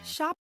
Shop.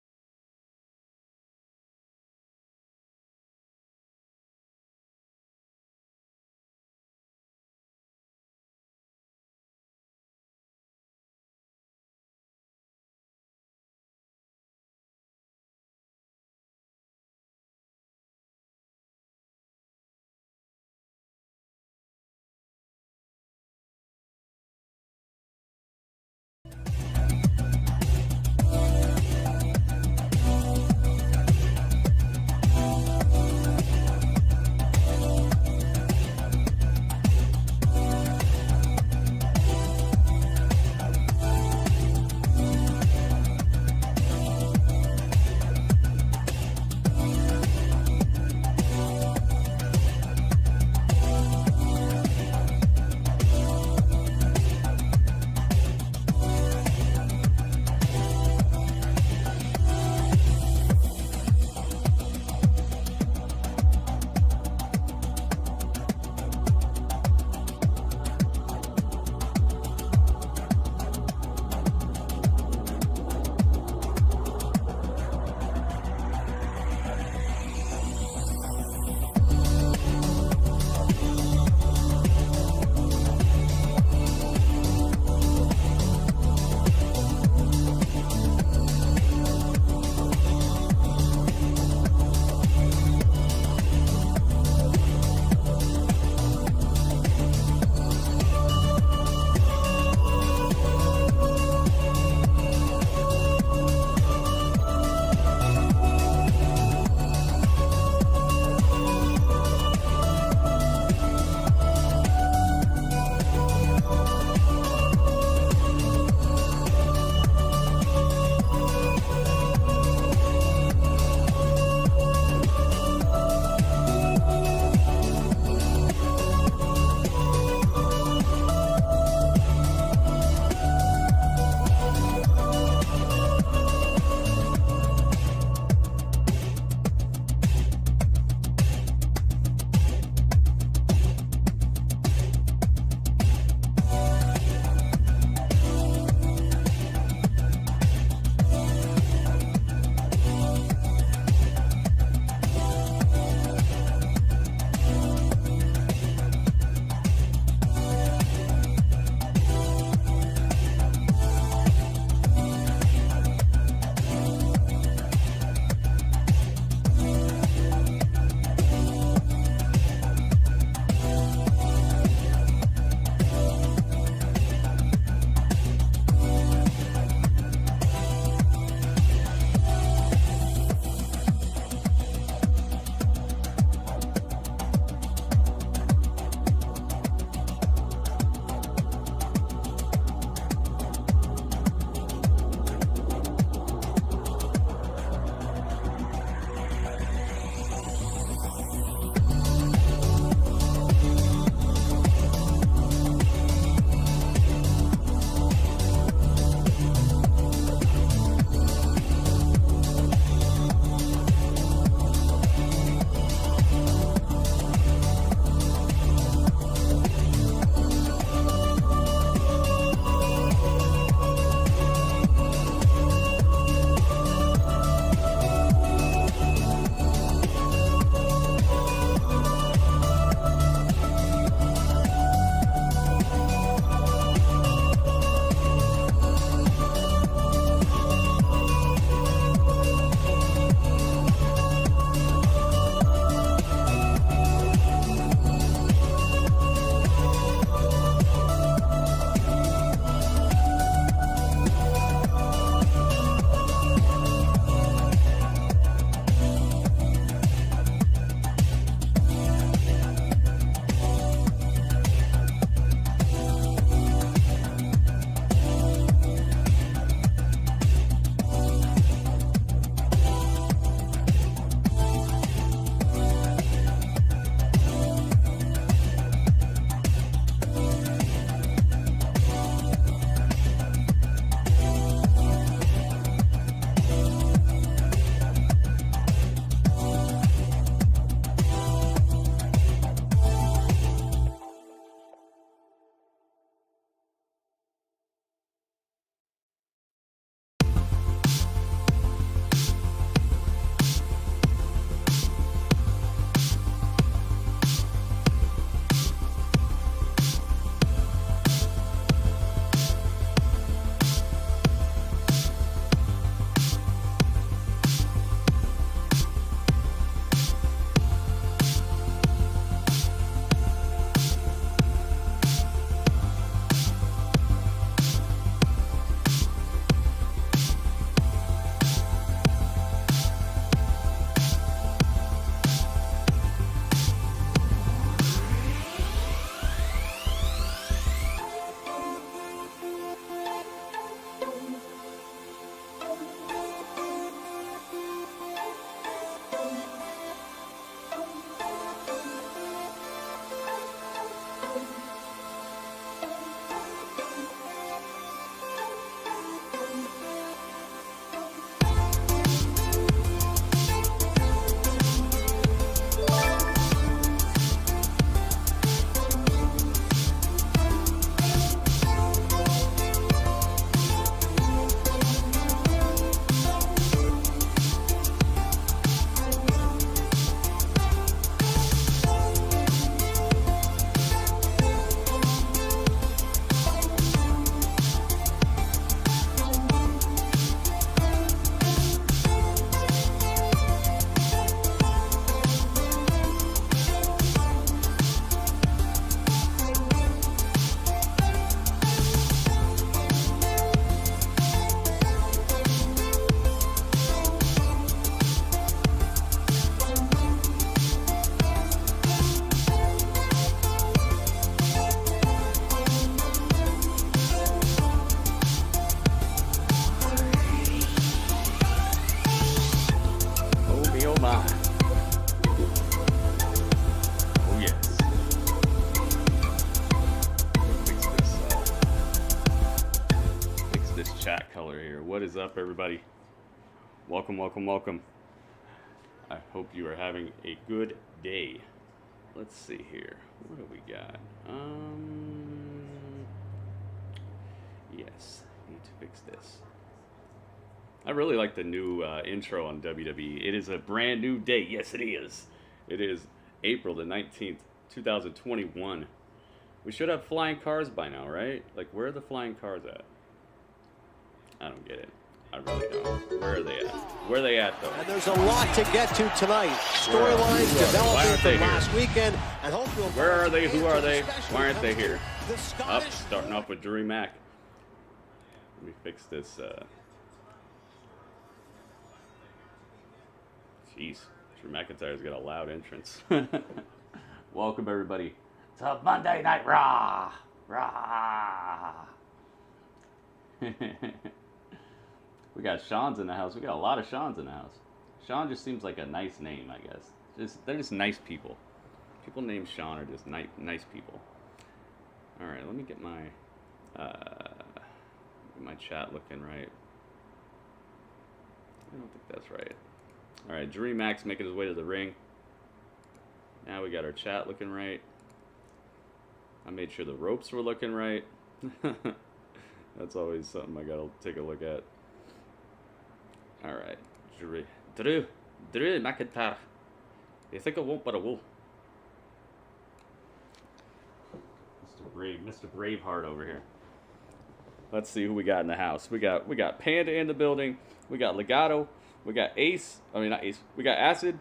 up, everybody? Welcome, welcome, welcome. I hope you are having a good day. Let's see here. What do we got? Yes, need to fix this. I really like the new intro on WWE. It is a brand new day. Yes, it is. It is April the 19th, 2021. We should have flying cars by now, right? Like, where are the flying cars at? I don't get it. I really don't. Where are they at? Where are they at, though? And there's a lot to get to tonight. Storylines developing from last weekend. And hopefully, where are they? Who are they? Why aren't they here? Up, starting off with Drew Mac. Let me fix this. Jeez, Drew McIntyre's got a loud entrance. Welcome, everybody, to Monday Night Raw. We got Sean's in the house. We got a lot of Sean's in the house. Sean just seems like a nice name, I guess. They're just nice people. People named Sean are just nice people. All right, let me get my chat looking right. I don't think that's right. All right, Drew Mac's making his way to the ring. Now we got our chat looking right. I made sure the ropes were looking right. That's always something I gotta take a look at. All right, Drew McIntyre. You think I won't, but I will. Mr. Braveheart over here. Let's see who we got in the house. We got Panda in the building. We got Legado. We got Ace. I mean, not Ace. We got Acid.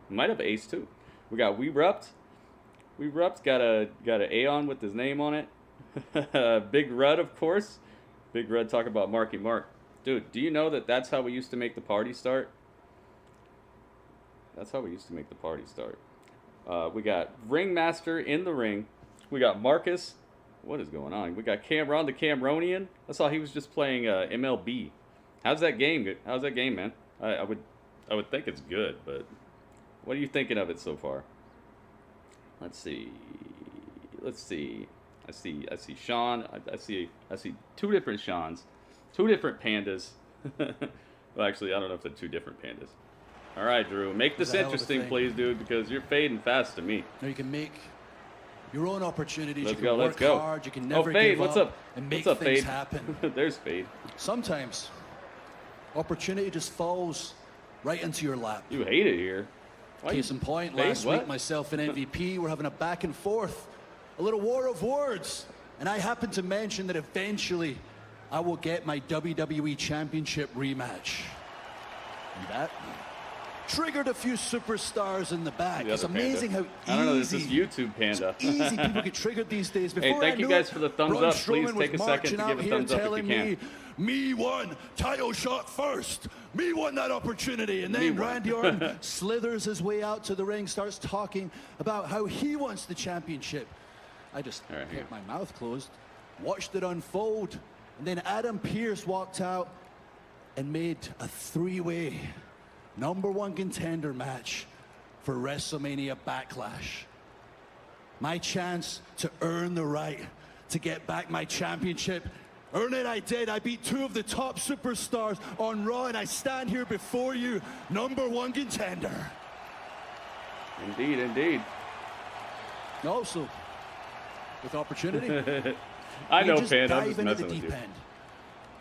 Might have Ace too. We got We Rupt. We Rupt got a Aeon with his name on it. Big Rudd, of course. Big Rudd talking about Marky Mark. Dude, do you know that that's how we used to make the party start? That's how we used to make the party start. We got Ringmaster in the ring. We got Marcus. What is going on? We got Cameron the Camronian. I saw he was just playing MLB. How's that game? How's that game, man? I would think it's good, but what are you thinking of it so far? Let's see. I see Sean. I see two different Seans, two different pandas. Well, actually, I don't know if they're two different pandas. All right, Drew, make this interesting, please, dude, because you're fading fast to me. Now you can make your own opportunities. Let's you can work hard. You can never Fade, give what's up up? and make what's up, things Fade? happen. There's Fade. Sometimes opportunity just falls right into your lap. You hate it here. Case in point, Fade? last week, myself and MVP were having a back and forth, a little war of words, and I happened to mention that eventually I will get my WWE Championship rematch. And that triggered a few superstars in the back. It's amazing how easy. I don't know, this is YouTube Panda. Easy people get triggered these days. Before hey, thank you guys for the thumbs up. Please take a second to give a thumbs up if you can. Me won title shot first. Me won that opportunity. And then Randy Orton slithers his way out to the ring, starts talking about how he wants the championship. I just kept my mouth closed, watched it unfold, and then Adam Pearce walked out and made a three-way #1 contender match for WrestleMania Backlash. My chance to earn the right to get back my championship. Earn it I did. I beat two of the top superstars on Raw, and I stand here before you, #1 contender. Indeed, indeed. Also, with opportunity, I know, just Panda. I'm dive just into messing the with deep you. end.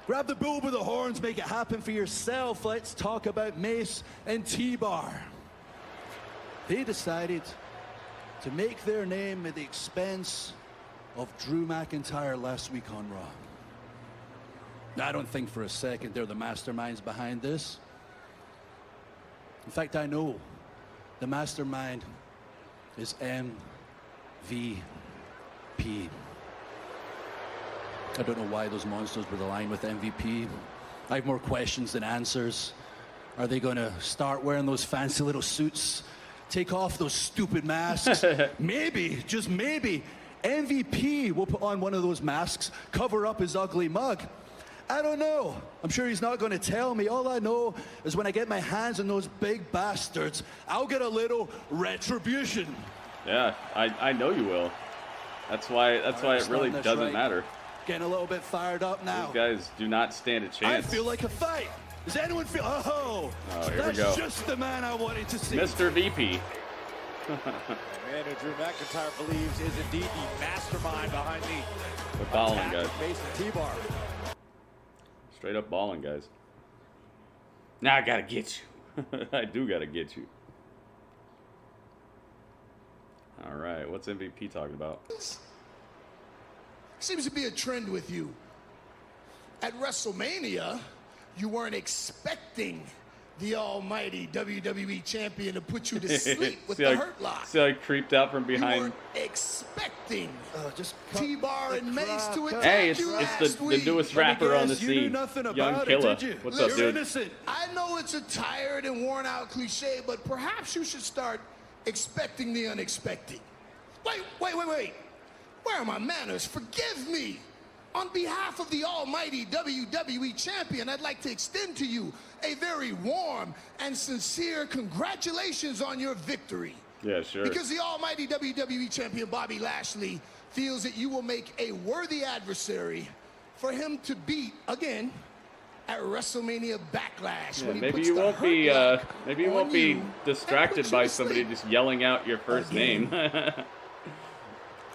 Grab the bull by the horns, make it happen for yourself. Let's talk about Mace and T-Bar. They decided to make their name at the expense of Drew McIntyre last week on Raw. Now, I don't think for a second they're the masterminds behind this. In fact, I know the mastermind is MVP. I don't know why those monsters would align with MVP. I have more questions than answers. Are they going to start wearing those fancy little suits? Take off those stupid masks? Maybe, just maybe, MVP will put on one of those masks, cover up his ugly mug. I don't know. I'm sure he's not going to tell me. All I know is when I get my hands on those big bastards, I'll get a little retribution. Yeah, I know you will. That's why it really doesn't matter. getting a little bit fired up now. These guys do not stand a chance. I feel like a fight. Does anyone feel? Oh, here that's we go. just the man I wanted to see. Mr. VP. The man who Drew McIntyre believes is indeed the mastermind behind They're balling, attack guys. of Mason T-Bar. Straight up balling, guys. Now I gotta get you. I do gotta get you. All right, what's MVP talking about? Seems to be a trend with you. At WrestleMania, you weren't expecting the almighty WWE champion to put you to sleep with the hurt lock. See how he creeped out from behind. You weren't expecting T-Bar and Mace to attack Hey, you it's the newest rapper on the You knew scene. nothing Young about Killer. it, did you? What's up, You're dude? innocent. I know it's a tired and worn out cliche, but perhaps you should start expecting the unexpected. Wait. Where are my manners? Forgive me. On behalf of the almighty WWE champion, I'd like to extend to you a very warm and sincere congratulations on your victory. Yeah, sure. Because the almighty WWE champion Bobby Lashley feels that you will make a worthy adversary for him to beat again at WrestleMania Backlash. Yeah, when he maybe puts you the won't hurt be lock maybe you on won't be you and distracted puts you by to somebody sleep. just yelling out your first Again. name.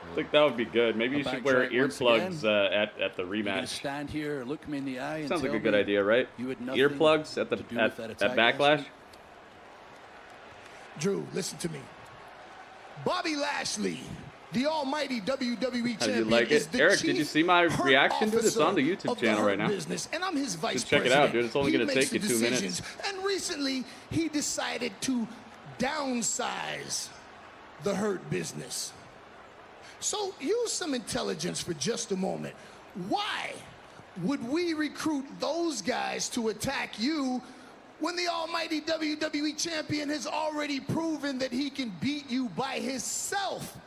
I think that would be good. Maybe you should wear backtrack once earplugs again. at the You're gonna rematch. stand here, look me in the eye, and Sounds like tell a good me idea, right? you had nothing Earplugs at the to do with that at attack last Backlash. week? Drew, listen to me. Bobby Lashley, the almighty WWE How do you champion, like is it? the Eric, did you chief see my hurt reaction to this officer on the YouTube of channel Hurt right now? Business, and I'm his vice Just check it president. out, dude. It's only He gonna makes take the you 2 minutes. decisions. And recently, he decided to downsize the Hurt Business. So use some intelligence for just a moment. Why would we recruit those guys to attack you when the almighty WWE champion has already proven that he can beat you by himself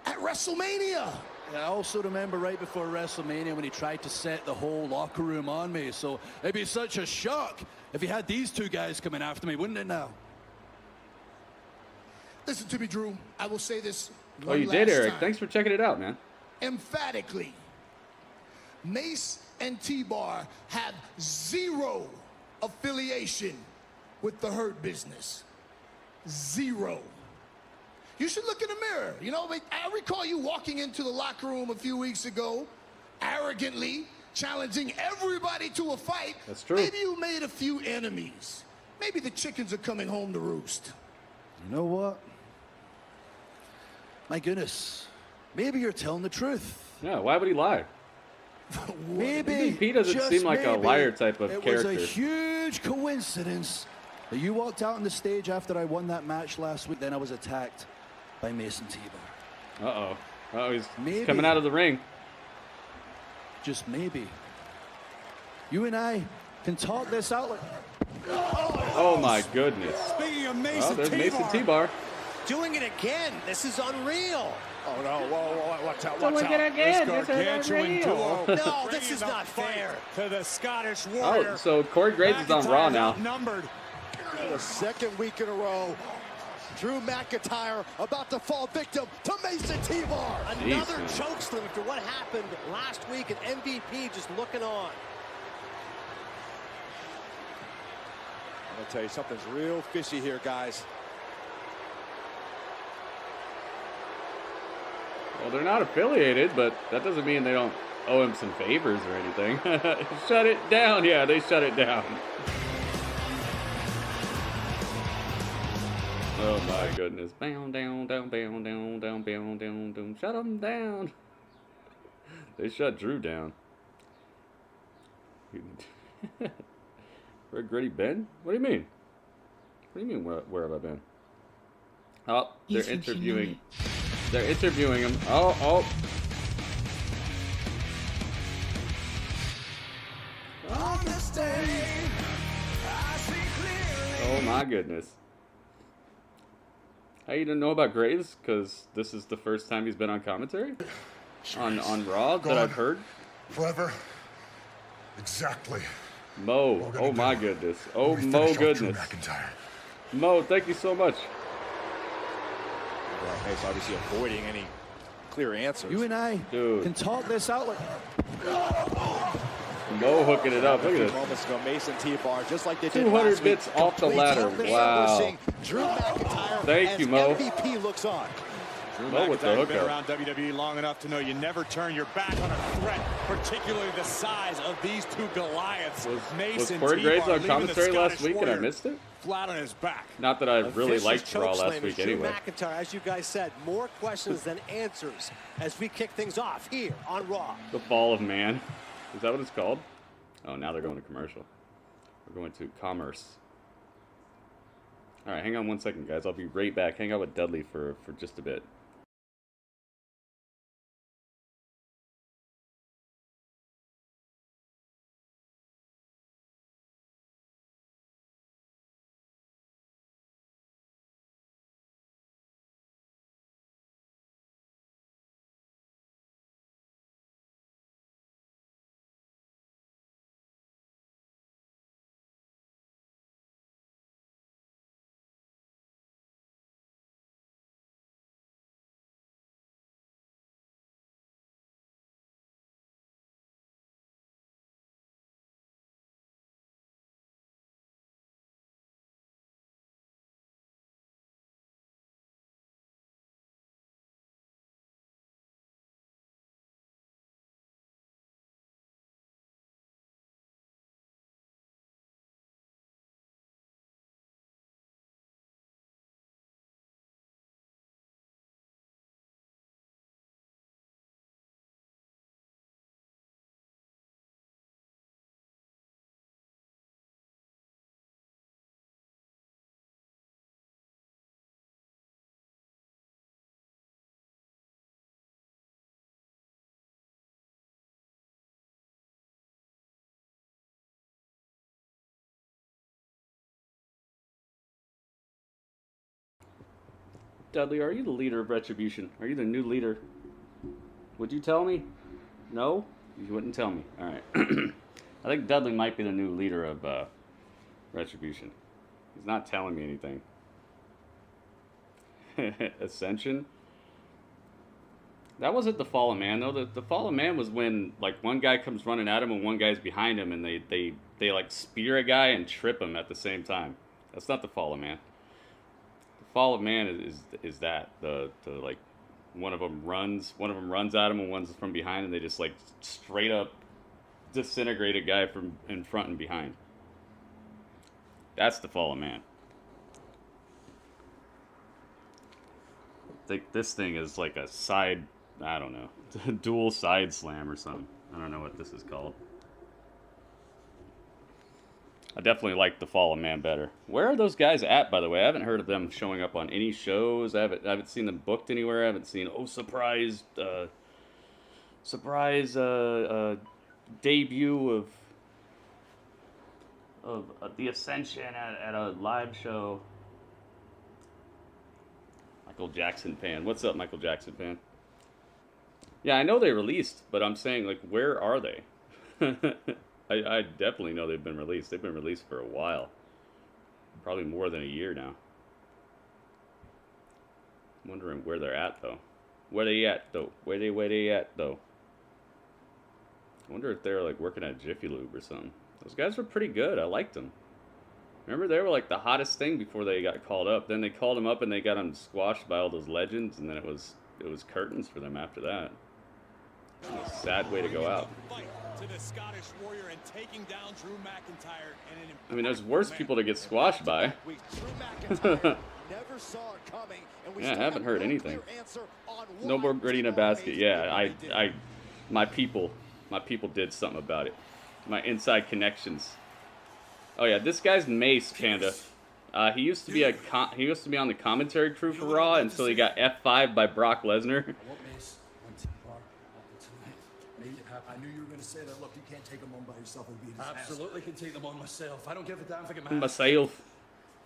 at WrestleMania? I also remember right before WrestleMania when he tried to set the whole locker room on me. So it'd be such a shock if he had these two guys coming after me, wouldn't it now? Listen to me, Drew. I will say this Oh, one you did, last Eric. time. Thanks for checking it out, man. Emphatically, Mace and T-Bar have zero affiliation with the Hurt Business. Zero. You should look in the mirror. You know, I recall you walking into the locker room a few weeks ago, arrogantly challenging everybody to a fight. That's true. Maybe you made a few enemies. Maybe the chickens are coming home to roost. You know what? My goodness. Maybe you're telling the truth. Yeah, why would he lie? Maybe. He doesn't just seem like a maybe, liar type of it character. was a huge coincidence that you walked out on the stage after I won that match last week. Then I was attacked by Mason T-Bar. Uh-oh. Oh, he's Maybe. coming out of the ring. Just maybe. You and I can talk this out like... Oh my goodness. Speaking of Oh, Mason there's Mason T-Bar. T-Bar. Doing it again. This is unreal. Oh no, whoa, watch out, Doing watch it out. again, This this is gargantuan unreal. duo. No, this bringing is the not fight fair. To the Scottish Warrior. Oh, so Corey Graves is on Raw now. Numbered. The second week in a row, Drew McIntyre about to fall victim to Mason T-Bar. Another man. chokeslam after what happened last week, and MVP just looking on. I'm gonna tell you something's real fishy here, guys. Well, they're not affiliated, but that doesn't mean they don't owe him some favors or anything. Shut it down. Yeah, they shut it down. Oh my goodness. Bound down, down, bound down, down, bound down, down. Shut them down. They shut Drew down. Where Gritty been? What do you mean? What do you mean, where have I been? Oh, they're interviewing. They're interviewing him. Oh. On the stage, I see clearly. Oh my goodness. How you didn't know about Graves? Because this is the first time he's been on commentary? On Raw that I've heard? Forever. Exactly. Mo. Oh my goodness. Oh We Mo finish off Drew goodness. McIntyre. Mo, thank you so much. Mace obviously avoiding any clear answers. You and I Dude. can talk this out like... Mo hooking it up. Look at this. Moments ago, Mason T-Bar, just like they did 200 last bits week, off the ladder. Wow. Drew McIntyre Thank you, Mo. MVP looks on. Drew Mo with the McIntyre's been hookup. around WWE long enough to know you never turn your back on a threat, particularly the size of these two Goliaths. Was Corey Graves on commentary last week and I missed it? Flat on his back. Not that I really liked Raw last week Drew anyway. McIntyre, as you guys said, more questions than answers as we kick things off here on Raw. The Fall of Man. Is that what it's called? Oh, now they're going to commercial. We're going to commerce. All right, hang on 1 second, guys. I'll be right back. Hang out with Dudley for just a bit. Dudley, are you the leader of Retribution? Are you the new leader? Would you tell me? No? You wouldn't tell me. Alright. I think Dudley might be the new leader of Retribution. He's not telling me anything. Ascension? That wasn't the Fall of Man, though. The Fall of Man was when, like, one guy comes running at him and one guy's behind him and they like, spear a guy and trip him at the same time. That's not the Fall of Man. Fall of Man is that the like one of them runs at him and one's from behind and they just like straight up disintegrate a guy from in front and behind. That's the Fall of Man. I think this thing is like a side, I don't know, dual side slam or something. I don't know what this is called. I definitely like the Fall of Man better. Where are those guys at, by the way? I haven't heard of them showing up on any shows. I haven't seen them booked anywhere. I haven't seen, oh, surprise debut of the Ascension at a live show. Michael Jackson fan. What's up, Michael Jackson fan? Yeah, I know they released, but I'm saying, like, where are they? I definitely know they've been released. They've been released for a while. Probably more than a year now. I'm wondering where they're at, though. Where they at, though? Where they at, though? I wonder if they're, like, working at Jiffy Lube or something. Those guys were pretty good. I liked them. Remember, they were, like, the hottest thing before they got called up. Then they called them up and they got them squashed by all those legends, and then it was curtains for them after that. A sad way to go out. To the Scottish Warrior and taking down Drew McIntyre. I mean, there's worse people to get squashed by. Never saw it coming, and we Yeah, I haven't heard anything. No more gritty in a basket. Yeah, my people did something about it. My inside connections. Oh yeah, this guy's Mace, Panda. He used to be on the commentary crew for Raw until he got F5'd by Brock Lesnar. I knew you were going to say that. Look, you can't take them on by yourself and beat his Absolutely can take them on myself. I don't give a damn if I get mad. Myself.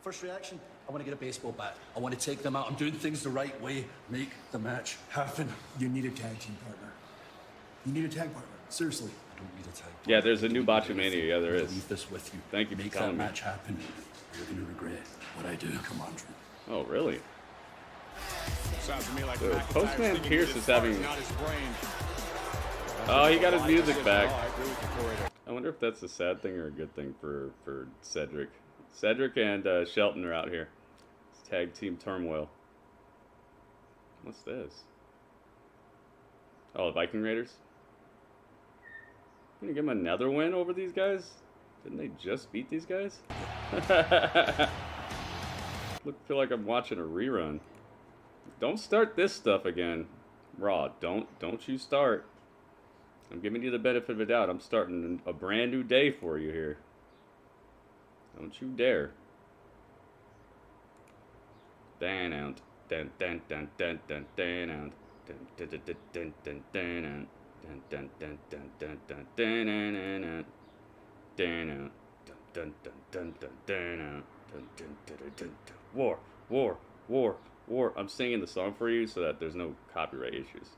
First reaction, I want to get a baseball bat. I want to take them out. I'm doing things the right way. Make the match happen. you need a tag team partner. You need a tag partner. Seriously. I don't need a tag. Yeah, there's a new Botchamania. Yeah, there is. Leave this with you. Thank you for Make telling that me. match happen. You're going to regret what I do. Come on, Drew. Oh, really? Sounds to me like Postman Pierce is having Oh, he got his music back. I wonder if that's a sad thing or a good thing for Cedric. Cedric and Shelton are out here. It's tag team turmoil. What's this? Oh, the Viking Raiders? Gonna give him another win over these guys? Didn't they just beat these guys? Feel like I'm watching a rerun. Don't start this stuff again, Raw. Don't you start. I'm giving you the benefit of the doubt. I'm starting a brand new day for you here. Don't you dare. Dan out. Dan dan dan dan dan dan out. Dan dan dan dan dan dan out. Dan dan dan dan dan dan dan out. Dan out. Dun dun dun dun dun out. Dun dun dun dun dun. War, war, war, war. I'm singing the song for you so that there's no copyright issues.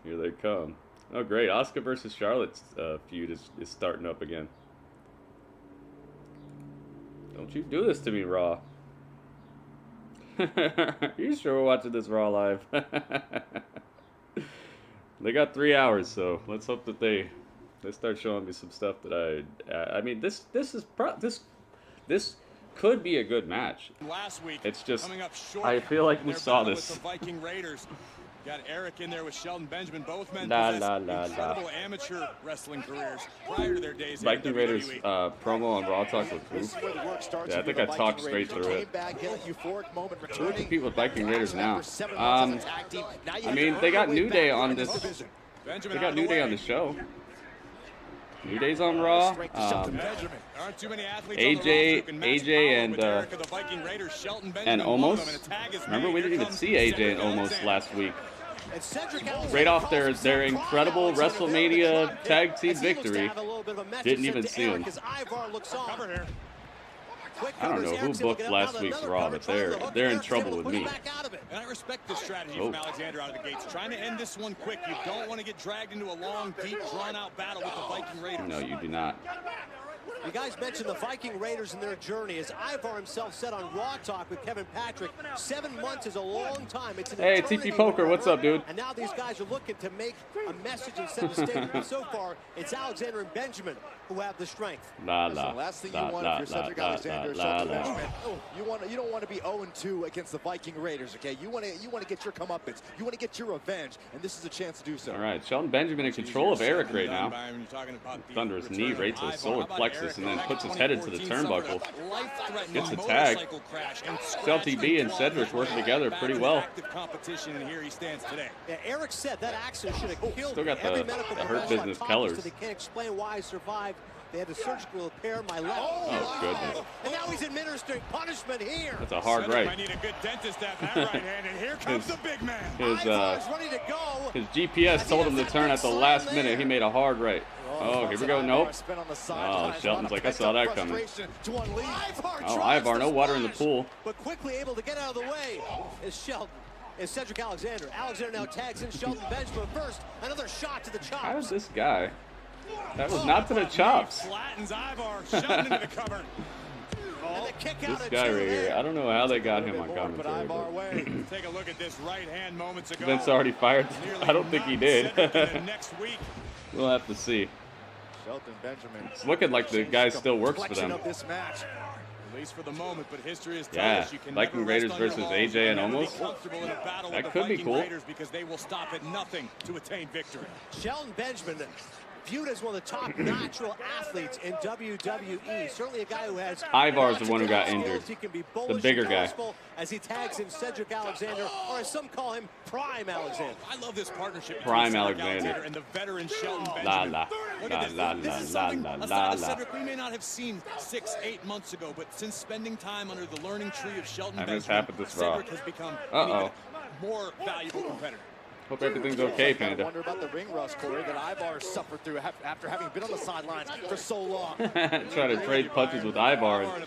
Here they come. Oh, great. Asuka versus Charlotte's feud is starting up again. Don't you do this to me, Raw. You sure we're watching this Raw live? They got 3 hours, so let's hope that they start showing me some stuff that I mean, this could be a good match. Last week, it's just short, I feel like we saw this. The Viking Raiders. Got Eric in there with Shelton Benjamin. Both men possess incredible amateur wrestling careers prior to their days. Viking Raiders promo on Raw Talk with Proof. Yeah, I think I talked straight through it. Who would compete with Viking Raiders now? I mean, they got New Day on this. They got New Day on the show. New Day's on Raw. AJ and Omos. Remember, we didn't even see AJ and Omos last week. Right off their incredible WrestleMania tag team victory. Didn't even see them. I don't know who booked last week's Raw, but they're in trouble with me. And I respect the strategy from Alexander out of the gates. Trying to end this one quick. You don't want to get dragged into a long, deep, drawn-out battle with the Viking Raiders. No, you do not. You guys mentioned the Viking Raiders and their journey. As Ivar himself said on Raw Talk with Kevin Patrick, 7 months is a long time. It's an hey, TP Poker, what's up, dude? And now these guys are looking to make a message and set the stage. But so far, it's Alexander and Benjamin who have the strength. Last thing you want if you're Cedric Alexander, Benjamin, you don't want to be 0-2 against the Viking Raiders, okay? You want to get your comeuppance. You want to get your revenge, and this is a chance to do so. All right, Shelton Benjamin in control of Eric right now. Thunderous knee right to the solar plexus, and then puts his head into the turnbuckle. Gets the tag. Shelty B and Cedric working together pretty well. Yeah, Eric said that accident should have killed Still got the Hurt Business colors. They can't explain why he survived. They had to surgically repair my left. Oh, goodness. And now he's administering punishment here. That's a hard right. I need a good dentist to have that right hand, and here comes the big man. His GPS told him to turn at the last minute. He made a hard right. Oh, here we go. Nope. Oh, Shelton's like, I saw that coming. Oh, Ivar, no water in the pool. But quickly able to get out of the way is Shelton. Is Cedric Alexander. Alexander now tags in Shelton Benjamin first. Another shot to the chops. How is this guy? That was not to the chops. Flattens Ivar, Shelton into the cover. This guy right here, I don't know how they got him on commentary. Take a look at this right hand moments ago. Vince already fired. I don't think he did. We'll have to see. It's looking like the guy still works for them. At least for the moment, but history is yeah, Viking Raiders versus AJ and Omos. That could be cool. Because they will stop at nothing to attain victory. Shelton Benjamin, viewed as one of the top natural athletes in WWE. Certainly a guy who has Ivar's the one who got injured. The bigger guy. As he tags in Cedric Alexander, or as some call him, Prime Alexander. I love this partnership. Prime Alexander. And the veteran Shelton Benjamin. La la. Look at this. Cedric we may not have seen 6-8 months ago, but since spending time under the learning tree of Shelton Benjamin, Cedric has become a more valuable competitor. Hope everything's okay, Panda. I wonder about the ring rust, Corey, that Ivar suffered through after having been on the sidelines for so long. Trying to trade punches with Ivar and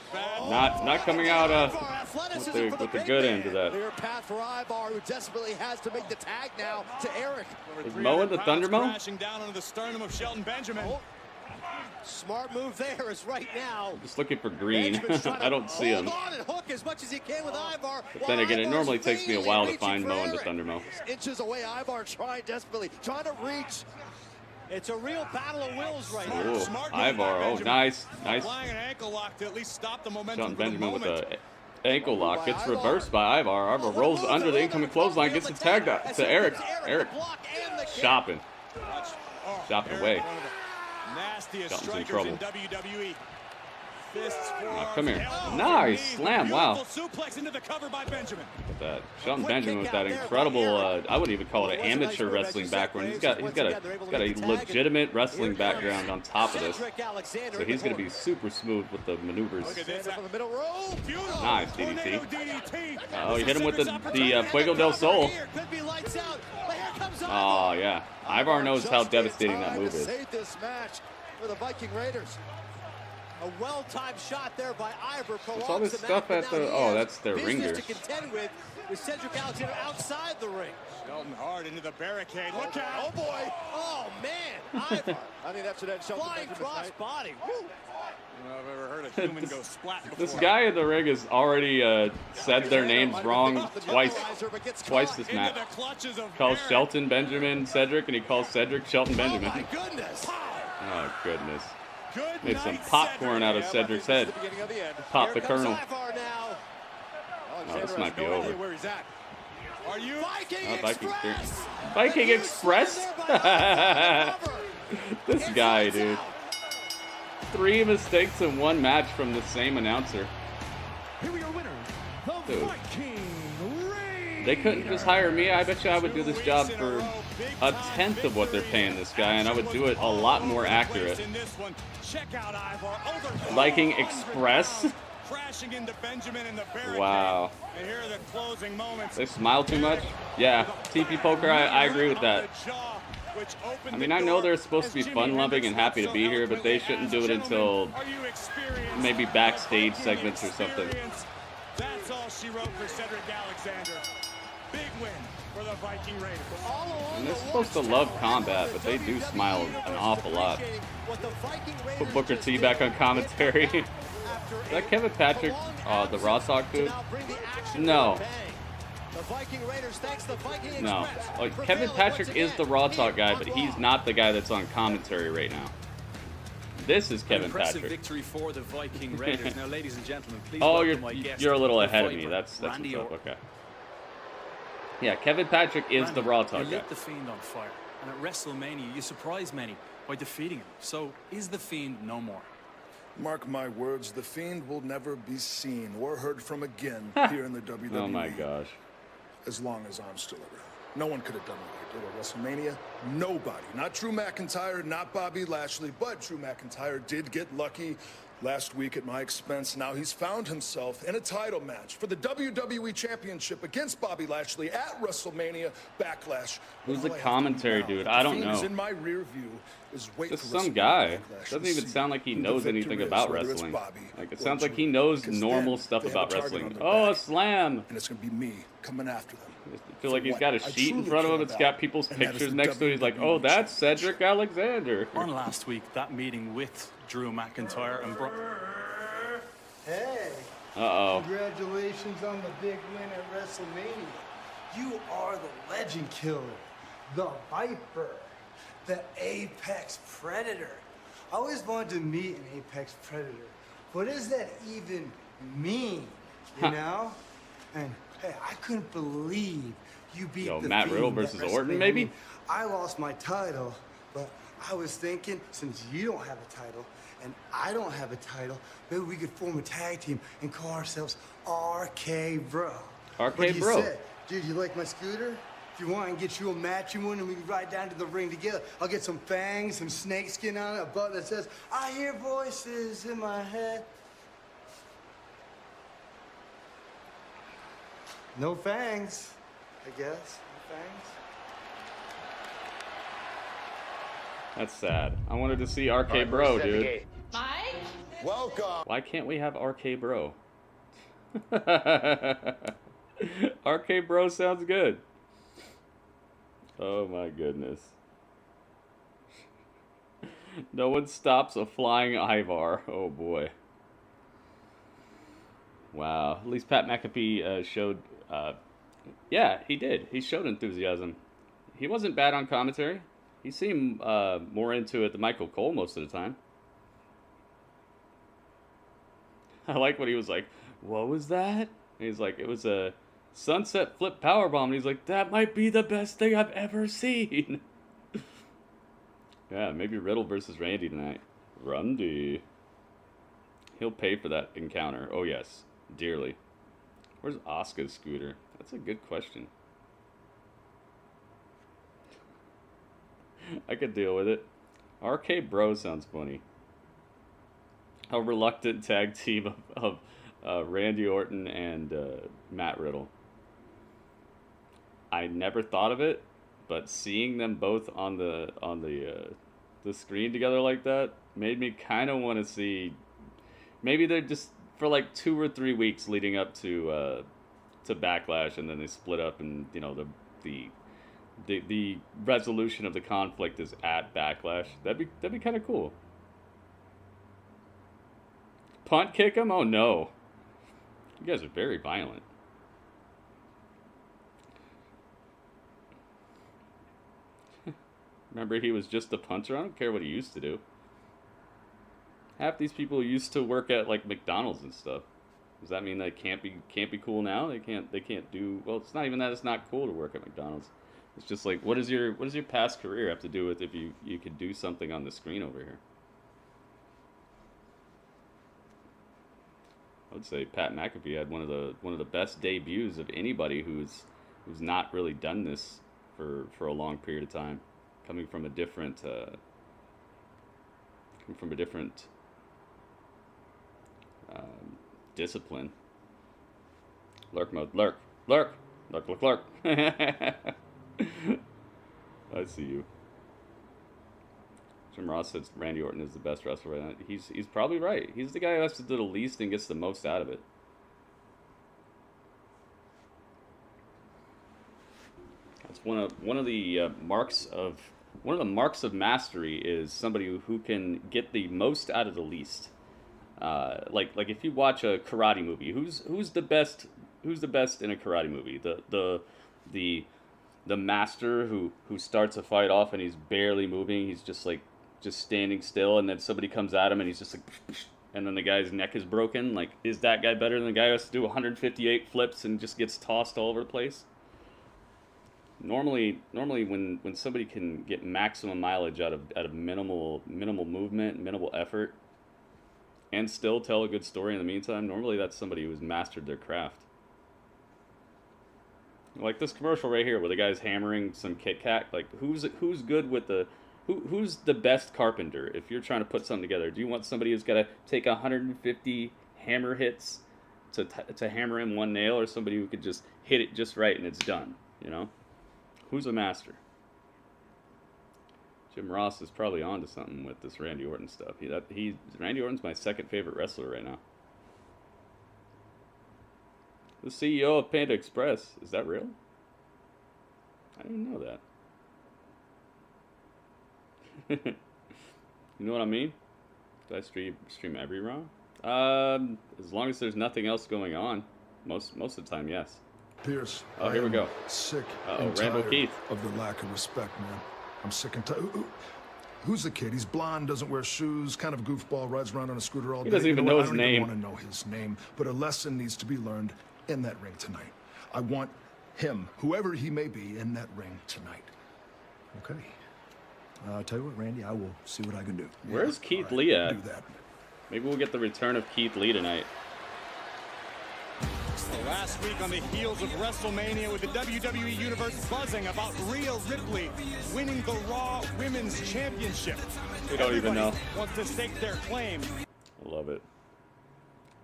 not coming out with the good end of that. Clear path for Ivar, who desperately has to make the tag now to Eric. Is Mo in the Thunder Mo? Crashing down onto the sternum of Shelton Benjamin. Smart move there is right now. I'm just looking for green. I don't see him. And hook as much as he can with Ivar. But then again, it normally takes me a while to find Mo into ThunderDome. Inches away, Ivar trying desperately, trying to reach. It's a real battle of wills right now. Ooh, Ivar, oh, nice. Applying an ankle lock to at least stop the momentum. Shelton Benjamin with the ankle lock. Gets reversed by Ivar. Ivar rolls under the incoming clothesline. Gets it tagged out to Eric. Eric shopping. Shopping away. Nastiest Shelton's in strikers trouble. in WWE. Fists, Come here. Nice slam. Wow. Suplex into the cover by Benjamin. Look at that. Shelton Benjamin with that incredible, I wouldn't even call it an amateur wrestling background. He's got a legitimate wrestling background on top of this. So he's going to be super smooth with the maneuvers. Nice DDT. Oh, you hit him with the Fuego del Sol. Oh, yeah. Ivar knows how devastating that move is. For the Viking Raiders. A well-timed shot there by Ivar. What's all this stuff at the... Oh, that's their ringers. To contend with Cedric Alexander outside the ring. Shelton hard into the barricade. Look out. Oh, boy. Oh, man. Ivar. I think that's what Shelton Flying cross body. Woo. I've ever heard a human go splat before. This guy in the ring has already said their names wrong twice this match. Calls Shelton Benjamin Cedric, and he calls Cedric Shelton Benjamin. Oh, my goodness. Oh, goodness. Made some popcorn out of Cedric's head. Pop the kernel. Oh, this might be over. Are you Viking Express? Viking Express? This guy, dude. 3 mistakes in 1 match from the same announcer. Dude. They couldn't just hire me. I bet you I would do this job for 1/10 of what they're paying this guy, and I would do it a lot more accurate. Viking Express? Wow. They smile too much? Yeah. TP Poker, I agree with that. I mean, I know they're supposed to be fun-loving and happy to be here, but they shouldn't do it until maybe backstage segments or something. That's all she wrote for Cedric Alexander. Big win for the Viking Raiders. And they're supposed to love combat, but they do smile an awful lot. Put Booker T back on commentary. Is that Kevin Patrick, the Raw Talk dude? No. No. Kevin Patrick is the Raw Talk guy, but he's not the guy that's on commentary right now. This is Kevin Patrick. Victory for the Viking Raiders. Now, ladies and gentlemen, please oh, welcome my guest, you're a little ahead of me. That's what's up. Okay. Yeah, Kevin Patrick is the Raw Talk guy. You lit the Fiend on fire, and at WrestleMania, you surprised many by defeating him. So, is the Fiend no more? Mark my words, the Fiend will never be seen or heard from again here in the WWE. Oh my gosh. As long as I'm still around. No one could have done what I did at WrestleMania. Nobody. Not Drew McIntyre, not Bobby Lashley, but Drew McIntyre did get lucky last week at my expense. Now he's found himself in a title match for the WWE Championship against Bobby Lashley at WrestleMania Backlash. Who's the commentary dude? I don't know. In my rear view is just some guy. Doesn't even sound like he knows anything about wrestling. Like it sounds like he knows normal stuff about wrestling. Oh, a slam! And it's gonna be me coming after them. I feel like he's got a sheet in front of him. It's got people's pictures next to it. He's like, oh, that's Cedric Alexander. On last week, that meeting with Drew McIntyre and Hey. Uh-oh. Congratulations on the big win at WrestleMania. You are the legend killer, the Viper, the Apex Predator. I always wanted to meet an Apex Predator. What does that even mean, you know? And hey, I couldn't believe you beat the Matt Riddle versus Orton, maybe? I lost my title, but I was thinking, since you don't have a title and I don't have a title, maybe we could form a tag team and call ourselves RK Bro. RK Bro. Say? Dude, you like my scooter? If you want, I can get you a matching one and we can ride down to the ring together. I'll get some fangs, some snake skin on it, a button that says, I hear voices in my head. No fangs, I guess. No fangs. That's sad. I wanted to see RK Bro, dude. Mike? Welcome. Why can't we have RK Bro? RK Bro sounds good. Oh my goodness. No one stops a flying Ivar. Oh boy. Wow. At least Pat McAfee showed. Yeah, he did. He showed enthusiasm. He wasn't bad on commentary. He seemed more into it than Michael Cole most of the time. I like what he was like. What was that? And he's like, it was a sunset flip powerbomb. And he's like, that might be the best thing I've ever seen. Yeah, maybe Riddle versus Randy tonight. Randy. He'll pay for that encounter. Oh, yes. Dearly. Where's Asuka's scooter? That's a good question. I could deal with it. RK Bro sounds funny. A reluctant tag team of Randy Orton and Matt Riddle. I never thought of it, but seeing them both on the screen together like that made me kind of want to see. Maybe they're just for like 2 or 3 weeks leading up to Backlash, and then they split up, and you know the resolution of the conflict is at Backlash. That'd be kind of cool. Punt kick him? Oh no! You guys are very violent. Remember, he was just a punter. I don't care what he used to do. Half these people used to work at like McDonald's and stuff. Does that mean they can't be cool now? They can't do well. It's not even that it's not cool to work at McDonald's. It's just like, what does your past career have to do with if you could do something on the screen over here? I would say Pat McAfee had one of the best debuts of anybody who's not really done this for a long period of time, coming from a different discipline. Lurk mode, lurk. I see you. Jim Ross says Randy Orton is the best wrestler right now. He's probably right. He's the guy who has to do the least and gets the most out of it. That's one of the marks of mastery is somebody who can get the most out of the least. Like if you watch a karate movie, who's the best in a karate movie? The master who starts a fight off and he's barely moving. He's just standing still, and then somebody comes at him and he's just like, and then the guy's neck is broken. Like, is that guy better than the guy who has to do 158 flips and just gets tossed all over the place? Normally when somebody can get maximum mileage out of minimal movement, minimal effort, and still tell a good story in the meantime, normally that's somebody who's mastered their craft. Like this commercial right here where the guy's hammering some Kit Kat. Like, who's good with who's the best carpenter? If you're trying to put something together, do you want somebody who's got to take 150 hammer hits to hammer in one nail, or somebody who could just hit it just right and it's done? You know, who's a master? Jim Ross is probably onto something with this Randy Orton stuff. Randy Orton's my second favorite wrestler right now. The CEO of Panda Express. Is that real? I didn't know that. You know what I mean? Do I stream every Raw? As long as there's nothing else going on. Most of the time, yes. Pierce. Oh, here we go. Sick and Randall tired Keith. of the lack of respect, man. I'm sick and tired. Who's the kid? He's blonde, doesn't wear shoes, kind of goofball, rides around on a scooter all day. He doesn't even know his name. I don't even want to know his name, but a lesson needs to be learned in that ring tonight. I want him, whoever he may be, in that ring tonight. Okay. I'll tell you what, Randy, I will see what I can do. Where's Keith Lee at? Do that. Maybe we'll get the return of Keith Lee tonight. So last week on the heels of WrestleMania, with the WWE Universe buzzing about Rhea Ripley winning the Raw Women's Championship. We don't even know. Wants to stake their claim. I love it.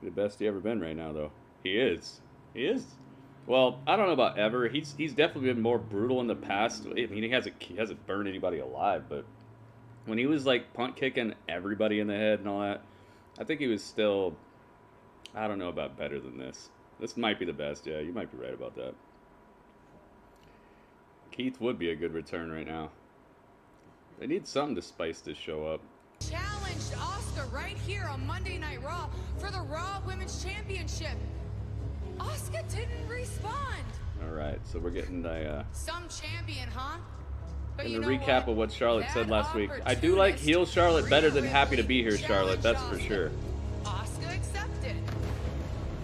The best he ever been right now, though. He is. He is. Well, I don't know about ever. He's definitely been more brutal in the past. I mean, he hasn't burned anybody alive, but when he was like punt kicking everybody in the head and all that, I think he was still, I don't know about better than this. This might be the best. Yeah, you might be right about that. Keith would be a good return right now. They need something to spice this show up. challenged Asuka right here on Monday Night Raw for the Raw Women's Championship. Asuka didn't respond. All right, so we're getting a some champion, huh? But in the recap of what Charlotte said last week. I do like heel Charlotte better than happy to be here Charlotte, that's for sure. Asuka accepted.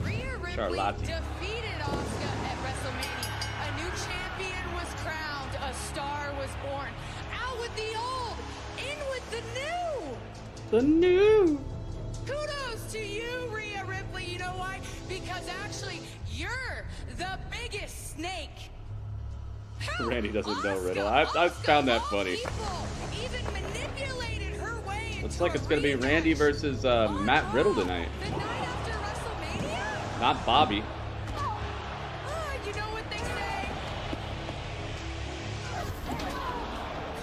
Rhea Ripley defeated Asuka at WrestleMania. A new champion was crowned. A star was born. Out with the old, in with the new. The new. Kudos to you, Rhea Ripley. You know why? Because actually, you're the biggest snake. Randy doesn't know Riddle. I've found that funny. Even manipulated her way. Looks like it's gonna be Randy versus Matt Riddle tonight. The night after WrestleMania? Not Bobby. You know what they say?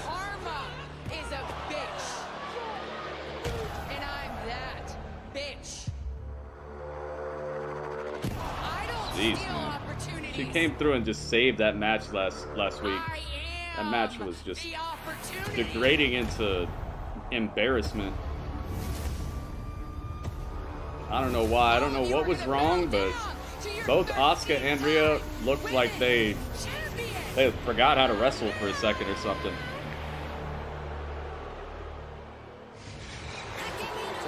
Karma is a bitch. And I'm that bitch. I don't Jeez, steal man. opportunities. She came through and just saved that match last week. That match was just degrading into embarrassment. I don't know why. I don't know what was wrong, but both Asuka and Rhea looked like they forgot how to wrestle for a second or something.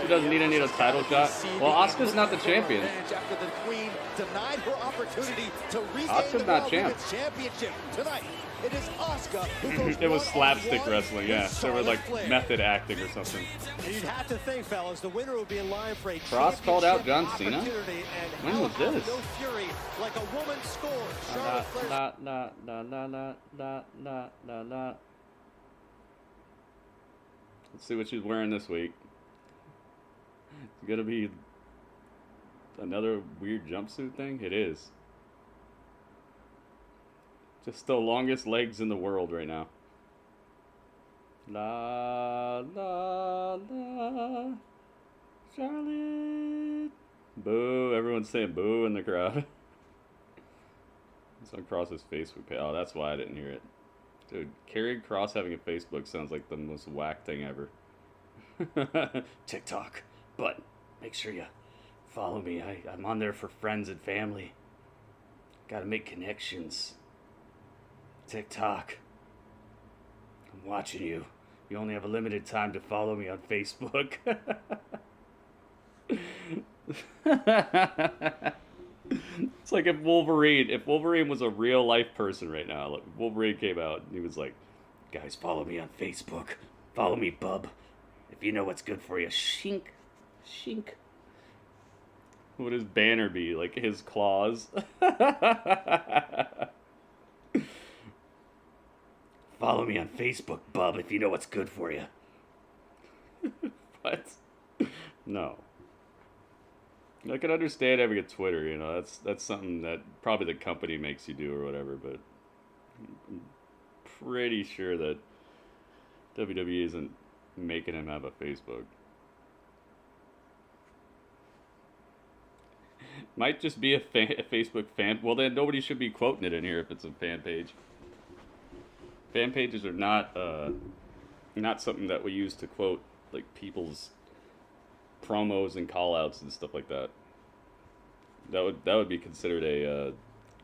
She doesn't need a title shot. Well, Asuka's not the champion. After the Queen denied her opportunity to regain Asuka's the not Raw champ. Women's Championship tonight. It is Asuka who goes It was slapstick one-on-one wrestling, yeah. with They were like Charlotte Flair. method acting or something. And you'd have to think, fellas, the winner would be in line for a Cross called out John Cena? opportunity, and When was out of this? No fury, like a woman scores. Charlotte Flair. Let's see what she's wearing this week. It's gonna be another weird jumpsuit thing? It is. Just the longest legs in the world right now. La la la, Charlotte. Boo! Everyone's saying boo in the crowd. It's on Cross's Facebook page. Oh, that's why I didn't hear it. Dude, Karrion Kross having a Facebook sounds like the most whack thing ever. TikTok, but make sure you follow me. I'm on there for friends and family. Gotta make connections. TikTok, I'm watching you. You only have a limited time to follow me on Facebook. It's like if Wolverine was a real life person right now. Like Wolverine came out and he was like, guys, follow me on Facebook. Follow me, bub. If you know what's good for you. Shink. Shink. What would his banner be? Like his claws? Follow me on Facebook, bub, if you know what's good for you. What? No. I can understand having a Twitter, you know, that's something that probably the company makes you do or whatever, but I'm pretty sure that WWE isn't making him have a Facebook. Might just be a Facebook fan. Well, then nobody should be quoting it in here if it's a fan page. Fan pages are not something that we use to quote like people's promos and callouts and stuff like that. That would be considered a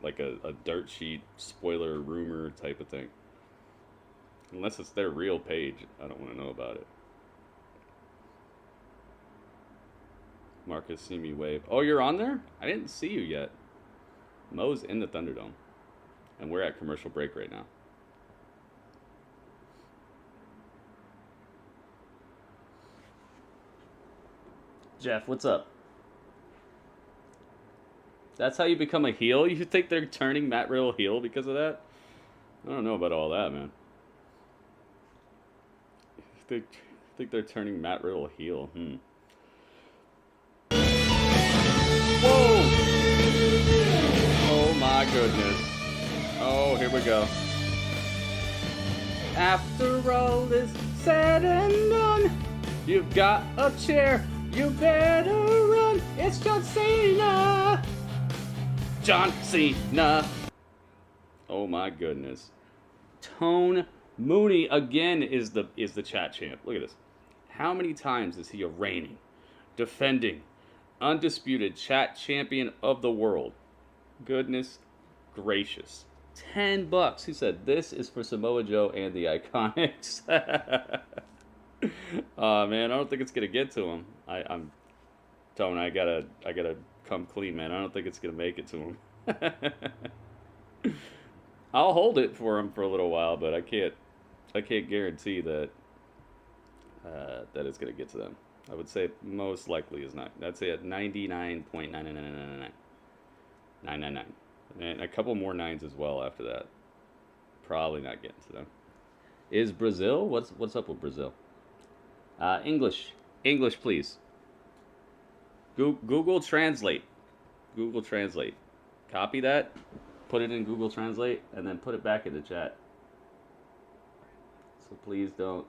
like a dirt sheet spoiler rumor type of thing. Unless it's their real page, I don't want to know about it. Marcus, see me wave. Oh, you're on there? I didn't see you yet. Mo's in the Thunderdome, and we're at commercial break right now. Jeff, what's up? That's how you become a heel? You think they're turning Matt Riddle heel because of that? I don't know about all that, man. I think they're turning Matt Riddle heel. Whoa! Oh my goodness. Oh, here we go. After all is said and done, you've got a chair. You better run. It's John Cena. John Cena. Oh my goodness. Tone Mooney again is the chat champ. Look at this. How many times is he a reigning, defending, undisputed chat champion of the world? Goodness gracious. $10. He said, this is for Samoa Joe and the Iconics. Oh, man, I don't think it's going to get to him. I'm telling you, I gotta come clean, man. I don't think it's going to make it to him. I'll hold it for him for a little while, but I can't guarantee that that it's going to get to them. I would say most likely is not. I'd say at 99.99999. And a couple more nines as well after that. Probably not getting to them. Is Brazil? What's up with Brazil? English, please. Google Translate. Google Translate. Copy that. Put it in Google Translate, and then put it back in the chat. So please don't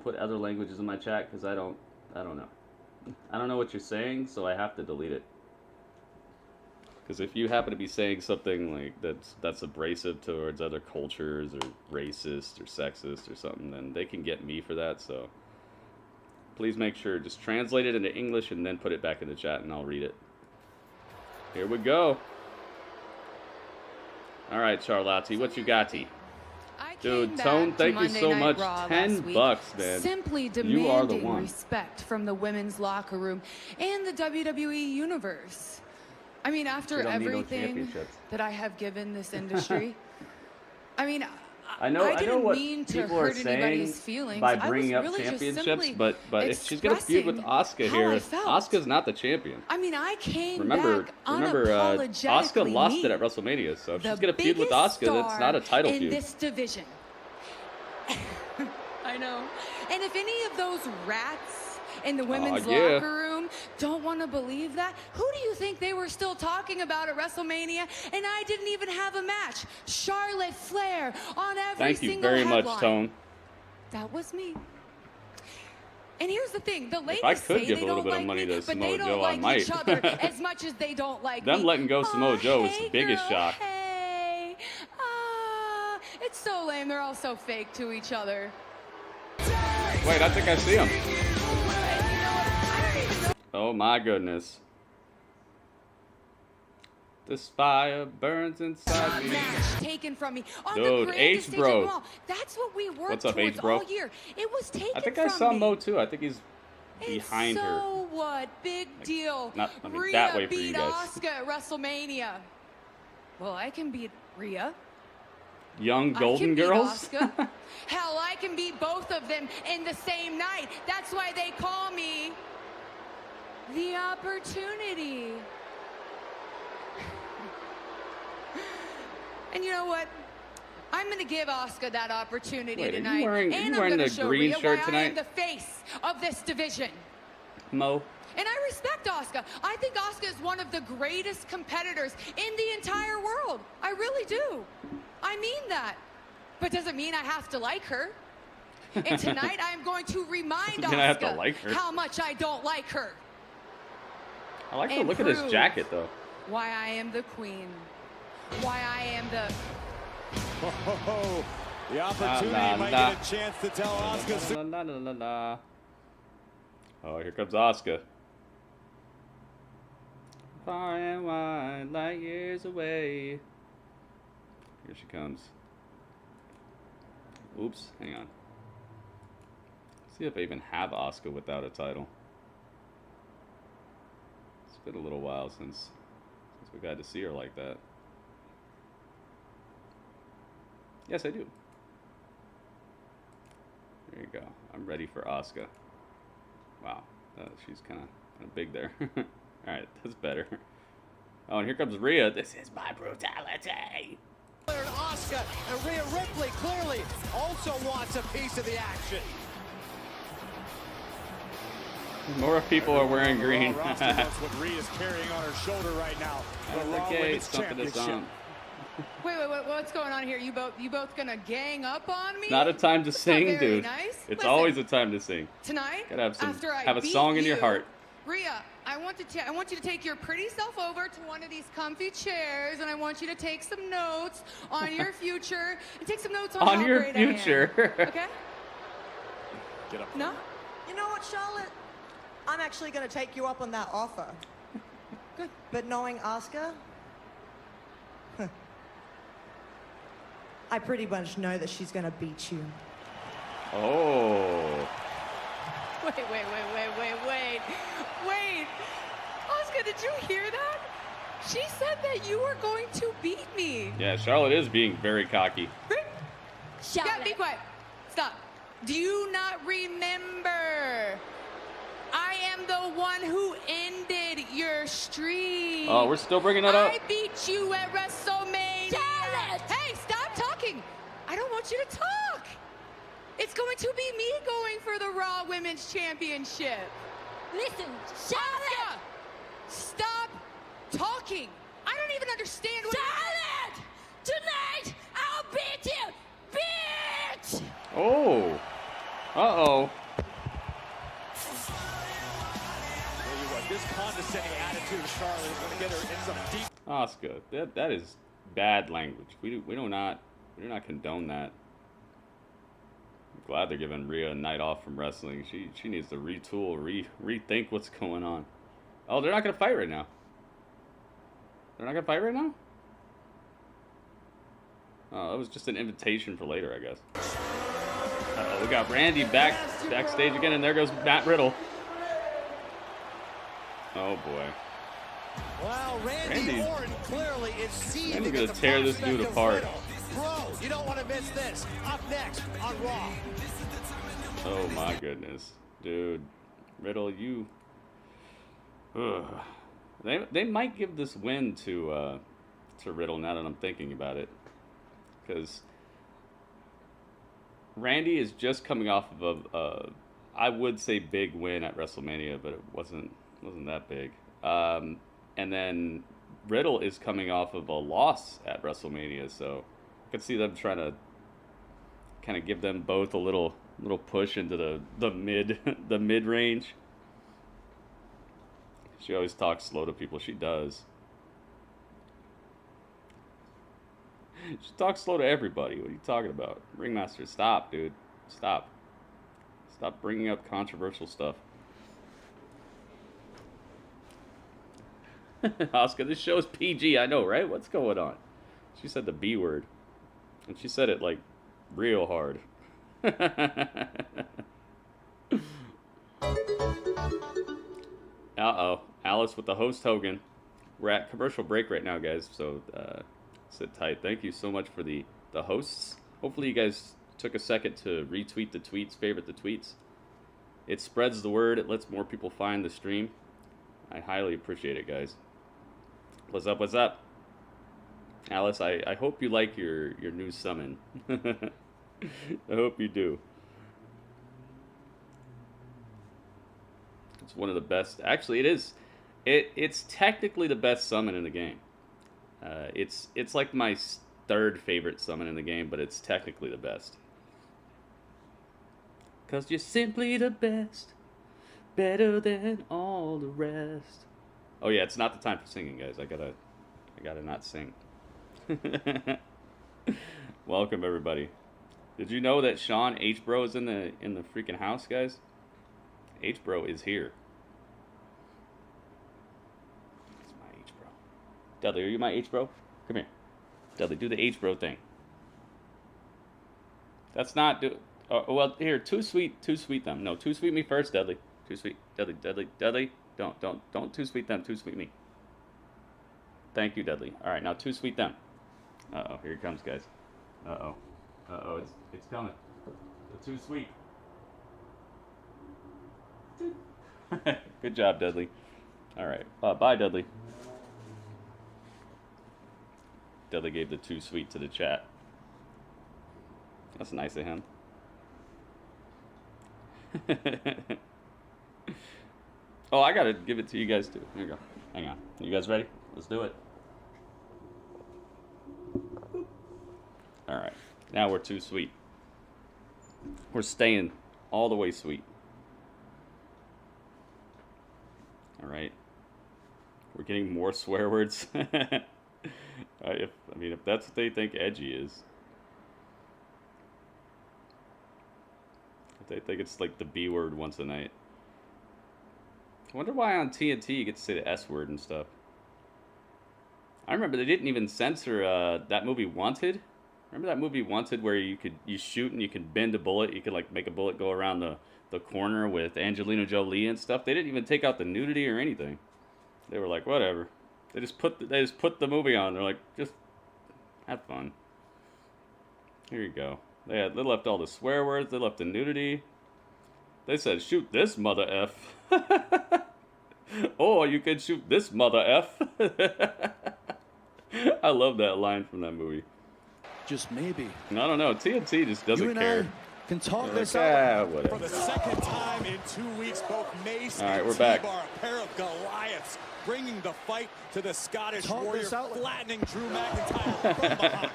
put other languages in my chat, because I don't know. I don't know what you're saying, so I have to delete it. Because if you happen to be saying something like that's abrasive towards other cultures or racist or sexist or something, then they can get me for that. So please make sure, just translate it into English and then put it back in the chat and I'll read it. Here we go. All right, Charlotte, what you got-y? Dude, Tone, thank you so much. $10, man. Simply demanding respect from the women's locker room and the WWE universe. I mean, after everything that I have given this industry, I mean, I didn't mean to hurt anybody's feelings by bringing up championships, but if she's gonna feud with Asuka here, Asuka's not the champion. I mean, I came remember, Asuka lost it at WrestleMania, so if she's gonna feud with Asuka, that's not a title feud. In this division, I know. And if any of those rats in the women's locker room don't want to believe that, who do you think they were still talking about at WrestleMania? And I didn't even have a match. Charlotte Flair on every single headline. Thank you very much, Tone. That was me. And here's the thing: the ladies if I could say give they a little don't bit like of money me, to but they Samoa don't Joe, like I might. each other as much as they don't like them me. letting go Samoa Joe was the biggest shock. Hey, it's so lame. They're all so fake to each other. Wait, I think I see him. Oh my goodness. This fire burns inside me. Match taken from me on Dude, the grandest stage of them H-Bro. all. That's what we worked What's up, towards H-Bro? all year. It was taken from me. I think I saw Mo too. I think he's behind her. So what? Big deal. Rhea that way for you beat guys. Asuka at WrestleMania. Well, I can beat Rhea. Young Golden I can Girls? Beat Asuka. Hell, I can beat both of them in the same night. That's why they call me the Opportunity. And you know what? I'm going to give Asuka that opportunity tonight. Are you wearing the green shirt tonight? I am the face of this division. Mo. And I respect Asuka. I think Asuka is one of the greatest competitors in the entire world. I really do. I mean that. But doesn't mean I have to like her. And tonight I'm going to remind Asuka how much I don't like her. I like the look of this jacket, though. Why I am the queen. Why I am the... The Opportunity might get a chance to tell Asuka. Oh, here comes Asuka. Far and wide, light years away. Here she comes. Oops, hang on. Let's see if I even have Asuka without a title. It's been a little while since we got to see her like that. Yes, I do. There you go. I'm ready for Asuka. Wow, she's kind of big there. All right, that's better. Oh, and here comes Rhea. This is my brutality. And Asuka and Rhea Ripley clearly also wants a piece of the action. More people are wearing green. That's what Rhea's carrying on her shoulder right now. The Raw Women's Championship. Wait, what's going on here? You both gonna gang up on me? Not a time to sing, dude. Nice. It's always a time to sing. Tonight, gotta have after I have a song in your heart. Rhea, I want you to take your pretty self over to one of these comfy chairs, and I want you to take some notes on your future, and take some notes on how your great future. I am. Okay? Get up. No? You know what, Charlotte? I'm actually going to take you up on that offer. Good. But knowing Asuka, I pretty much know that she's going to beat you. Oh. Wait. Asuka, did you hear that? She said that you were going to beat me. Yeah, Charlotte is being very cocky. Charlotte. Yeah, be quiet. Stop. Do you not remember? I am the one who ended your streak. Oh, we're still bringing that up. I beat you at WrestleMania. Charlotte! Hey, stop talking. I don't want you to talk. It's going to be me going for the Raw Women's Championship. Listen, Charlotte! Stop talking. I don't even understand what Charlotte! Tonight, I'll beat you, bitch! Oh. Uh-oh. This condescending attitude of Charlotte is going to get her in some deep. Asuka, that is bad language. We do not condone that. I'm glad they're giving Rhea a night off from wrestling. She needs to retool, rethink what's going on. Oh, they're not gonna fight right now. They're not gonna fight right now? Oh, that was just an invitation for later, I guess. Uh-oh, we got Randy backstage again, and there goes Matt Riddle. Oh boy. Wow, Randy Orton clearly is seeing. Randy's gonna tear this dude apart. Bro, you don't want to miss this. Up next on Raw. Oh my goodness, dude, Riddle, you. Ugh. They might give this win to Riddle now that I'm thinking about it, because Randy is just coming off of a I would say big win at WrestleMania, but it wasn't that big. And then Riddle is coming off of a loss at WrestleMania, so I could see them trying to kind of give them both a little push into the mid range. She always talks slow to people. She does. She talks slow to everybody. What are you talking about? Ringmaster, stop, dude. Stop. Stop bringing up controversial stuff. Asuka, this show's PG. I know, right? What's going on? She said the B word. And she said it, like, real hard. Uh-oh. Alice with the host Hogan. We're at commercial break right now, guys, so sit tight. Thank you so much for the hosts. Hopefully you guys took a second to retweet the tweets, favorite the tweets. It spreads the word. It lets more people find the stream. I highly appreciate it, guys. What's up? What's up? Alice, I hope you like your new summon. I hope you do. It's one of the best. Actually, it is. It's technically the best summon in the game. It's like my third favorite summon in the game, but it's technically the best. 'Cause you're simply the best, better than all the rest. Oh yeah, it's not the time for singing, guys. I gotta not sing. Welcome everybody. Did you know that Sean H-Bro is in the freaking house, guys? H-Bro is here. It's my H-Bro. Dudley, are you my H-Bro? Come here. Dudley, do the H-Bro thing. That's not do. Oh, well, here, too sweet them. No, too sweet me first, Dudley. Too sweet, Dudley. Don't too sweet them. Too sweet me. Thank you, Dudley. All right, now too sweet them. Uh-oh, here it comes, guys. Uh-oh, it's coming. The too sweet. Good job, Dudley. All right, bye, Dudley. Dudley gave the too sweet to the chat. That's nice of him. Oh, I gotta give it to you guys too. Here you go. Hang on. You guys ready? Let's do it. All right. Now we're too sweet. We're staying all the way sweet. All right. We're getting more swear words. If that's what they think edgy is. They think it's like the B word once a night. I wonder why on TNT you get to say the S word and stuff. I remember they didn't even censor that movie Wanted. Remember that movie Wanted where you shoot and you can bend a bullet. You could like make a bullet go around the corner with Angelina Jolie and stuff. They didn't even take out the nudity or anything. They were like, whatever. They just put the movie on. They're like, just have fun. Here you go. They left all the swear words. They left the nudity. They said, shoot this mother F. Or you can shoot this mother F. I love that line from that movie. Just maybe. I don't know. TNT just doesn't care. Can talk They're this like, out. Whatever. For the second time in 2 weeks, both Mace and we're back. T-Bar, a pair of Goliaths, bringing the fight to the Scottish Warrior, flattening Drew McIntyre from behind.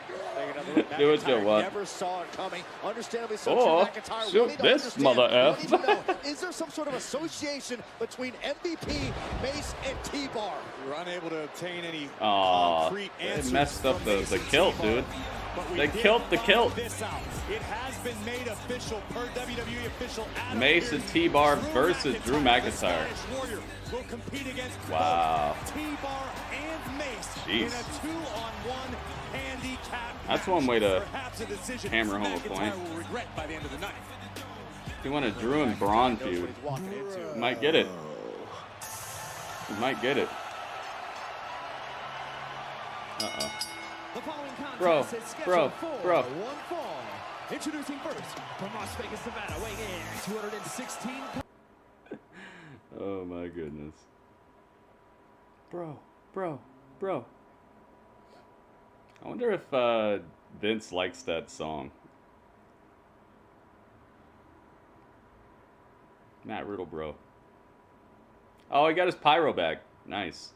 Do what you want. Never saw it coming. Understandably so. Or McIntyre shoot this mother F. Is there some sort of association between MVP, Mace, and T-Bar? We were unable to obtain any concrete answers. They messed up the kilt, dude. They killed the kilt. It has been made official per WWE official. Mace and T-Bar versus Drew McIntyre. Will compete against wow. T-Bar and Mace Jeez. in a 2-on-1 handicap. That's one way to hammer home a point. Will regret by the end of the night. If you want a Drew and Braun feud, you might get it. You might get it. Uh-oh. Bro. Introducing first from Las Vegas, Nevada, weighing in 216. Oh my goodness. Bro. I wonder if Vince likes that song. Matt Riddle, bro. Oh, he got his pyro back. Nice.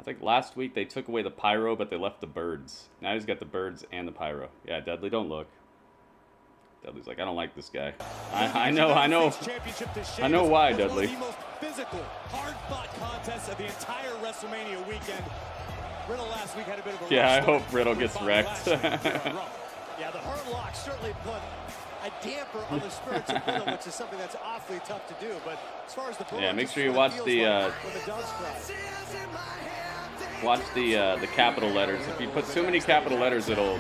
I think last week they took away the pyro, but they left the birds. Now he's got the birds and the pyro. Yeah, Dudley, don't look. Dudley's like, I don't like this guy. I know why, Dudley. One of the most physical, hard-fought contests of the entire WrestleMania weekend. Riddle last week had a bit of a I hope Riddle gets wrecked. Yeah, the hurt lock certainly put a damper on the spirits of Riddle, which is something that's awfully tough to do. But as far as the make sure you watch the capital letters. If you put too many capital letters, it'll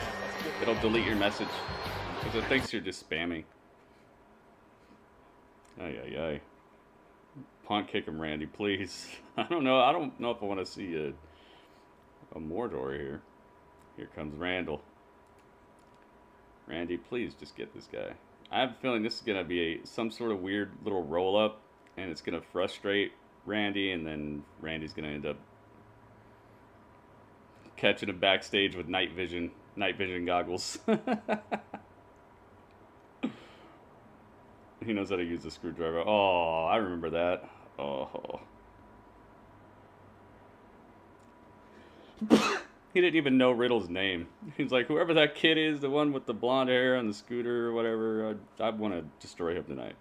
delete your message because it thinks you're just spamming. Ay. Punt kick him, Randy, please. I don't know if I want to see a Mordor here. Here comes Randall. Randy, please just get this guy. I have a feeling this is gonna be some sort of weird little roll up, and it's gonna frustrate Randy, and then Randy's gonna end up catching him backstage with night vision goggles. He knows how to use a screwdriver. Oh, I remember that. Oh. He didn't even know Riddle's name. He's like, whoever that kid is, the one with the blonde hair on the scooter or whatever, I want to destroy him tonight.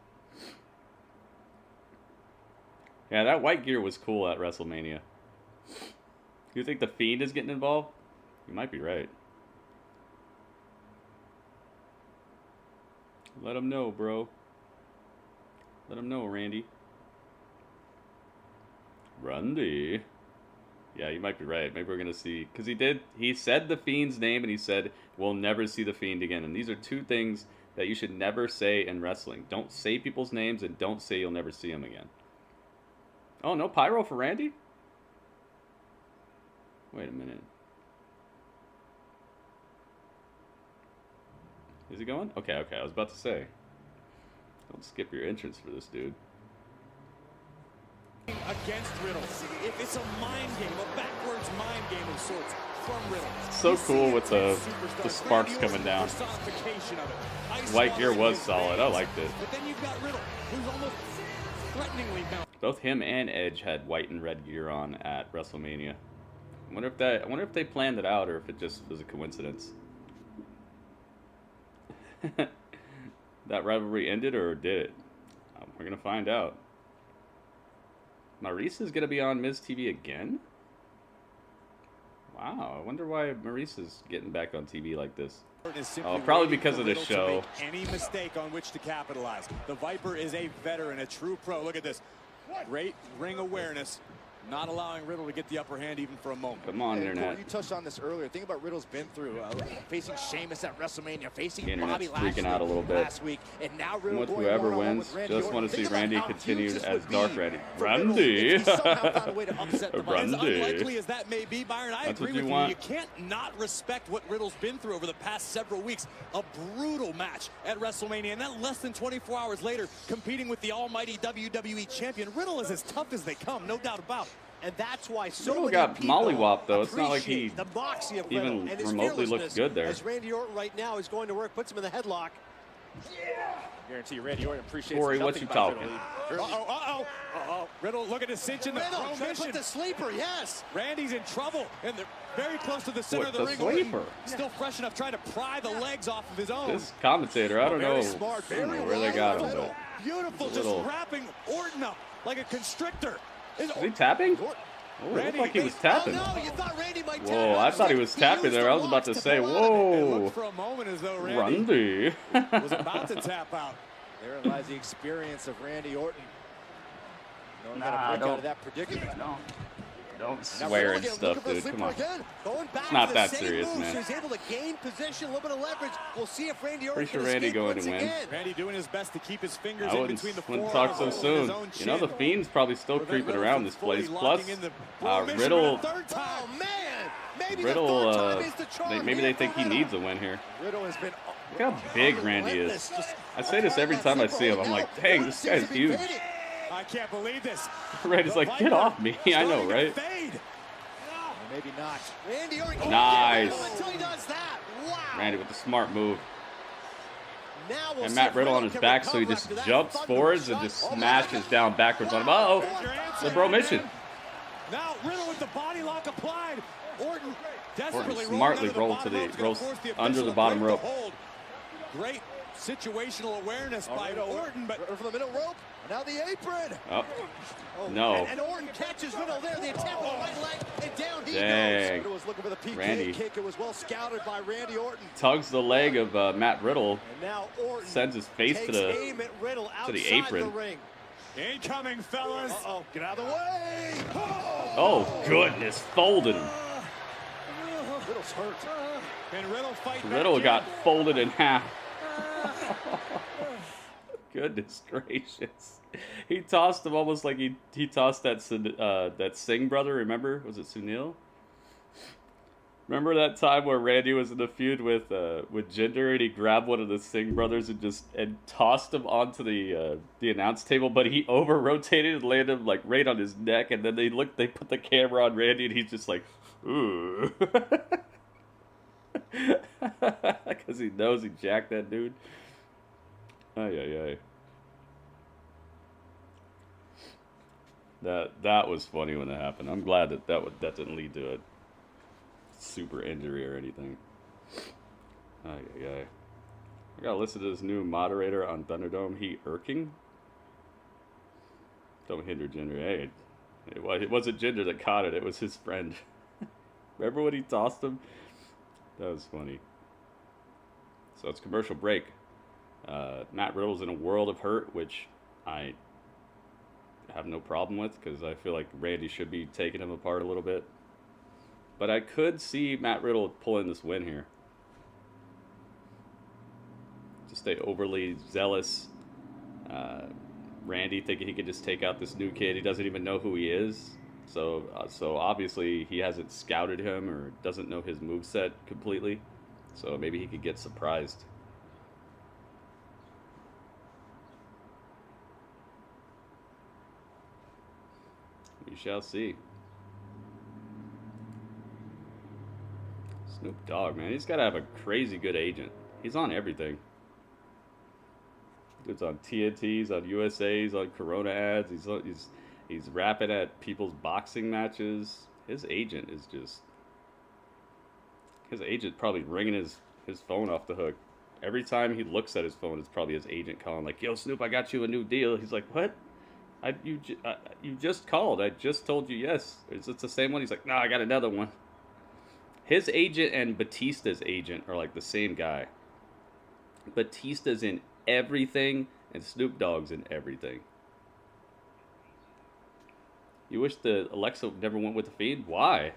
Yeah, that white gear was cool at WrestleMania. You think the Fiend is getting involved? You might be right. Let him know, bro. Let him know, Randy. Randy. Yeah, you might be right. Maybe we're going to see... Because he said the Fiend's name, and he said, we'll never see the Fiend again. And these are two things that you should never say in wrestling. Don't say people's names, and don't say you'll never see them again. Oh, no pyro for Randy? Wait a minute. Is he going? Okay. I was about to say. Don't skip your entrance for this dude. Against Riddle. If it's a mind game, a backwards mind game of sorts from Riddle. So cool with the sparks coming down. White gear was solid. I liked it. But then you've got Riddle, who's almost threateningly bound. Both him and Edge had white and red gear on at WrestleMania. I wonder if they planned it out or if it just was a coincidence. That rivalry ended or did it? We're gonna find out. Maurice is gonna be on Miz TV again? Wow, I wonder why Maurice's getting back on TV like this. Oh, probably because of the show. Any mistake on which to capitalize. The Viper is a veteran, a true pro. Look at this. Great ring awareness. Not allowing Riddle to get the upper hand even for a moment. Come on, Internet. You touched on this earlier. Think about Riddle's been through facing Sheamus at WrestleMania, facing Bobby freaking Lashley out a little bit. last week, and now Riddle with going whoever one-on-one wins, with just want to see Randy continue as Dark Randy. Randy. As unlikely as that may be, Byron, I agree with you. You can't not respect what Riddle's been through over the past several weeks. A brutal match at WrestleMania, and then less than 24 hours later, competing with the almighty WWE champion. Riddle is as tough as they come, no doubt about it. And that's why so Riddle many got people mollywopped, though. It's not like he the moxie of even and his remotely looked good there. As Randy Orton right now is going to work, puts him in the headlock. Guarantee you, Randy Orton appreciates Corey, what you talking? Riddle, look at his cinch in the Riddle, put the sleeper, yes. Randy's in trouble, and they're very close to the center of the ring. Sleeper. Still fresh enough, trying to pry the legs off of his own. This commentator, I don't know where they got him, but beautiful, just wrapping Orton up like a constrictor. Is he tapping? Oh, it looked like he was tapping. Oh, no, you thought Randy might whoa, I thought he was tapping there. I was about to say, whoa. It looked for a moment as though Randy was about to tap out. Therein lies the experience of Randy Orton. Knowing how to break out of that predicament. Don't swear and stuff, dude. Come on. It's not that serious, man. He's able to gain position, a little bit of leverage. We'll see if Randy Orton pretty sure Randy going to win. Randy doing his best to keep his fingers in between the wouldn't talk so soon. You know, the Fiend's probably still creeping around this place. Plus, Riddle. Oh, man. Riddle, maybe they think he needs a win here. Riddle has been. Look how big Randy is. I say this every time I see him. I'm like, dang, this guy's huge. I can't believe this. Randy's like, get off me. I know, right? Maybe not. Randy Orton. Nice. Until he does that. Wow. Randy with the smart move. Now we'll and Matt Riddle on his back, so he just jumps forwards and just smashes down backwards on him. Uh-oh. The bro mission. Now Riddle with the body lock applied. Orton desperately smartly rolled under the bottom rope. Great situational awareness by Orton, but from the middle rope. Now the apron. Oh. No. And Orton catches Riddle there. The attempt on the right leg, and down he Dang. goes. Riddle was looking for the PK Randy kick. It was well scouted by Randy Orton. Tugs the leg of Matt Riddle. And now Orton sends his face to the apron. The ring. Incoming, fellas. Uh-oh. Get out of the way. Oh, goodness. Folded him. Riddle's hurt. And Riddle got folded in half. Goodness gracious. He tossed him almost like he tossed that Singh brother, remember? Was it Sunil? Remember that time where Randy was in the feud with Jinder and he grabbed one of the Singh brothers and tossed him onto the announce table, but he over-rotated and landed him like right on his neck, and then they put the camera on Randy and he's just like, ooh. Because he knows he jacked that dude. Ay. That was funny when that happened. I'm glad that didn't lead to a super injury or anything. I gotta listen to this new moderator on ThunderDome. He irking. Don't hinder Jinder. Hey, it wasn't Jinder that caught it. It was his friend. Remember when he tossed him? That was funny. So it's commercial break. Matt Riddle's in a world of hurt, which I have no problem with because I feel like Randy should be taking him apart a little bit. But I could see Matt Riddle pulling this win here. Just a overly zealous Randy thinking he could just take out this new kid. He doesn't even know who he is. So obviously he hasn't scouted him or doesn't know his moveset completely. So maybe he could get surprised. We shall see. Snoop Dogg, man, he's got to have a crazy good agent. He's on everything. He's on TNT, he's on USA, he's on Corona ads. He's rapping at people's boxing matches. His agent is just... His agent probably ringing his phone off the hook. Every time he looks at his phone, it's probably his agent calling like, "Yo, Snoop, I got you a new deal." He's like, "What? You just called. I just told you yes. Is it the same one?" He's like, "No, I got another one." His agent and Batista's agent are like the same guy. Batista's in everything, and Snoop Dogg's in everything. You wish the Alexa never went with the Fiend? Why?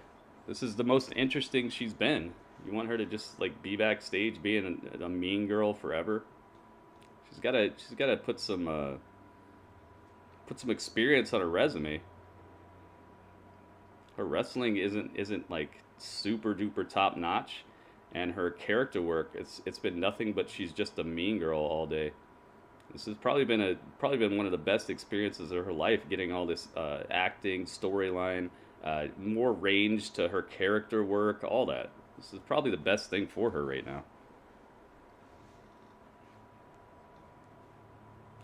This is the most interesting she's been. You want her to just like be backstage being a mean girl forever? She's gotta put some experience on her resume. Her wrestling isn't like super duper top notch, and her character work it's been nothing but she's just a mean girl all day. This has probably been one of the best experiences of her life, getting all this acting, storyline, more range to her character work, all that. This is probably the best thing for her right now.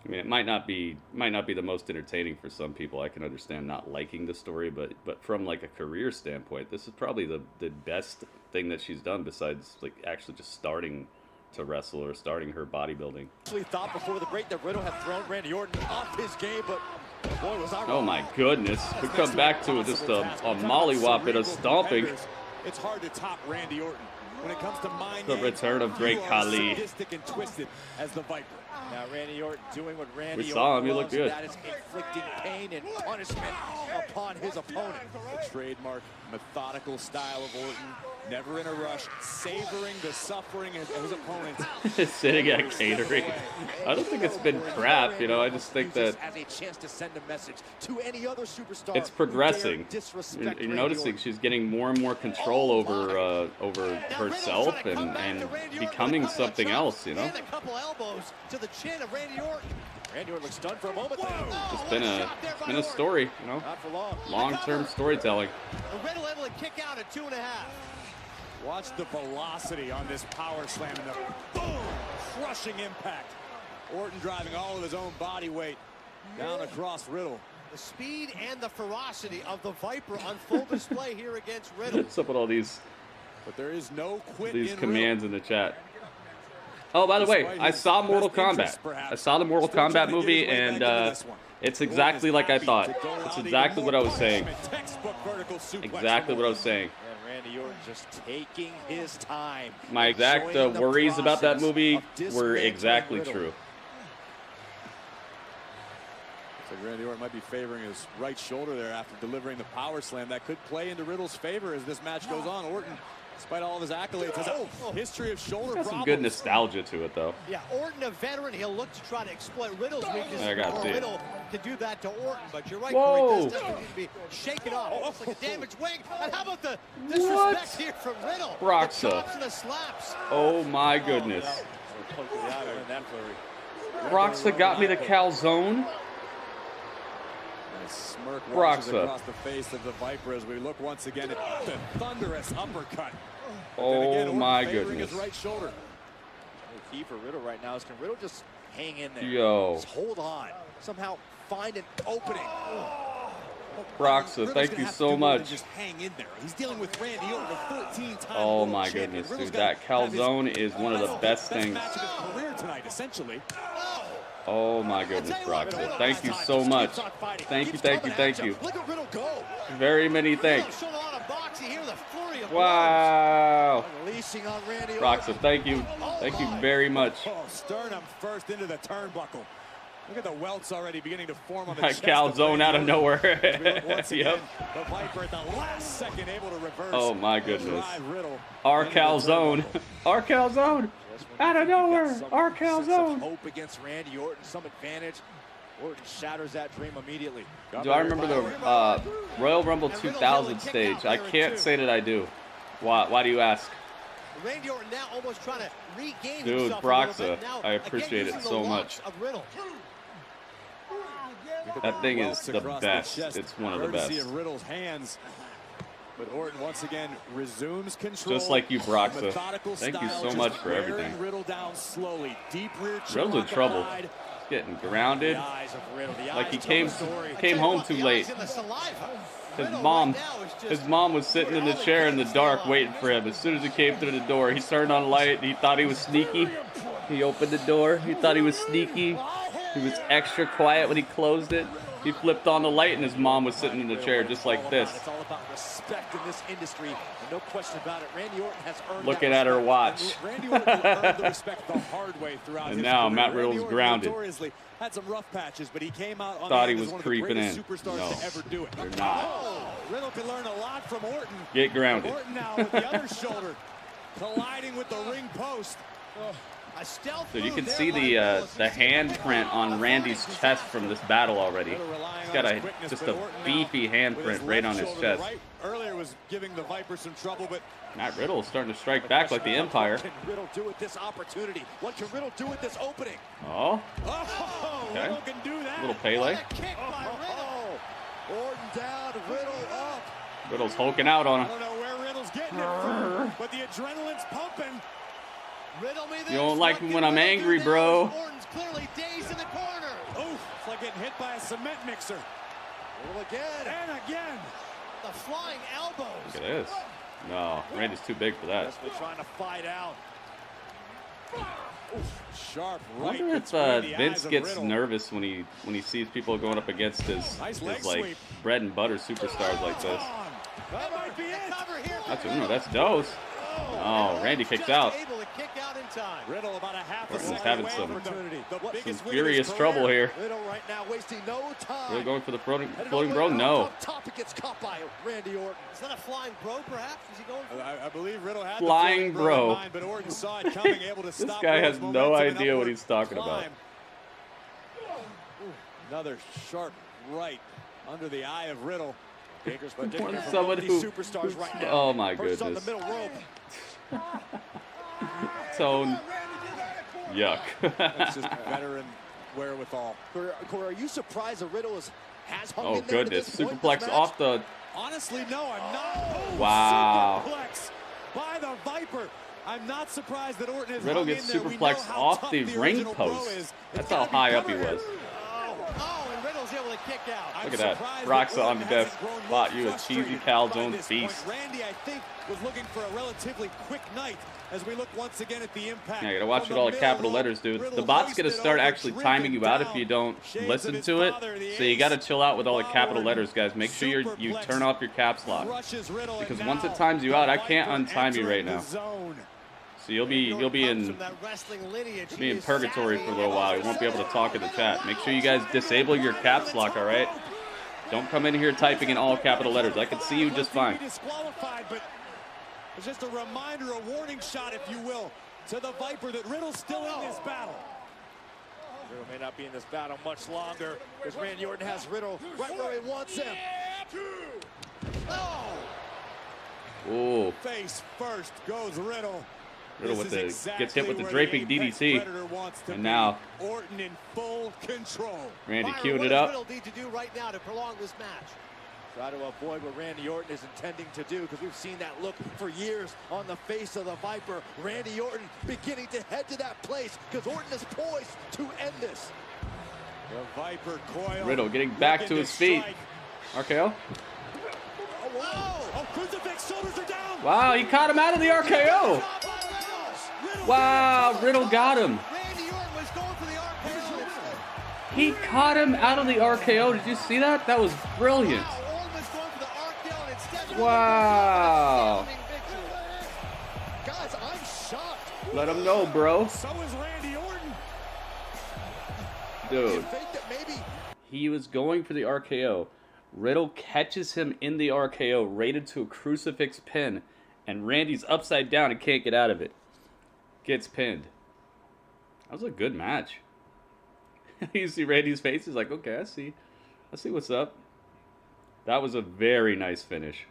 I mean, it might not be the most entertaining for some people. I can understand not liking the story, but from like a career standpoint, this is probably the best thing that she's done besides like actually just starting to wrestle or starting her bodybuilding. Actually thought before the break that Riddle had thrown Randy Orton off his game, but boy, was I wrong. Oh my goodness. We come back to just a mollywop and a stomping. It's hard to top Randy Orton when it comes to mind. The return of Great Khali. Sadistic and twisted as the Viper. Now Randy Orton doing what Randy We saw him, he looked good. That is inflicting pain and punishment upon his opponent. The trademark methodical style of Orton, never in a rush, savoring the suffering of his opponent. Sitting at catering. I don't think it's been crap, you know. I just think that as a chance to send a message to any other superstar. It's progressing. You're noticing she's getting more and more control over herself and becoming something else, you know. And a couple elbows to the chin of Randy Orton. Randy Orton looks stunned for a moment. It's been a story, you know. Not for long. Long-term storytelling. Riddle able to kick out at 2.5. Watch the velocity on this power slam and the boom, crushing impact. Orton driving all of his own body weight down across Riddle. The speed and the ferocity of the Viper on full display here against Riddle. What's up with all these? But there is no quit These in commands Riddle. in the chat. Oh, by the way, I saw Mortal Kombat. I saw the Mortal Kombat movie, and it's exactly like I thought. It's exactly what I was saying. Exactly what I was saying. And Randy Orton just taking his time. My exact worries about that movie were exactly true. Looks like Randy Orton might be favoring his right shoulder there after delivering the power slam. That could play into Riddle's favor as this match goes on. Orton, despite all of his accolades, has a history of shoulder problems. Some good nostalgia to it, though. Yeah, Orton, a veteran, he'll look to try to exploit Riddle's weakness. Riddle to do that to Orton, but you're right, Corey, this doesn't need to be shaken off. It looks like a damaged wing. And how about the disrespect here from Riddle? Broxa. The chops and the slaps. Oh my goodness. Broxa got me the calzone. Smirk Broxa. across the face of the Viper as we look once again at the thunderous uppercut. Oh again, my goodness. goodness. Right shoulder. The key for Riddle right now is can Riddle just hang in there? Yo. Just hold on. Somehow find an opening. Broxa, thank you so much. Just hang in there. He's dealing with Randy Orton, a 13-time Oh my goodness, dude. That calzone is one of the best things. Match of his career tonight, essentially. Oh my goodness, Broxa. Thank you so much. Thank you, thank you, thank you. Very many thanks. Wow. Broxa, thank you. Thank you very much. Sternum first into the turnbuckle. Look at the welts already beginning to form on the chest. Calzone out of nowhere. Yep. The Viper at the last second able to reverse. Oh my goodness. Our calzone. Our calzone. Out of nowhere. Our calzone. Hope against Randy Orton, some advantage. Orton shatters that dream immediately. Do I remember the Royal Rumble 2000 stage? I can't say that I do. Why do you ask? Randy Orton now almost trying to regain Dude, himself Broxa, I appreciate it so much. That thing is the best. It's one of the best. Of Riddle's hands. But Orton once again resumes control. Just like you, Broxa. Thank you so much for everything. Riddle down slowly. Deep rear Riddle's in trouble. He's getting grounded. Like he came home too late. His mom was sitting in the chair in the dark waiting for him. As soon as he came through the door, he turned on the light. He thought he was sneaky. He opened the door. He thought he was sneaky. He was extra quiet when he closed it. He flipped on the light and his mom was sitting in the chair just like this. It's all about respect in this industry, and no question about it. Randy Orton has earned looking at her watch. Randy Orton earned the respect the hard way throughout and his now career. Matt Riddle's grounded. Notoriously had some rough patches, but he came out on Thought the he end as was one of the creeping in. greatest superstars No, to ever do it. they're not. Oh, Riddle can learn a lot from Orton. Get grounded. Orton now with the other shoulder colliding with the ring post. A stealth Dude, you move can there see by the handprint on Randy's chest from this battle already. He's got just a beefy handprint right on his chest. Right earlier was giving the Viper some trouble, but Matt Riddle starting to strike back like the Empire. What can Riddle do with this opportunity? What can Riddle do with this opening? Oh. Okay. Riddle can do that. Little Pele. Kick by Riddle. Orton down, Riddle up. Riddle's hulking out on I him. don't know where Riddle's getting it from, but the adrenaline's pumping. Riddle me this. You don't like me when I'm angry, bro. Orton's clearly dazed in the corner. Oof, it's like getting hit by a cement mixer. Riddle again. And again. The flying elbows. Look at this. No, Randy's too big for that. We're trying to fight out. Oof, sharp I right. wonder if Vince gets nervous when he sees people going up against his like bread and butter superstars like this. That might be it. That's Dose. Oh, Randy kicks out. Able to kick out in time. Riddle about a half a Orton's second having away some furious trouble here. Riddle right now wasting no time. Riddle going for the floating bro? No. Top, it gets caught by Randy Orton. Is that a flying bro, perhaps? Is he going for I believe Riddle had flying the bro. in mind, but Orton saw it coming, able to This stop guy has Riddle's no momentum idea and what he's talking about. Another sharp right under the eye of Riddle. Dangerous, but Want different someone from these who- superstars right now. Oh my First on the goodness. middle rope. Tone. Yuck. That's just veteran wherewithal. Corey, are you surprised that Riddle has hung Oh in there to goodness. this point in Superplex this off the. Honestly, no, I'm not. Oh, Wow. Superplex by the Viper. I'm not surprised that Orton is Riddle hung gets in there. We know superplexed how off tough the ring original Bro post. is. That's It's how gotta be high up he covered. was. Oh, and Riddle's able to kick out. Look at that. Broxa on the desk. Bought you a cheesy Cal Jones feast. Randy, I think, was looking for a relatively quick night as we look once again at the impact. Yeah, you gotta watch with all the capital letters, dude. The bot's gonna start actually timing you out if you don't listen to it. So you gotta chill out with all the capital letters, guys. Make sure you turn off your caps lock. Because once it times you out, I can't untime you right now. So you'll be in purgatory for a little while. You won't be able to talk in the chat. Make sure you guys disable your caps lock, all right? Don't come in here typing in all capital letters. I can see you just fine. Disqualified, but it's just a reminder, a warning shot, if you will, to the Viper that Riddle's still in this battle. Riddle may not be in this battle much longer because Randy Orton has Riddle right where he wants him. Ooh. Face first goes Riddle. Riddle with the Exactly gets hit with the where draping Apex DDT, Predator wants to and be. now Orton in full control. Randy Byron, queued what it does up. Riddle need to do right now to prolong this match? Try to avoid what Randy Orton is intending to do because we've seen that look for years on the face of the Viper. Randy Orton beginning to head to that place because Orton is poised to end this. The Viper coil. Riddle getting back to his feet. RKO. Oh, crucifix, shoulders are down. Wow, he caught him out of the RKO. Wow, Riddle got him. Randy Orton was going for the RKO. He caught him out of the RKO. Did you see that? That was brilliant. Orton was going for the RKO and instead Wow. Guys, I'm shocked. Let him know, bro. So is Randy Orton. Dude. He was going for the RKO. Riddle catches him in the RKO, rated to a crucifix pin, and Randy's upside down and can't get out of it. Gets pinned. That was a good match. You see Randy's face, he's like, okay, I see what's up. That was a very nice finish.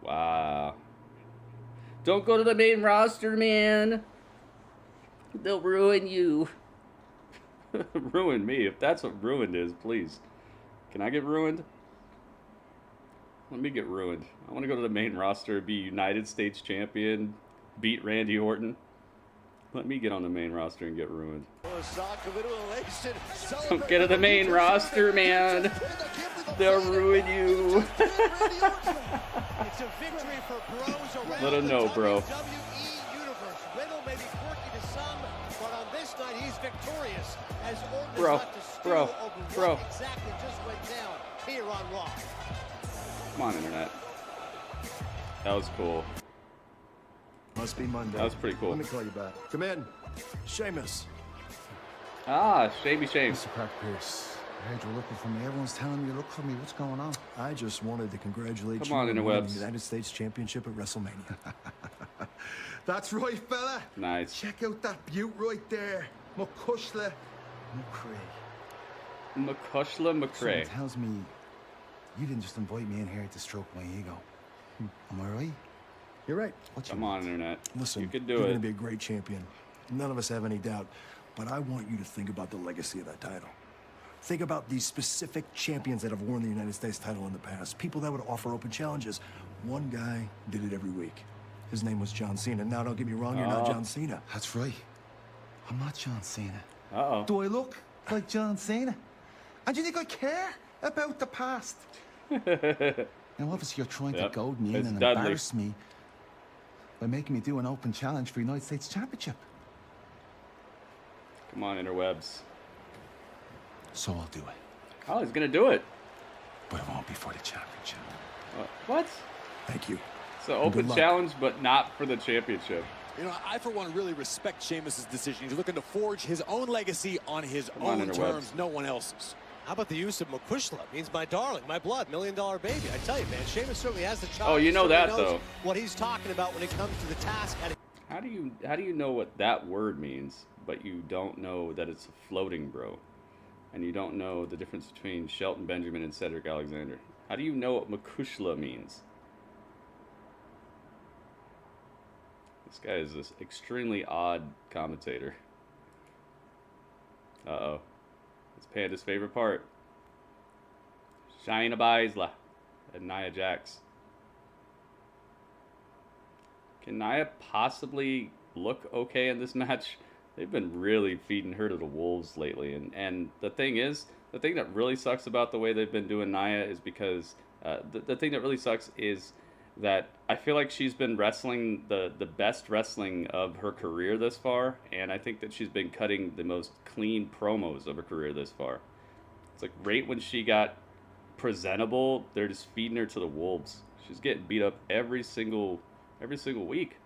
Wow. Don't go to the main roster, man. They'll ruin you. Ruin me, if that's what ruined is, please. Can I get ruined? Let me get ruined. I want to go to the main roster, be United States champion, beat Randy Orton. Let me get on the main roster and get ruined. Don't get to the main roster, man. They'll ruin you. It's a victory for bros around Let him know, bro. WWE universe. Riddle may be quirky to some, but on this night he's victorious as Orton Bro, is left to stew over what exactly just went down here on Raw. Come on, Internet. That was cool. Must be Monday. That was pretty cool. Let me call you back. Come in. Sheamus. Ah, Shamey Shame. Mr. Crack Pierce. I heard you're looking for me. Everyone's telling me you look for me. What's going on? I just wanted to congratulate you on winning the United States Championship at WrestleMania. That's right, fella. Nice. Check out that beaut right there. McCushla McCrae. McCushla McCrae. Someone tells me you didn't just invite me in here to stroke my ego. Am I right? You're right. Come on, Internet. Listen, you can do you're it. going to be a great champion. None of us have any doubt. But I want you to think about the legacy of that title. Think about these specific champions that have worn the United States title in the past. People that would offer open challenges. One guy did it every week. His name was John Cena. Now, don't get me wrong, you're not John Cena. That's right. I'm not John Cena. Uh-oh. Do I look like John Cena? And do you think I care about the past? Now, obviously, you're trying to goad me in and embarrass me by making me do an open challenge for United States Championship. Come on, interwebs. So I'll do it. Oh, he's gonna do it. But it won't be for the championship. What? Thank you. So open challenge, but not for the championship. You know, I, for one, really respect Sheamus' decision. He's looking to forge his own legacy on his own terms, no one else's. How about the use of McCushla? Means my darling, my blood, $1 Million Baby. I tell you, man, Sheamus certainly has the child. Oh, you know that, though. What he's talking about when it comes to the task. How do you know what that word means, but you don't know that it's a floating bro? And you don't know the difference between Shelton Benjamin and Cedric Alexander. How do you know what McCushla means? This guy is this extremely odd commentator. Uh-oh. It's Panda's favorite part. Shayna Baszler and Nia Jax. Can Nia possibly look okay in this match? They've been really feeding her to the wolves lately. And the thing is, the thing that really sucks about the way they've been doing Nia is because the thing that really sucks is that I feel like she's been wrestling the best wrestling of her career this far, and I think that she's been cutting the most clean promos of her career this far. It's like right when she got presentable, they're just feeding her to the wolves. She's getting beat up every single week.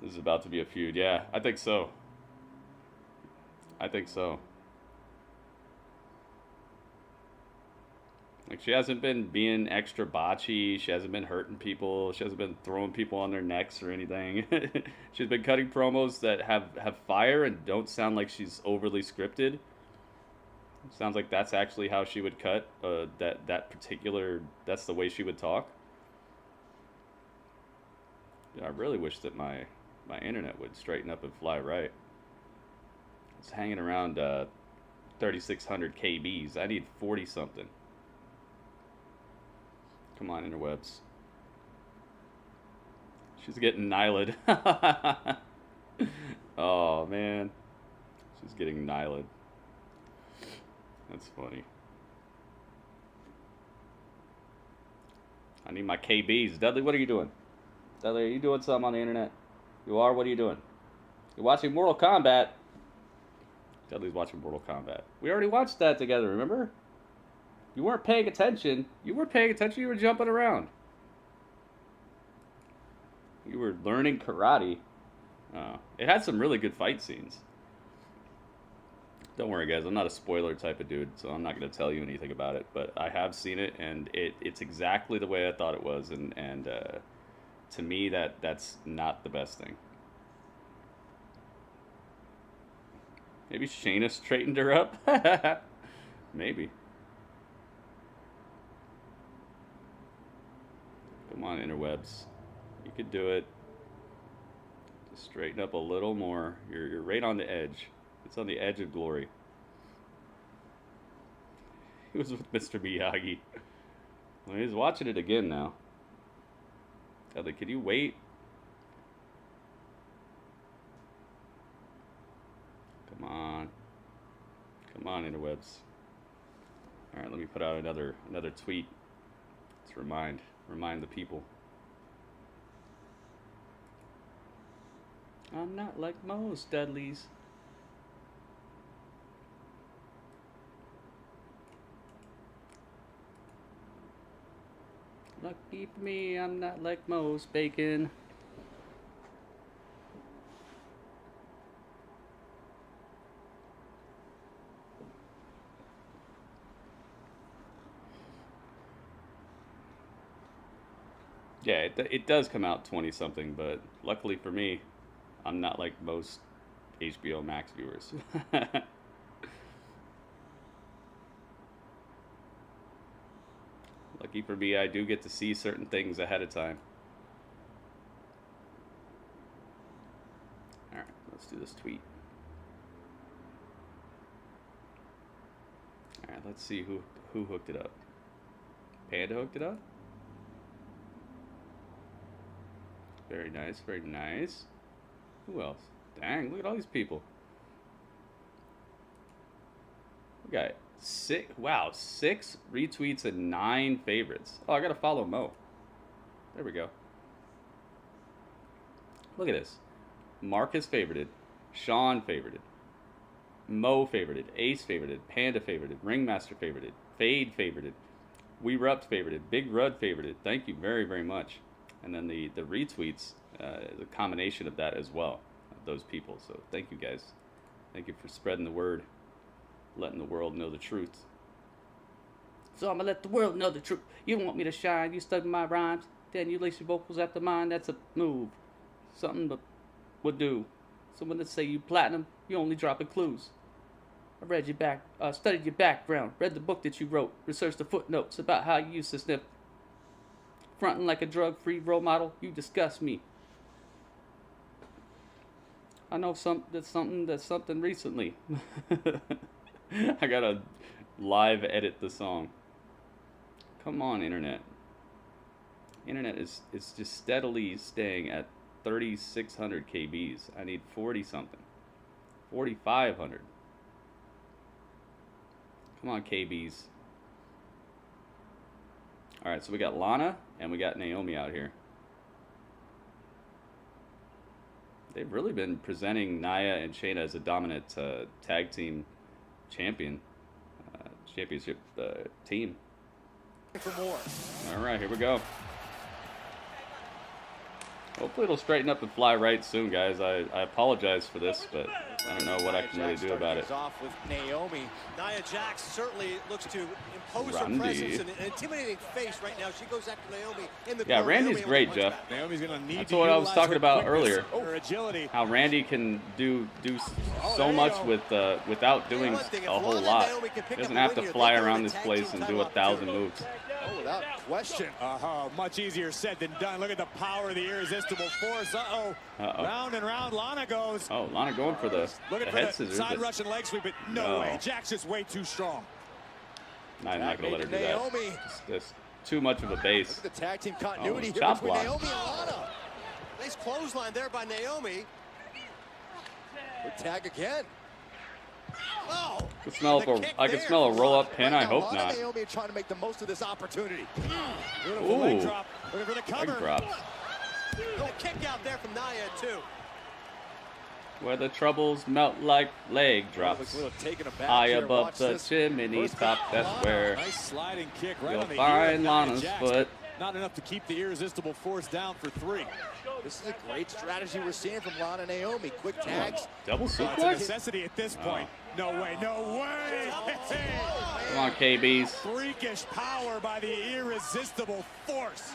This is about to be a feud. Yeah, I think so. I think so. Like, she hasn't been being extra botchy. She hasn't been hurting people. She hasn't been throwing people on their necks or anything. She's been cutting promos that have fire and don't sound like she's overly scripted. It sounds like that's actually how she would cut. That's the way she would talk. Yeah, I really wish that my internet would straighten up and fly right. It's hanging around 3,600 KBs. I need 40 something. Come on, interwebs. She's getting nihiled. Oh, man. She's getting nihiled. That's funny. I need my KBs. Dudley, what are you doing? Dudley, are you doing something on the internet? You are? What are you doing? You're watching Mortal Kombat. Dudley's watching Mortal Kombat. We already watched that together, remember? You weren't paying attention. You were paying attention. You were jumping around. You were learning karate. It had some really good fight scenes. Don't worry, guys. I'm not a spoiler type of dude, so I'm not going to tell you anything about it. But I have seen it, and it's exactly the way I thought it was. And to me, that's not the best thing. Maybe Shayna straightened her up. Maybe. Come on, interwebs. You could do it. Just straighten up a little more. You're right on the edge. It's on the edge of glory. He was with Mr. Miyagi. Well, he's watching it again now. Dudley, can you wait? Come on. Come on, interwebs. Alright, let me put out another tweet. Let's remind the people. I'm not like most Dudleys. Lucky for me, I'm not like most bacon. Yeah, it does come out 20-something, but luckily for me, I'm not like most HBO Max viewers. Lucky for me, I do get to see certain things ahead of time. Alright, let's do this tweet. Alright, let's see who hooked it up. Panda hooked it up? Very nice, very nice. Who else? Dang, look at all these people. We got 6 retweets and 9 favorites. Oh, I gotta follow Mo. There we go. Look at this. Marcus favorited, Sean favorited, Mo favorited, Ace favorited, Panda favorited, Ringmaster favorited, Fade favorited, We Rupt favorited, Big Rud favorited. Thank you very, very much. And then the retweets, the combination of that as well, of those people. So thank you guys. Thank you for spreading the word, letting the world know the truth. So I'm gonna let the world know the truth. You don't want me to shine, you study my rhymes, then you lace your vocals after mine. That's a move. Something but would do. Someone that say you platinum, you only dropping clues. I read your studied your background, read the book that you wrote, researched the footnotes about how you used to sniff. Fronting like a drug-free role model, you disgust me. I know that's something recently. I gotta live edit the song. Come on, internet. Internet is just steadily staying at 3,600 KBs. I need 40 something. 4,500. Come on, KBs. Alright, so we got Lana and we got Naomi out here. They've really been presenting Nia and Shayna as a dominant tag team championship team. For more. Alright, here we go. Hopefully it'll straighten up and fly right soon, guys. I apologize for this, but I don't know what I can really do about it. Off with Naomi. Nia Jax certainly looks to impose her presence and an intimidating face right now. She goes after Naomi in the corner. Randy's great, Jeff. Naomi's gonna need That's what I was talking about earlier. Her agility. How Randy can do so much without doing a whole lot. He doesn't have to fly around this place and do 1,000 moves. Oh, without question. Much easier said than done. Look at the power of the irresistible force. Round and round, Lana goes. Oh, Lana going for the head scissors. Side Russian leg sweep, but no way. Jack's just way too strong. I'm not going to let her do that. Just too much of a base. Look at the tag team continuity here chop between block. Naomi and Lana. Nice clothesline there by Naomi. Good tag again. Oh, I can smell a roll-up pin. I hope not. Naomi trying to make the most of this opportunity. Beautiful leg drop. Looking for the cover. Leg drops. Little kick out there from Nia too. Where the troubles melt like leg drops. High above the chimney top, that's where nice sliding kick right you'll on the find Lana's foot. Not enough to keep the irresistible force down for 3. This is a great strategy we're seeing from Lana and Naomi. Quick tags. Double It's a suplex? necessity at this point. No way, no way! Come on, KBs. Freakish power by the irresistible force.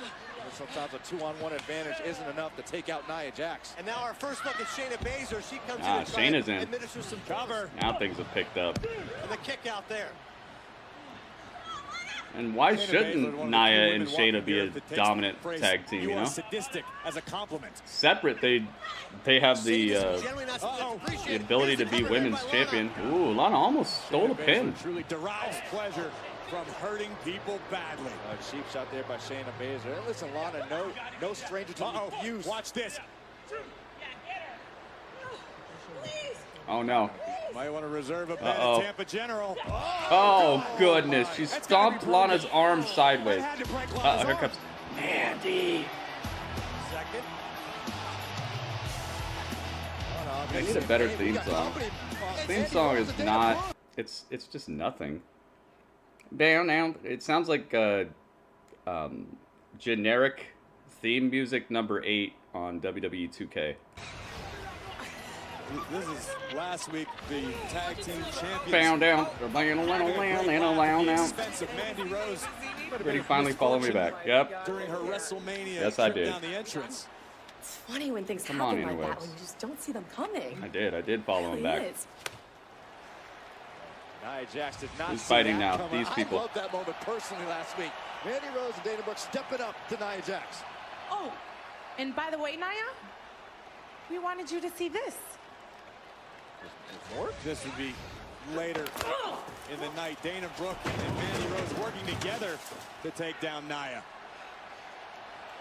Sometimes a 2-on-1 advantage isn't enough to take out Nia Jax. And now our first look at Shayna Baszler. She comes in and Shayna's in. administers some cover. Now things have picked up. And the kick out there. And why shouldn't Nia and Shayna be a dominant tag team, you know? Sadistic as a compliment. Separate, they have the ability to be women's champion. Ooh, Lana almost stole a pin. Truly derives pleasure from hurting people badly. Cheap shot there by Shayna Baszler. And listen, Lana, no stranger to abuse. Watch this. Oh no. Might want to reserve a bet at Tampa General. Oh goodness, she stomped Lana's arm sideways. Here comes Mandy. Second. I need a better theme song. Theme song is not. It's just nothing. Down. It sounds like generic theme music number 8 on WWE 2K. This is last week, the tag team champions. Bound down. Pretty finally followed me back. Yep. During her WrestleMania yes, I did. down the entrance. It's funny when things Come happen on, like that, anyways. when you just don't see them coming. I did follow him back. Nia Jax did not Who's see fighting that now? coming. These people. I loved that moment personally last week. Mandy Rose and Dana Brooke stepping up to Nia Jax. Oh, and by the way, Nia, we wanted you to see this. This would be later in the night. Dana Brooke and Mandy Rose working together to take down Nia.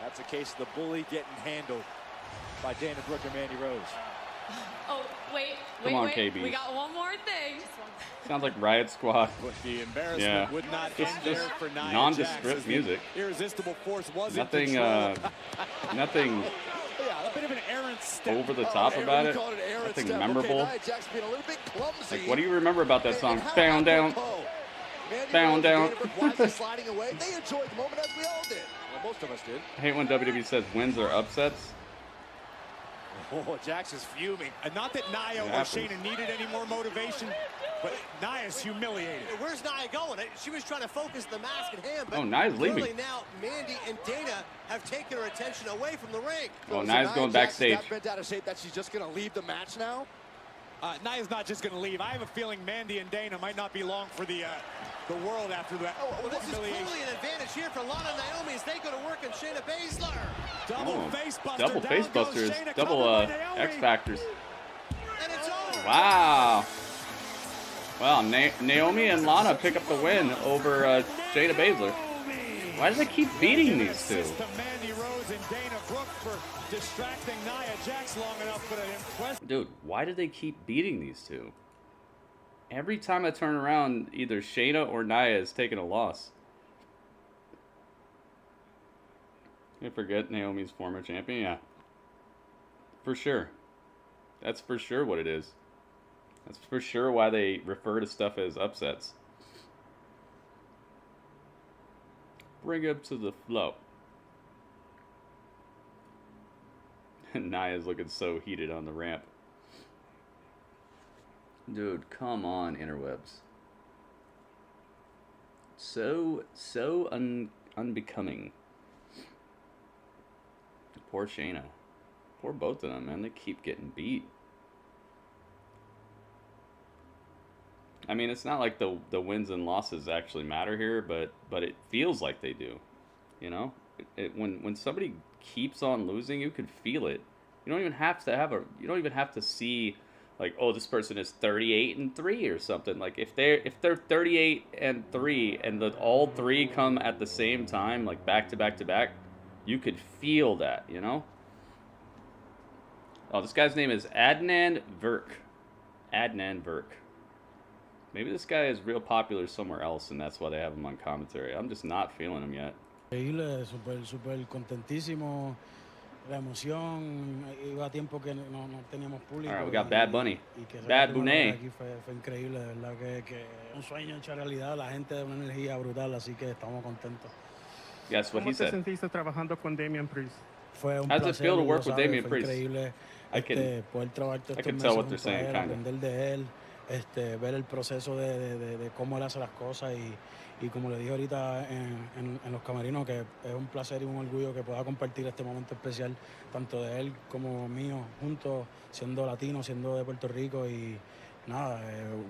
That's a case of the bully getting handled by Dana Brooke and Mandy Rose. Oh, wait. Come on, KB. We got one more thing. Sounds like Riot Squad. But the embarrassment Yeah. would not Just end there for Nia nondescript Jax, as the music. Irresistible force was Nothing, in control. nothing Yeah, a bit of an errant step. over the top about it. Nothing memorable. Okay, Nia Jax being a little bit clumsy. Like, what do you remember about that song? And Bound down. Mandy Bound Rose down. and Dana Brooke wisely sliding away. They enjoyed the moment as we all did. Well, most of us did. I hate when WWE says wins or upsets. Oh, Jax is fuming. And not that Nia or Shayna needed any more motivation, but Nia's humiliated. Where's Nia going? She was trying to focus the mask in hand, but Oh, Nia's leaving. clearly now Mandy and Dana have taken her attention away from the ring. Oh, So Nia's Nia going Jax backstage. got bent out of shape that she's just going to leave the match now. Nia's not just going to leave. I have a feeling Mandy and Dana might not be long for the world after that. Well, this is clearly an advantage here for Lana and Naomi as they go to work on Shayna Baszler. Double face buster. Double Down face goes busters. Shayna, Double covered by Naomi. X Factors. And it's over. Wow. Wow, Naomi and Lana pick up the win over Shayna Baszler. Why do they keep beating these two? To Mandy Rose and Dana Brooke for distracting Nia Jax long enough, but an impressive. Dude, why do they keep beating these two? Every time I turn around, either Shayna or Nia is taking a loss. I forget Naomi's former champion? Yeah. For sure. That's for sure what it is. That's for sure why they refer to stuff as upsets. Bring up to the flow. Nia's looking so heated on the ramp. Dude, come on, interwebs. So unbecoming. Poor Shayna. Poor both of them, man. They keep getting beat. I mean, it's not like the wins and losses actually matter here, but it feels like they do. You know? When somebody keeps on losing, you can feel it. You don't even have to see like, oh, this person is 38-3 or something. Like if they're 38-3 and all three come at the same time, like back to back to back, you could feel that, you know? Oh, this guy's name is Adnan Virk. Adnan Virk. Maybe this guy is real popular somewhere else and that's why they have him on commentary. I'm just not feeling him yet. Increíble, súper contentísimo. La emoción, iba a tiempo que no teníamos público. All right, we got Bad Bunny. Bad Bunny. Aquí fue increíble, de verdad que un sueño hecho realidad, la gente de una energía brutal, así que estamos contentos. Guess what he said. ¿Cómo te sentiste trabajando con Damian Priest? Fue un How does it placer, feel to work fue with Damian fue Priest? increíble I can poder trabajar todos estos tell meses what they're junto a saying, él, kind of. aprender de él, ver el proceso de cómo él hace las cosas y como le dije ahorita en los camerinos, que es un placer y un orgullo que pueda compartir este momento especial, tanto de él como mío, juntos, siendo latino, siendo de Puerto Rico y nada,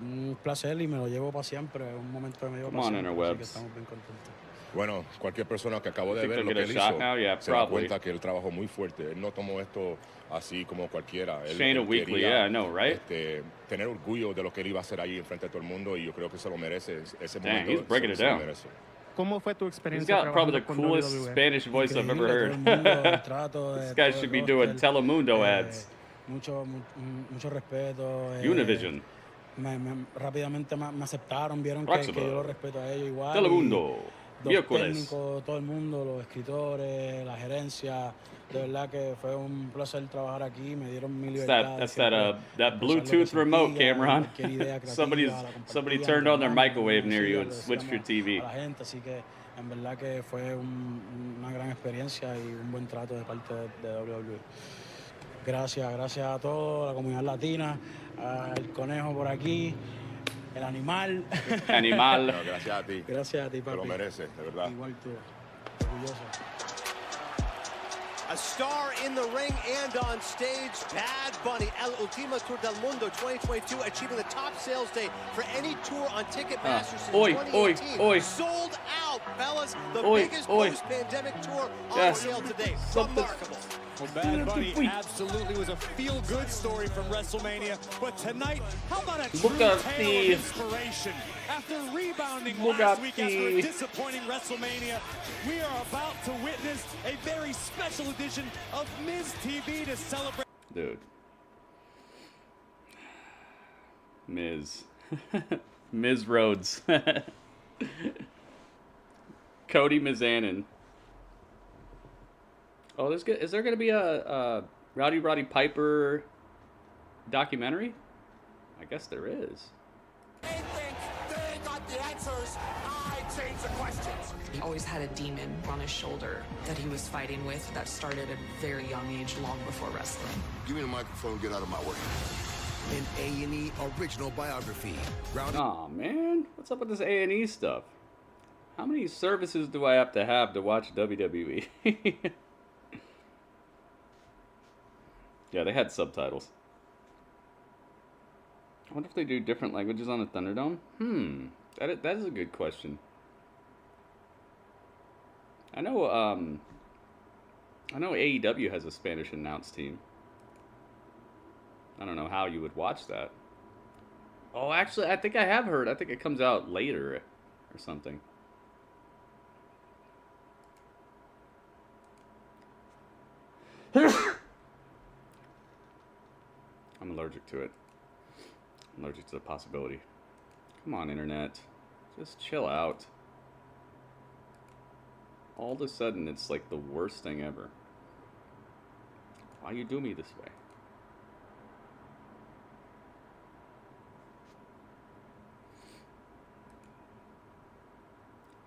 un placer y me lo llevo para siempre, es un momento que me llevo para siempre, así que estamos bien contentos. Bueno, cualquier persona que acabó de You think ver lo they'll que él get a shot hizo, now? Yeah, se da probably. cuenta que él trabajó muy fuerte. Él no tomó esto así como cualquiera. Shayna Weekly, yeah, I know, right? Tener orgullo de lo que él iba a hacer ahí enfrente de todo el mundo y yo creo que se lo merece. Ese Dang, momento he's breaking it se lo down. merece. ¿Cómo fue tu He's experiencia got probably the trabajando con coolest WWE? Spanish voice I've ever heard. This guy should be doing Telemundo ads. Mucho respeto. Univision. Rápidamente me aceptaron, vieron Broxa. que yo lo respeto a ellos igual. Telemundo. Los Miércoles. técnicos, todo el mundo, los escritores, la gerencia. De verdad que fue un placer trabajar aquí. Me dieron mi libertad. That's that Bluetooth remote, Cameron. Somebody turned on their microwave near you and switched your TV. A la gente, así que En verdad que fue una gran experiencia y un buen trato de parte de WWE. Gracias a todos, la comunidad latina, al conejo por aquí, el animal. Animal. No, gracias a ti. Gracias a ti, papi. Te lo mereces, de verdad. Igual tú. Orgulloso. A star in the ring and on stage, Bad Bunny, El Último Tour del Mundo 2022, achieving the top sales day for any tour on Ticketmaster since 2018. Sold out, fellas. The biggest post-pandemic tour on sale today. Remarkable. Well, Bad Bunny absolutely was a feel-good story from WrestleMania, but tonight, how about a true tale of inspiration? After rebounding last week after a disappointing WrestleMania, we are about to witness a very special edition of Miz TV to celebrate. Dude. Miz. Miz Rhodes. Cody Mizanin. Oh, is there going to be a Roddy Piper documentary? I guess there is. They think they got the answers. I change the questions. He always had a demon on his shoulder that he was fighting with that started at a very young age, long before wrestling. Give me the microphone, get out of my way. An A&E original biography. Aw, man. What's up with this A&E stuff? How many services do I have to watch WWE? Yeah, they had subtitles. I wonder if they do different languages on the Thunderdome? That is a good question. I know AEW has a Spanish announce team. I don't know how you would watch that. Oh, actually, I think I have heard. I think it comes out later or something. I'm allergic to it. I'm allergic to the possibility. Come on, internet. Just chill out. All of a sudden, it's like the worst thing ever. Why you do me this way?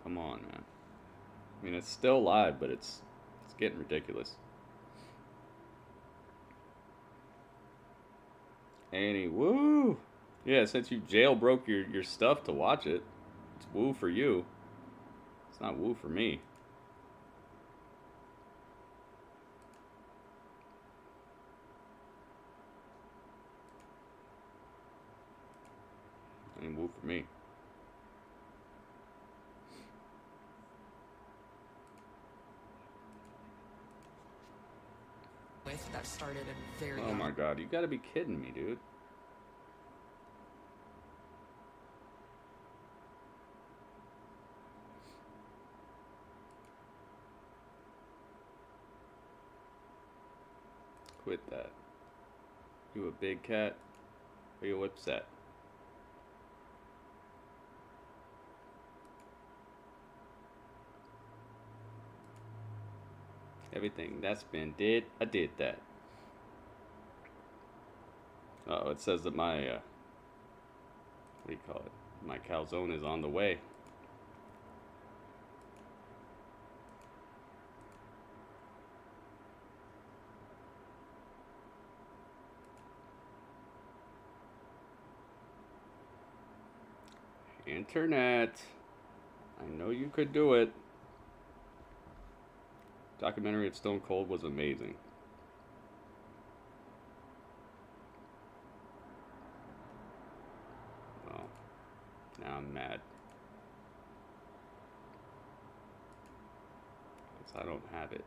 Come on, man. I mean, it's still live, but it's getting ridiculous. Annie, woo! Yeah, since you jailbroke your stuff to watch it, it's woo for you. It's not woo for me. It ain't woo for me. That started at very young. Oh my god, you gotta be kidding me, dude. Quit that. You a big cat? Or you upset? Everything that's been did, I did that. Uh-oh, it says that my, what do you call it? My calzone is on the way. Internet. I know you could do it. Documentary of Stone Cold was amazing. Well, now I'm mad. Because I don't have it.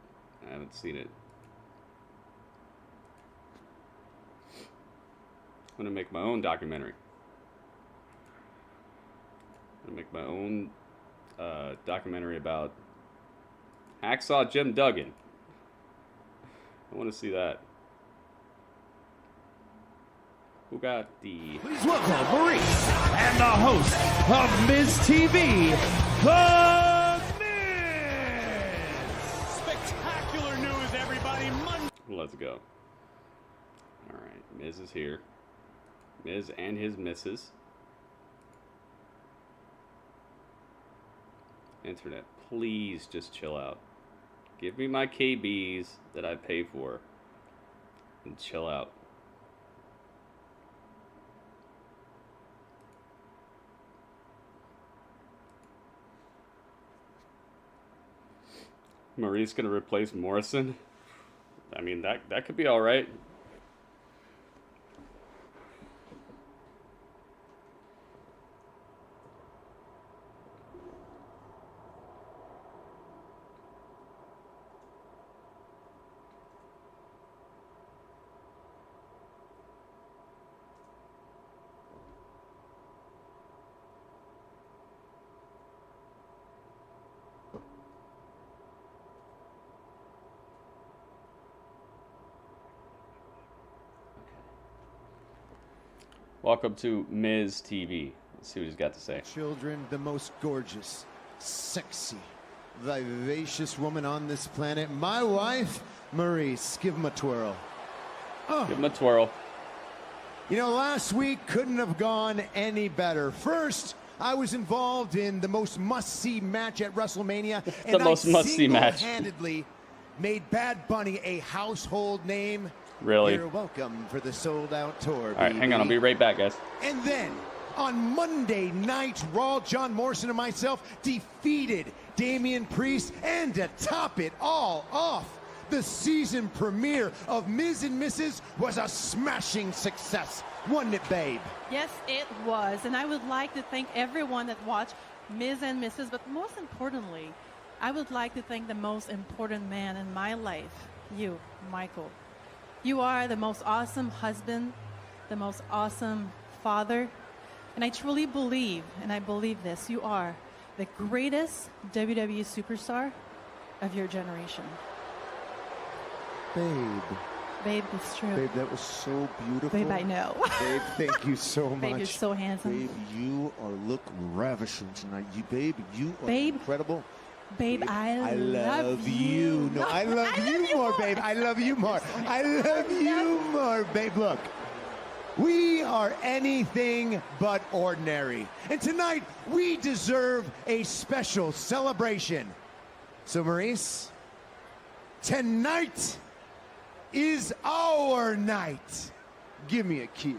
I haven't seen it. I'm gonna make my own documentary. I'm gonna make my own documentary about Hacksaw Jim Duggan. I want to see that. Who got the... Please welcome Maurice and the host of Miz TV, The Miz! Spectacular news, everybody. Let's go. Alright, Miz is here. Miz and his missus. Internet, please just chill out. Give me my KBs that I pay for and chill out. Marie's gonna replace Morrison. I mean, that could be all right. Welcome to Miz TV. Let's see what he's got to say. Children, the most gorgeous, sexy, vivacious woman on this planet. My wife, Maurice. Give him a twirl. Oh. Give him a twirl. You know, last week couldn't have gone any better. First, I was involved in the most must-see match at WrestleMania. The most must-see match. Single-handedly made Bad Bunny a household name. Really? You're welcome for the sold-out tour. All right, hang on. I'll be right back, guys. And then, on Monday Night Raw, John Morrison and myself defeated Damian Priest. And to top it all off, the season premiere of Miz and Mrs. was a smashing success. Wasn't it, babe? Yes, it was. And I would like to thank everyone that watched Miz and Mrs. But most importantly, I would like to thank the most important man in my life, you, Michael. You are the most awesome husband, the most awesome father, and I truly believe, and I believe this, you are the greatest WWE superstar of your generation. Babe. Babe, it's true. Babe, that was so beautiful. Babe, I know. Babe, thank you so much. Babe, you're so handsome. Babe, you look ravishing tonight. Babe, you are Babe, incredible. Babe, I love you. No, I love you more, babe. I love you more. I love you more, babe. Look, we are anything but ordinary. And tonight, we deserve a special celebration. So, Maurice, tonight is our night. Give me a kiss.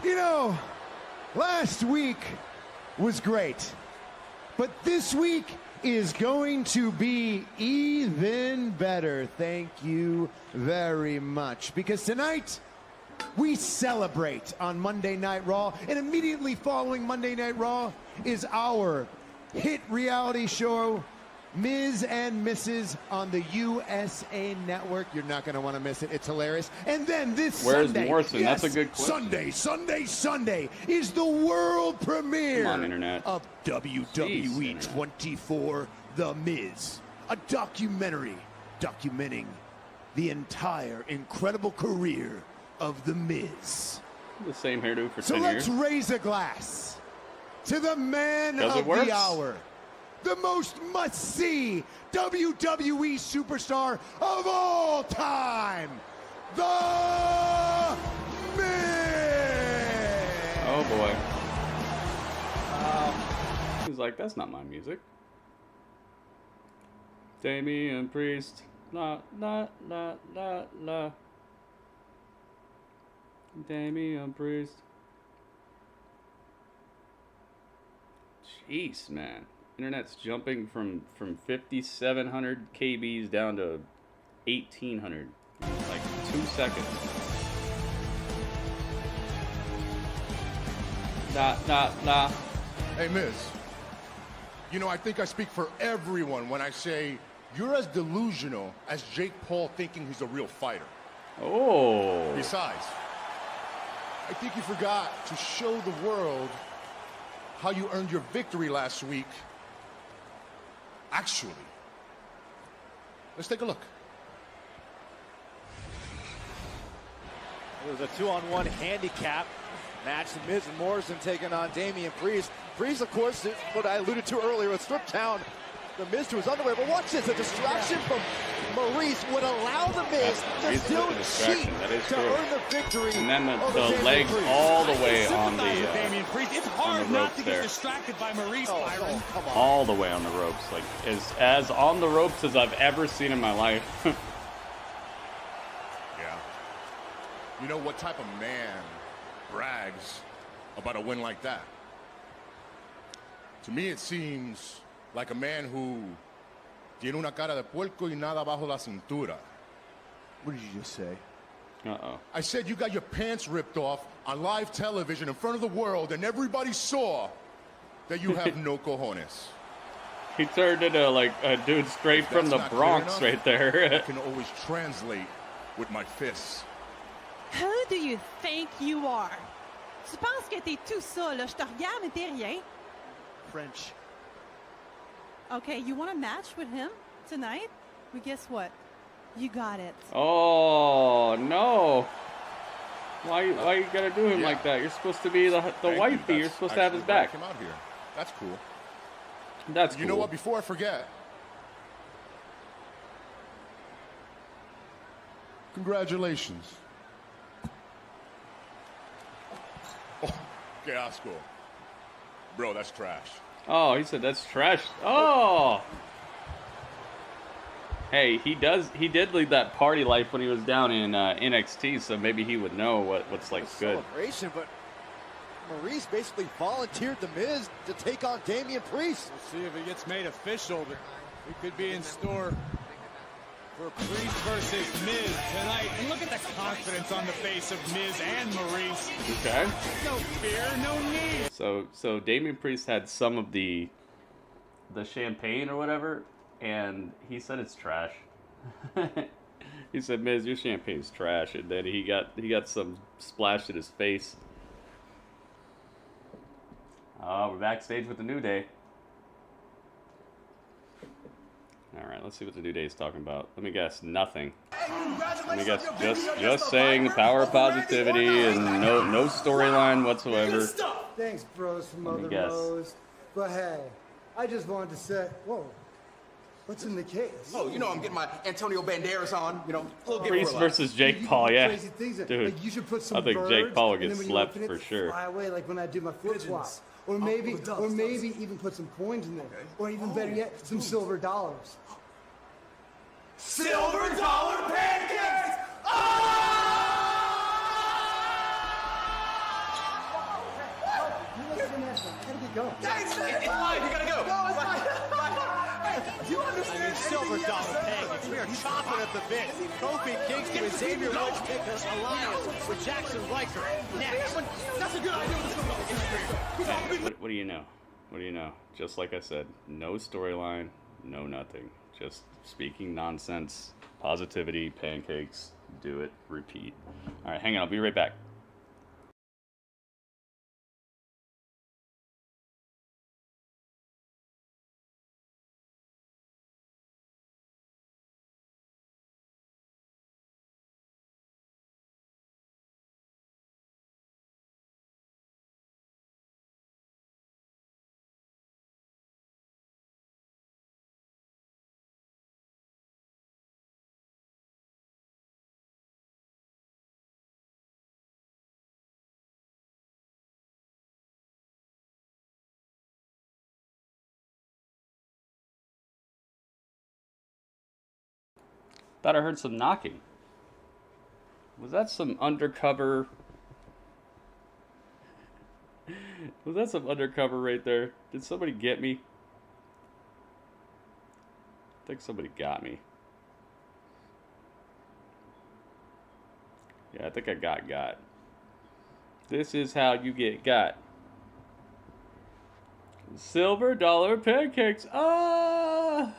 You know, last week was great, but this week is going to be even better. Thank you very much, because tonight we celebrate on Monday Night Raw, and immediately following Monday Night Raw is our hit reality show, Miz and Mrs. on the USA Network. You're not going to want to miss it. It's hilarious. And then this Sunday. Where's Morrison? Yes, that's a good question. Sunday is the world premiere Come on, Internet. of WWE 24, The Miz. A documentary documenting the entire incredible career of The Miz. The same hairdo for 10 years. So let's raise a glass to the man of the hour. The most must-see WWE superstar of all time, The Miz! Oh, boy. He's like, that's not my music. Damian Priest. La, la, la, la, la. Damian Priest. Jeez, man. Internet's jumping from 5,700 KBs down to 1,800 in like 2 seconds. Nah. Hey, Miz. You know, I think I speak for everyone when I say you're as delusional as Jake Paul thinking he's a real fighter. Oh. Besides, I think you forgot to show the world how you earned your victory last week. Actually, let's take a look. It was a 2-on-1 handicap. match. The Miz and Morrison taking on Damian Priest. Priest, of course, is what I alluded to earlier, with stripped down the Miz to his underwear. But watch this, a distraction from Maurice would allow the Miz to still cheat to earn the victory. And then the legs all the way on the it's hard not to get distracted by Maurice, Byron. All the way on the ropes, like as on the ropes as I've ever seen in my life. Yeah. You know what type of man brags about a win like that? To me, it seems like a man who tiene una cara de puerco y nada bajo la cintura. What did you just say? Uh-oh. I said you got your pants ripped off on live television in front of the world, and everybody saw that you have no cojones. He turned into like a dude straight from the Bronx right there. I can always translate with my fists. Who do you think you are? Tu penses que t'es tout ça, là? Je te regarde et t'es rien. French. Okay, you want a match with him tonight? Well, guess what? You got it. Oh, no. Why you gotta do him like that? You're supposed to be the wifey. You're supposed to have his back. Come out here. That's cool. That's cool. You know what? Before I forget, congratulations. Oh, qué asco. Bro, that's trash. Oh, he said that's trash. Oh. Hey, he did lead that party life when he was down in NXT, so maybe he would know what's like good. Celebration, but Maurice basically volunteered the Miz to take on Damian Priest. We'll see if it gets made official, but we could be in store for Priest versus Miz tonight. And look at the confidence on the face of Miz and Maurice. Okay. No fear, no need. So Damian Priest had some of the champagne or whatever, and he said it's trash. He said, Miz, your champagne's trash, and then he got some splashed in his face. Oh, we're backstage with the New Day. All right, let's see what the New Day is talking about. Let me guess, nothing. Let me guess, just saying the power of positivity and no storyline whatsoever. Thanks, bros from Mother Rose. But hey, I just wanted to say, whoa, what's in the case? Oh, you know I'm getting my Antonio Banderas on. You know, Priest versus Jake Paul, yeah. Dude, like you should put some I think Jake Paul will get slept for for sure. Fly away like when I do my foot swap. Or maybe even put some coins in there. Or even better yet, some silver dollars. Silver dollar pancakes! Thanks, man. It's fine. You gotta go. No, it's fine. You understand? Silver dollar pancakes. We are chomping at the bit. Kofi Kingston and Xavier Woods pick this alliance with Jackson Riker next. That's a good idea. Hey, what do you know? What do you know? Just like I said, no storyline, no nothing. Just speaking nonsense, positivity, pancakes, do it, repeat. All right, hang on. I'll be right back. Thought I heard some knocking. Was that some undercover? Was that some undercover right there? Did somebody get me? I think somebody got me. Yeah, I think I got. This is how you get got. Silver dollar pancakes. Ah!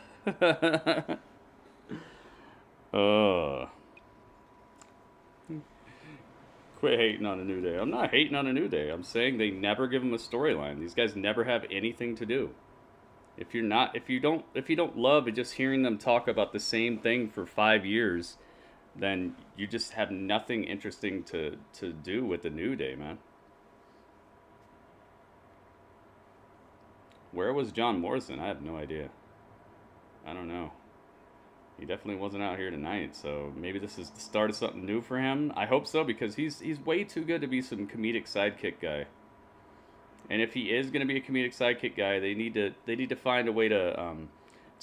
Quit hating on a New Day. I'm not hating on a New Day. I'm saying they never give them a storyline. These guys never have anything to do. If you don't love just hearing them talk about the same thing for 5 years, then you just have nothing interesting to do with the New Day, man. Where was John Morrison? I have no idea. I don't know. He definitely wasn't out here tonight, so maybe this is the start of something new for him. I hope so, because he's way too good to be some comedic sidekick guy. And if he is going to be a comedic sidekick guy, they need to find a way to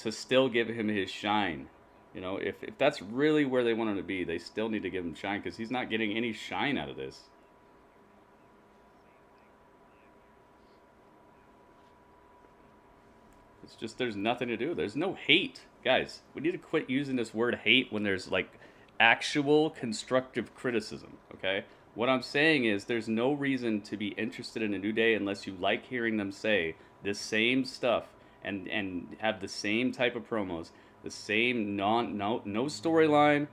still give him his shine. You know, if that's really where they want him to be, they still need to give him shine, because he's not getting any shine out of this. It's just there's nothing to do. There's no hate. Guys, we need to quit using this word hate when there's like actual constructive criticism, okay? What I'm saying is there's no reason to be interested in a New Day unless you like hearing them say the same stuff and have the same type of promos, the same no storyline,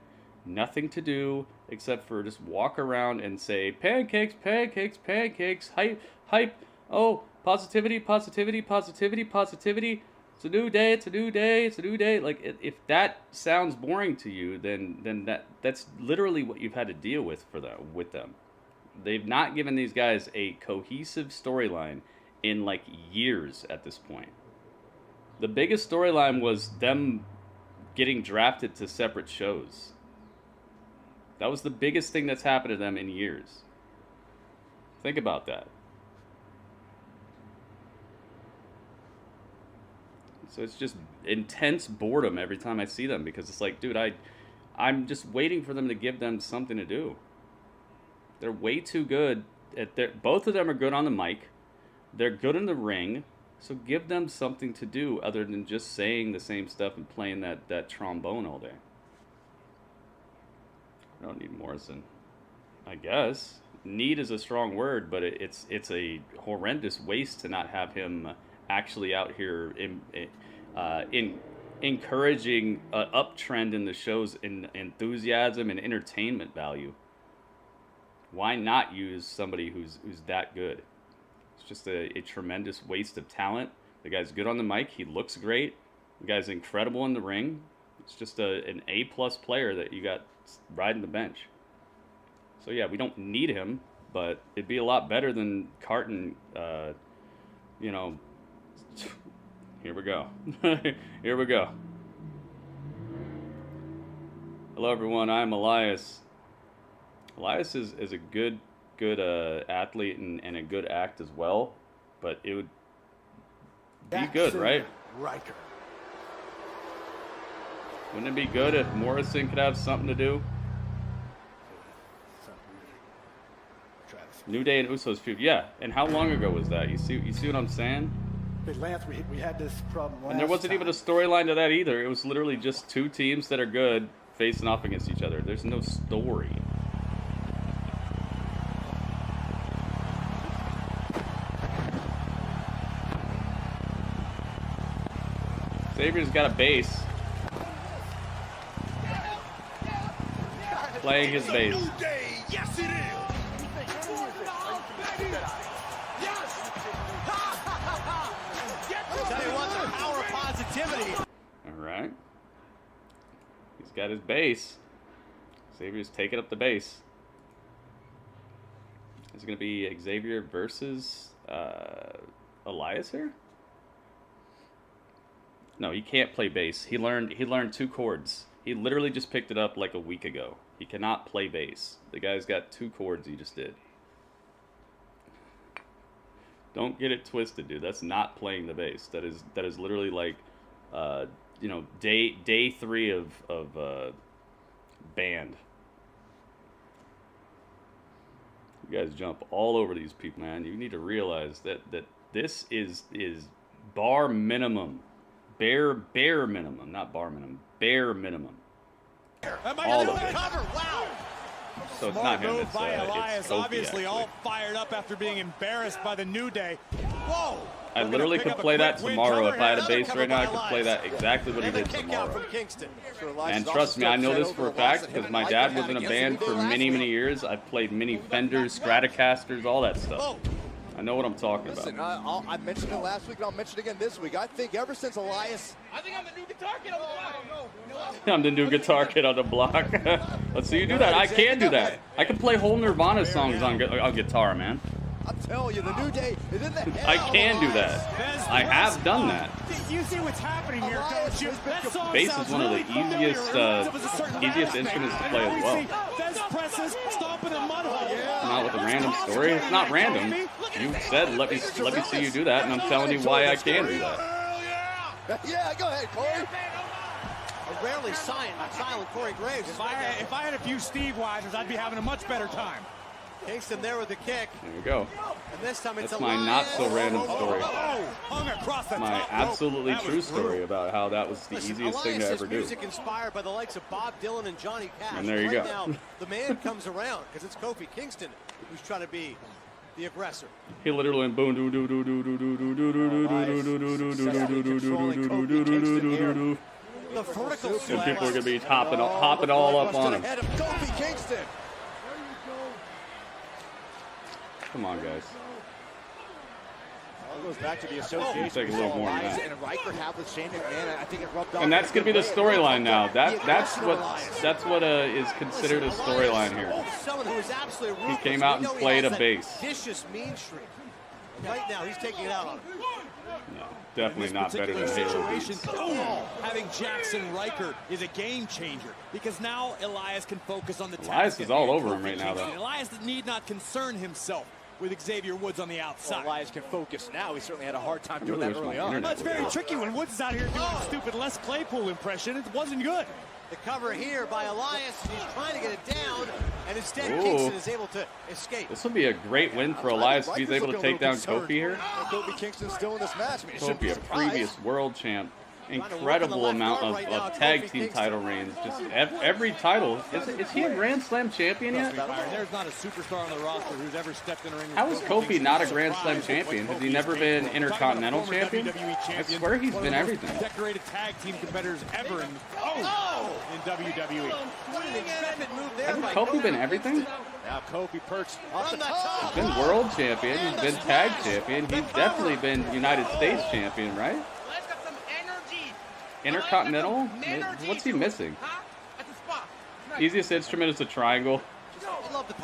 nothing to do except for just walk around and say pancakes, pancakes, pancakes, hype, oh, positivity, positivity, positivity, positivity. It's a new day, it's a new day, it's a new day. Like, if that sounds boring to you, then that's literally what you've had to deal with with them. They've not given these guys a cohesive storyline in like years at this point. The biggest storyline was them getting drafted to separate shows. That was the biggest thing that's happened to them in years. Think about that. So it's just intense boredom every time I see them, because it's like, dude, I'm just waiting for them to give them something to do. They're way too good at both of them are good on the mic. They're good in the ring. So give them something to do other than just saying the same stuff and playing that trombone all day. I don't need Morrison. I guess. Need is a strong word, but it's a horrendous waste to not have him actually out here in encouraging an uptrend in the show's enthusiasm and entertainment value. Why not use somebody who's that good? It's just a tremendous waste of talent. The guy's good on the mic. He looks great. The guy's incredible in the ring. It's just an A+ player that you got riding the bench. So yeah, we don't need him, but it'd be a lot better than Carton, you know. Here we go. Here we go. Hello everyone, I'm Elias. Elias is a good athlete and a good act as well, but it would be good, right? Ryder. Wouldn't it be good if Morrison could have something to do? New Day and Usos feud, yeah. And how long ago was that? You see what I'm saying? Hey, Lance, we had this problem last And there wasn't even a storyline to that either. It was literally just two teams that are good facing off against each other. There's no story. Xavier's got a base. Playing his base. Yes, it is. Tell you what, the power of positivity. All right. He's got his base. Xavier's taking up the base. Is it going to be Xavier versus Elias here? No, he can't play bass. He learned 2 chords. He literally just picked it up like a week ago. He cannot play bass. The guy's got 2 chords he just did. Don't get it twisted, dude. That's not playing the bass. That is literally like, you know, day 3 of band. You guys jump all over these people, man. You need to realize that this is bar minimum. Bare minimum, not bar minimum. Bare minimum. All of it. Cover. Wow. So it's not him. It's by Elias, Kofi, obviously actually. all fired up after being embarrassed by the New Day. Whoa! I literally could play that tomorrow. If I had a base right now, I could play that exactly what he did tomorrow. And trust me, I know this for a fact because my dad was in a band for many years. I played many Fenders, Stratocasters, all that stuff. I know what I'm talking about. Listen, I mentioned it last week, and I'll mention it again this week. I think ever since Elias... I think I'm the new guitar kid on the block. I'm the new guitar kid on the block. Let's see you do that. I can do that. I can play whole Nirvana songs on guitar, man. I'm telling you, the New Day is in the I can do that. I have done that. You see what's happening here, don't you? Bass is one of the easiest instruments to play as well. Not with a random story. It's not random. You said let me see you do that, and I'm telling you why I can do that. Yeah, go ahead, Corey. A rarely silent Corey Graves. If I had a few Steve Weisers, I'd be having a much better time. Kingston there with the kick. There we go. And this time it's That's my not so random story. Hung across the My top absolutely rope. true story about how that was the easiest thing to ever do. Music inspired by the likes of Bob Dylan and Johnny Cash. And there you go. Now, the man comes around because it's Kofi Kingston who's trying to be the aggressor. He literally went boom do do do do do do do do do do do do do. The vertical and people are gonna be hopping all up on him. Kofi Kingston. Come on, guys. It goes back to the association. Take a little more than that. And Ryder have with Shane McMahon. I think it rubbed off. And that's gonna be the storyline now. That's what is considered a storyline here. Someone who is absolutely He came out and played a bass. Vicious mean streak. Right now, he's taking it out on him. No, definitely not better than Halo Beats. Having Jackson Ryder is a game changer because now Elias can focus on the Elias is all over him right now, though. Elias need not concern himself with Xavier Woods on the outside. Elias can focus now. He certainly had a hard time doing that early on. That's very tricky when Woods is out here doing a stupid Les Claypool impression. It wasn't good. The cover here by Elias. He's trying to get it down, and instead Ooh. Kingston is able to escape. This would be a great win for Elias if he's able to take down Kofi here. Kofi Kingston still in this match. I mean, Kofi, a previous world champ. Incredible amount of tag team title reigns. Just every title. Is he a Grand Slam champion yet? There's not a superstar on the roster who's ever stepped in a ring. How is Kofi not a Grand Slam champion? Has he never been Intercontinental champion? I swear he's been everything. Decorated tag team competitors ever in WWE. Hasn't Kofi been everything? Now Kofi perched off the top. He's been world champion. He's been tag champion. He's definitely been United States champion, right? Intercontinental? What's he missing? Easiest instrument is the triangle.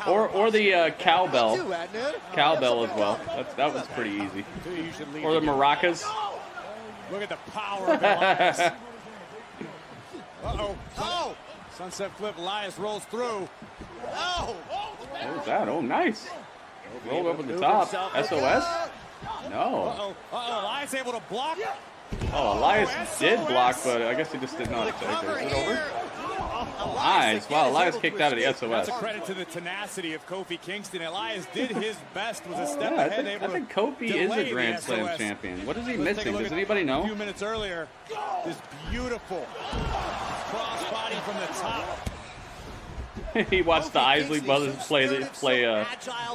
Or the cowbell. Cowbell as well. That was pretty easy. Or the maracas. Look at the power of Elias. Uh-oh. Oh! Sunset flip. Elias rolls through. Oh! What was that? Oh, nice. Rolled over the top. SOS? No. Uh-oh. Elias able to block. Oh, Elias did block, but I guess he just didn't know how to take it. Is it over? Nice. Wow, Elias kicked out of the SOS. That's a credit to the tenacity of Kofi Kingston. Elias did his best, was a step Yeah, ahead. I think Kofi is a Grand Slam champion. What is he missing? Does anybody know? A few minutes earlier, this beautiful crossbody from the top. He watched the Isley brothers play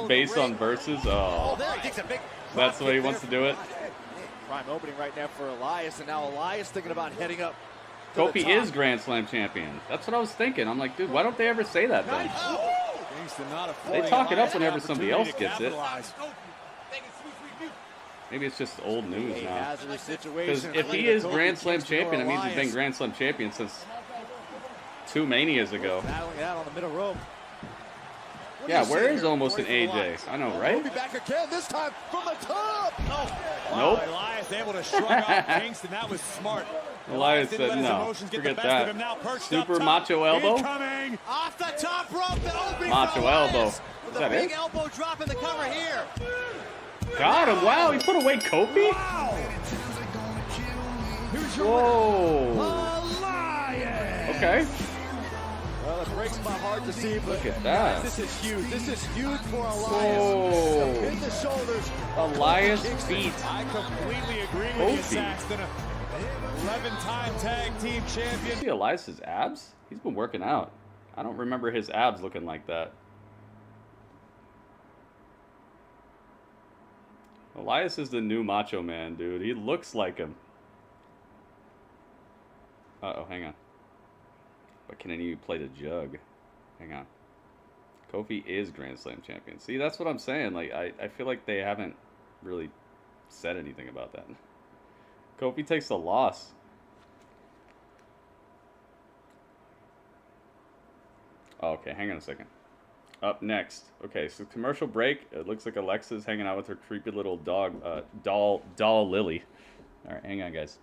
bass on Versus. Oh, that's the way he wants to do it. Prime opening right now for Elias, and now Elias thinking about heading up. Kofi is Grand Slam champion. That's what I was thinking. I'm like, dude, why don't they ever say that then? They talk it up whenever somebody else gets it. Maybe it's just old news now. Because if he is Grand Slam champion, it means he's been Grand Slam champion since 2 Manias ago. Battling out on the middle rope. Yeah, where is almost an AJ? I know, right? Back again, this time from the top. Nope. Elias able to shrug off Kingston. That was smart. Elias said no. Forget that. Super macho elbow. Off the top rope. Macho elbow. Is that it? Big elbow drop in the cover here. Got him. Wow, he put away Kofi? Whoa. Okay. Well, it breaks my heart to see, but look at that. This is huge. This is huge for Elias. Whoa. Hit the shoulders. Elias beat I completely agree with you, Saxton. 11-time tag team champion. See Elias's abs? He's been working out. I don't remember his abs looking like that. Elias is the new Macho Man, dude. He looks like him. Uh-oh, hang on. But can any of you play the jug? Hang on. Kofi is Grand Slam champion. See, that's what I'm saying. Like, I feel like they haven't really said anything about that. Kofi takes the loss. Oh, okay, hang on a second. up next. Okay, so commercial break. It looks like Alexa's hanging out with her creepy little dog, doll Lily. All right, hang on, guys.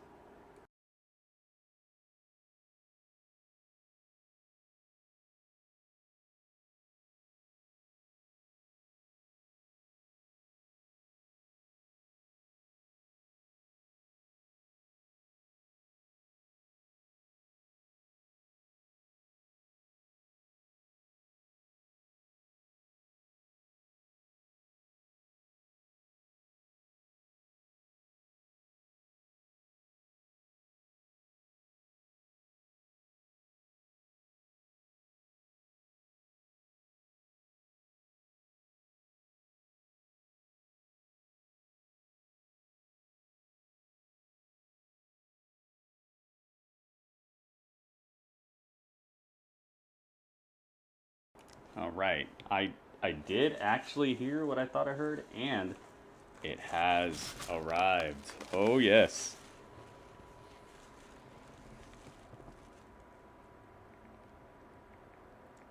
All right, I did actually hear what I thought I heard, and it has arrived. Oh yes.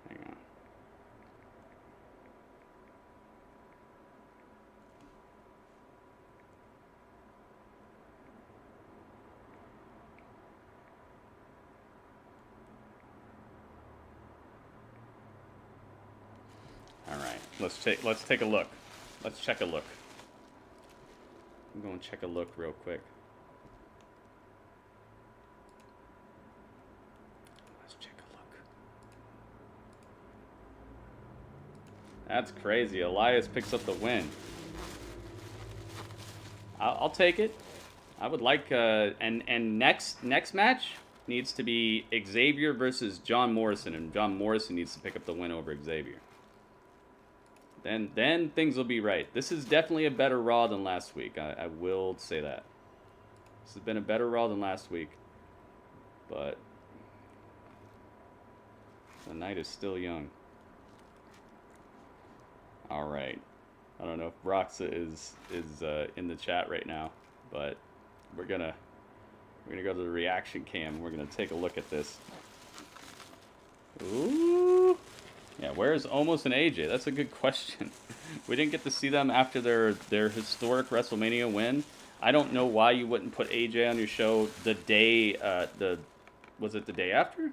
Hang on. All right, let's take a look. Let's check a look. I'm going to check a look real quick. Let's check a look. That's crazy. Elias picks up the win. I'll take it. I would like and next match needs to be Xavier versus John Morrison, and John Morrison needs to pick up the win over Xavier. Then things will be right. This is definitely a better Raw than last week. I will say that. This has been a better Raw than last week. But the night is still young. All right. I don't know if Broxa is in the chat right now, but we're gonna go to the reaction cam. We're gonna take a look at this. Ooh. Yeah, where's Omos and AJ? That's a good question. We didn't get to see them after their historic WrestleMania win. I don't know why you wouldn't put AJ on your show the day was it the day after?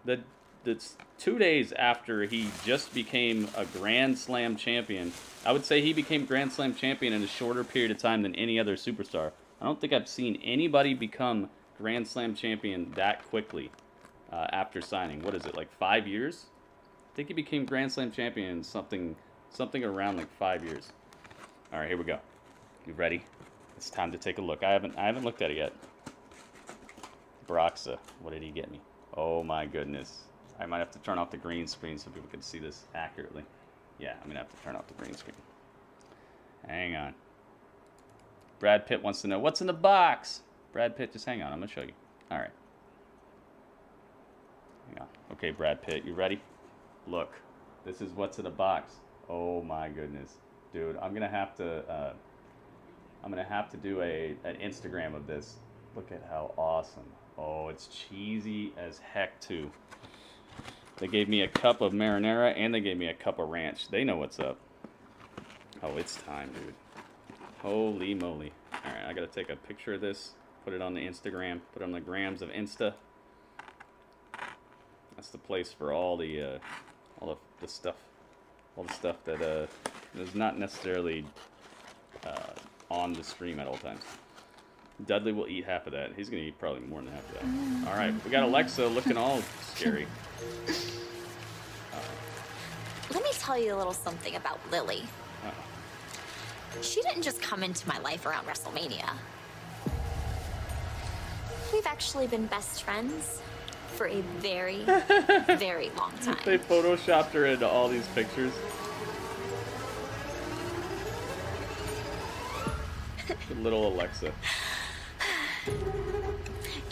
That's 2 days after he just became a Grand Slam champion. I would say he became Grand Slam champion in a shorter period of time than any other superstar. I don't think I've seen anybody become Grand Slam champion that quickly after signing. What is it, like 5 years? I think he became Grand Slam champion in something around like 5 years. All right, here we go. You ready? It's time to take a look. I haven't looked at it yet. Broxa, what did he get me? Oh my goodness. I might have to turn off the green screen so people can see this accurately. Yeah, I'm gonna have to turn off the green screen. Hang on. Brad Pitt wants to know what's in the box. Brad Pitt, just hang on. I'm gonna show you. All right. Hang on. Okay, Brad Pitt, you ready? Look, this is what's in the box. Oh my goodness, dude! I'm gonna have to do an Instagram of this. Look at how awesome! Oh, it's cheesy as heck too. They gave me a cup of marinara and they gave me a cup of ranch. They know what's up. Oh, it's time, dude. Holy moly! All right, I gotta take a picture of this, put it on the Instagram, put it on the grams of Insta. That's the place for all the stuff that is not necessarily on the stream at all times. Dudley will eat half of that. He's gonna eat probably more than half of that. All right, we got Alexa looking all scary. Let me tell you a little something about Lily. She didn't just come into my life around WrestleMania. We've actually been best friends for a very, very long time. They photoshopped her into all these pictures. Little Alexa.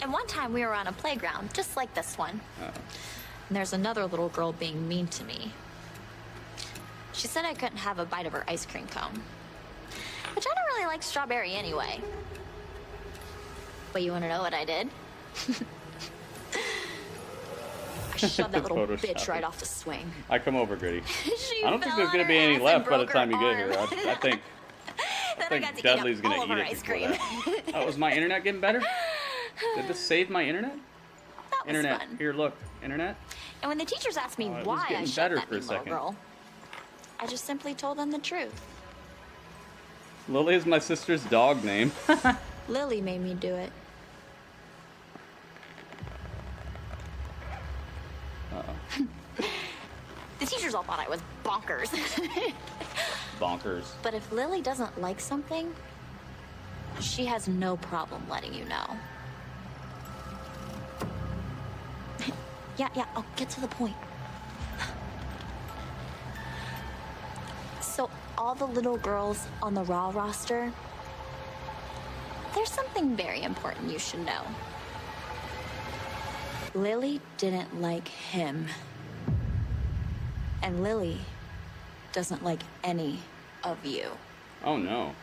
And one time we were on a playground, just like this one. And there's another little girl being mean to me. She said I couldn't have a bite of her ice cream cone. Which I don't really like strawberry anyway. But you want to know what I did? I Shove that little bitch right off the swing. I come over, Gritty. She I don't think fell there's on gonna be her any ass left and by the broke time her you get here. arm. I think Then I got to Dudley's eat gonna up all eat of her it ice before cream. that. Oh, is my internet getting better? Did this save my internet? That was Internet. fun. Here, look. Internet. And when the teachers asked me Oh, it was why I getting shoved better that for a mean little second. girl, I just simply told them the truth. Lily is my sister's dog name. Lily made me do it. The teachers all thought I was bonkers. Bonkers. But if Lily doesn't like something, she has no problem letting you know. Yeah, I'll get to the point. So all the little girls on the Raw roster, there's something very important you should know. Lily didn't like him. And Lily doesn't like any of you. Oh no.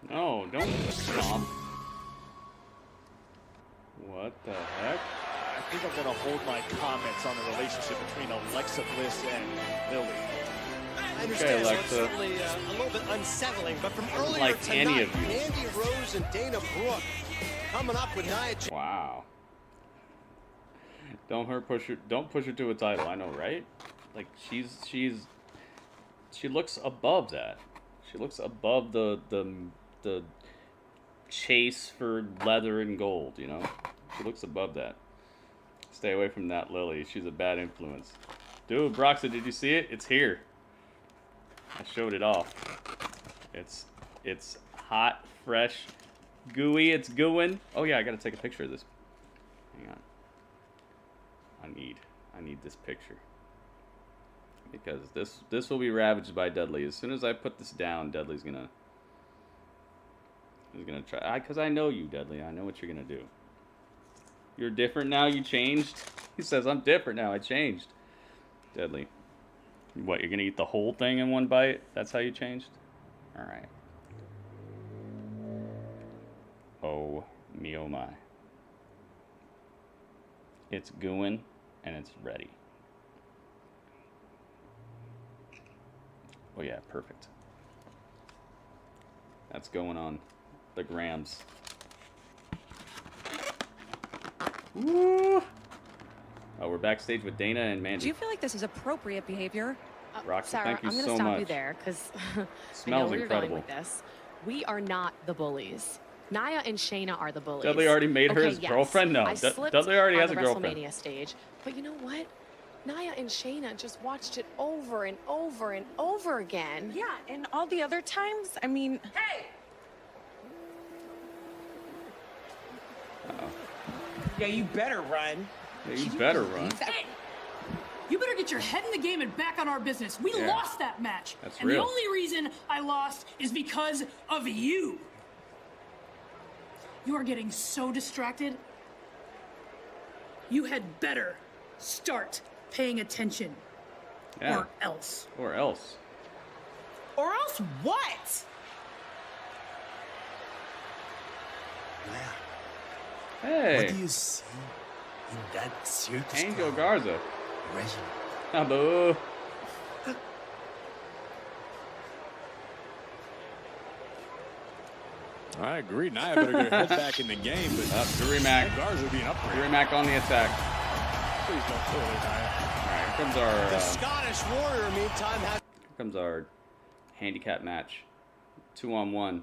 No, don't stop. What the heck? I think I'm going to hold my comments on the relationship between Alexa Bliss and Lily. I understand, Okay, so it's certainly a little bit unsettling, but from earlier like tonight, any of you. Mandy Rose and Dana Brooke coming up with Nia Jax. Wow. Don't push her to a title. I know, right? Like she looks above that. She looks above the chase for leather and gold, you know? She looks above that. Stay away from that Lily. She's a bad influence. Dude, Broxa, did you see it? It's here. I showed it off. It's hot, fresh, gooey. It's gooing. Oh yeah, I gotta take a picture of this. Hang on. I need this picture. Because this will be ravaged by Dudley. As soon as I put this down, Dudley's gonna try. Because I know you, Dudley. I know what you're gonna do. You're different now. You changed. He says, I'm different now. I changed. Dudley. What, you're gonna eat the whole thing in one bite? That's how you changed? Alright. Oh me oh my. It's gooing and it's ready. Oh yeah, perfect. That's going on the grams. Woo! Oh, we're backstage with Dana and Mandy. Do you feel like this is appropriate behavior? Roxy, Sarah, thank you I'm gonna so stop much. you there because I know Smells where you're incredible. going with this. We are not the bullies. Nia and Shayna are the bullies. Dudley already made her his girlfriend? No, I slipped Dudley already on has a the girlfriend. WrestleMania stage, but you know what? Nia and Shayna just watched it over and over and over again. Yeah, and all the other times, I mean... Hey! Yeah, you better run. Yeah, you better run. Hey, you better get your head in the game and back on our business. We Yeah. lost that match. That's and real. the only reason I lost is because of you. You are getting so distracted. You had better start paying attention. Yeah. Or else. Or else. Or else what? Hey. What do you see in that circus Angel clown? Garza. Reginald. Ah, boo. I agree. Nia better get her head back in the game, but Drew Mac. Garza would be an upgrade. Drew Mac on the attack. Please don't kill her, Nia. Alright, here comes our The Scottish Warrior, meantime, has... here comes our handicap match. 2-on-1.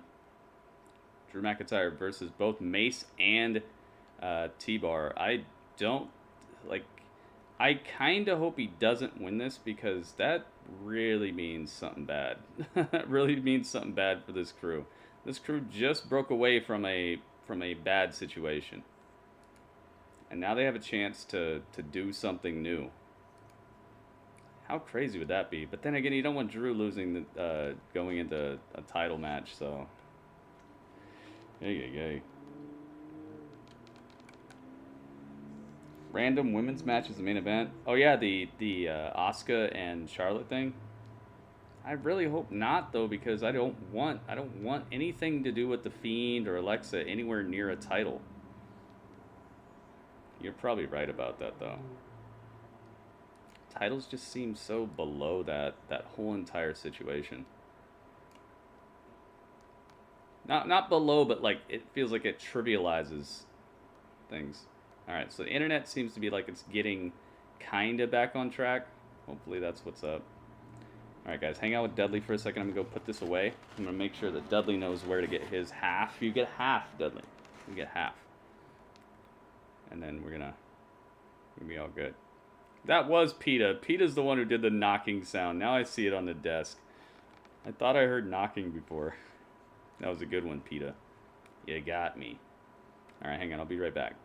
Drew McIntyre versus both Mace and T-Bar. I don't like. I kind of hope he doesn't win this because that really means something bad. That really means something bad for this crew. This crew just broke away from a bad situation, and now they have a chance to do something new. How crazy would that be? But then again, you don't want Drew losing going into a title match, so. Yay. Random women's match is the main event. Oh yeah, the Asuka and Charlotte thing. I really hope not though, because I don't want anything to do with the Fiend or Alexa anywhere near a title. You're probably right about that though. Titles just seem so below that whole entire situation. Not below, but like it feels like it trivializes things. All right, so the internet seems to be like it's getting kind of back on track. Hopefully that's what's up. All right, guys, hang out with Dudley for a second. I'm gonna go put this away. I'm gonna make sure that Dudley knows where to get his half. You get half, Dudley. You get half. And then we're gonna be all good. That was PETA. PETA's the one who did the knocking sound. Now I see it on the desk. I thought I heard knocking before. That was a good one, PETA. You got me. All right, hang on. I'll be right back.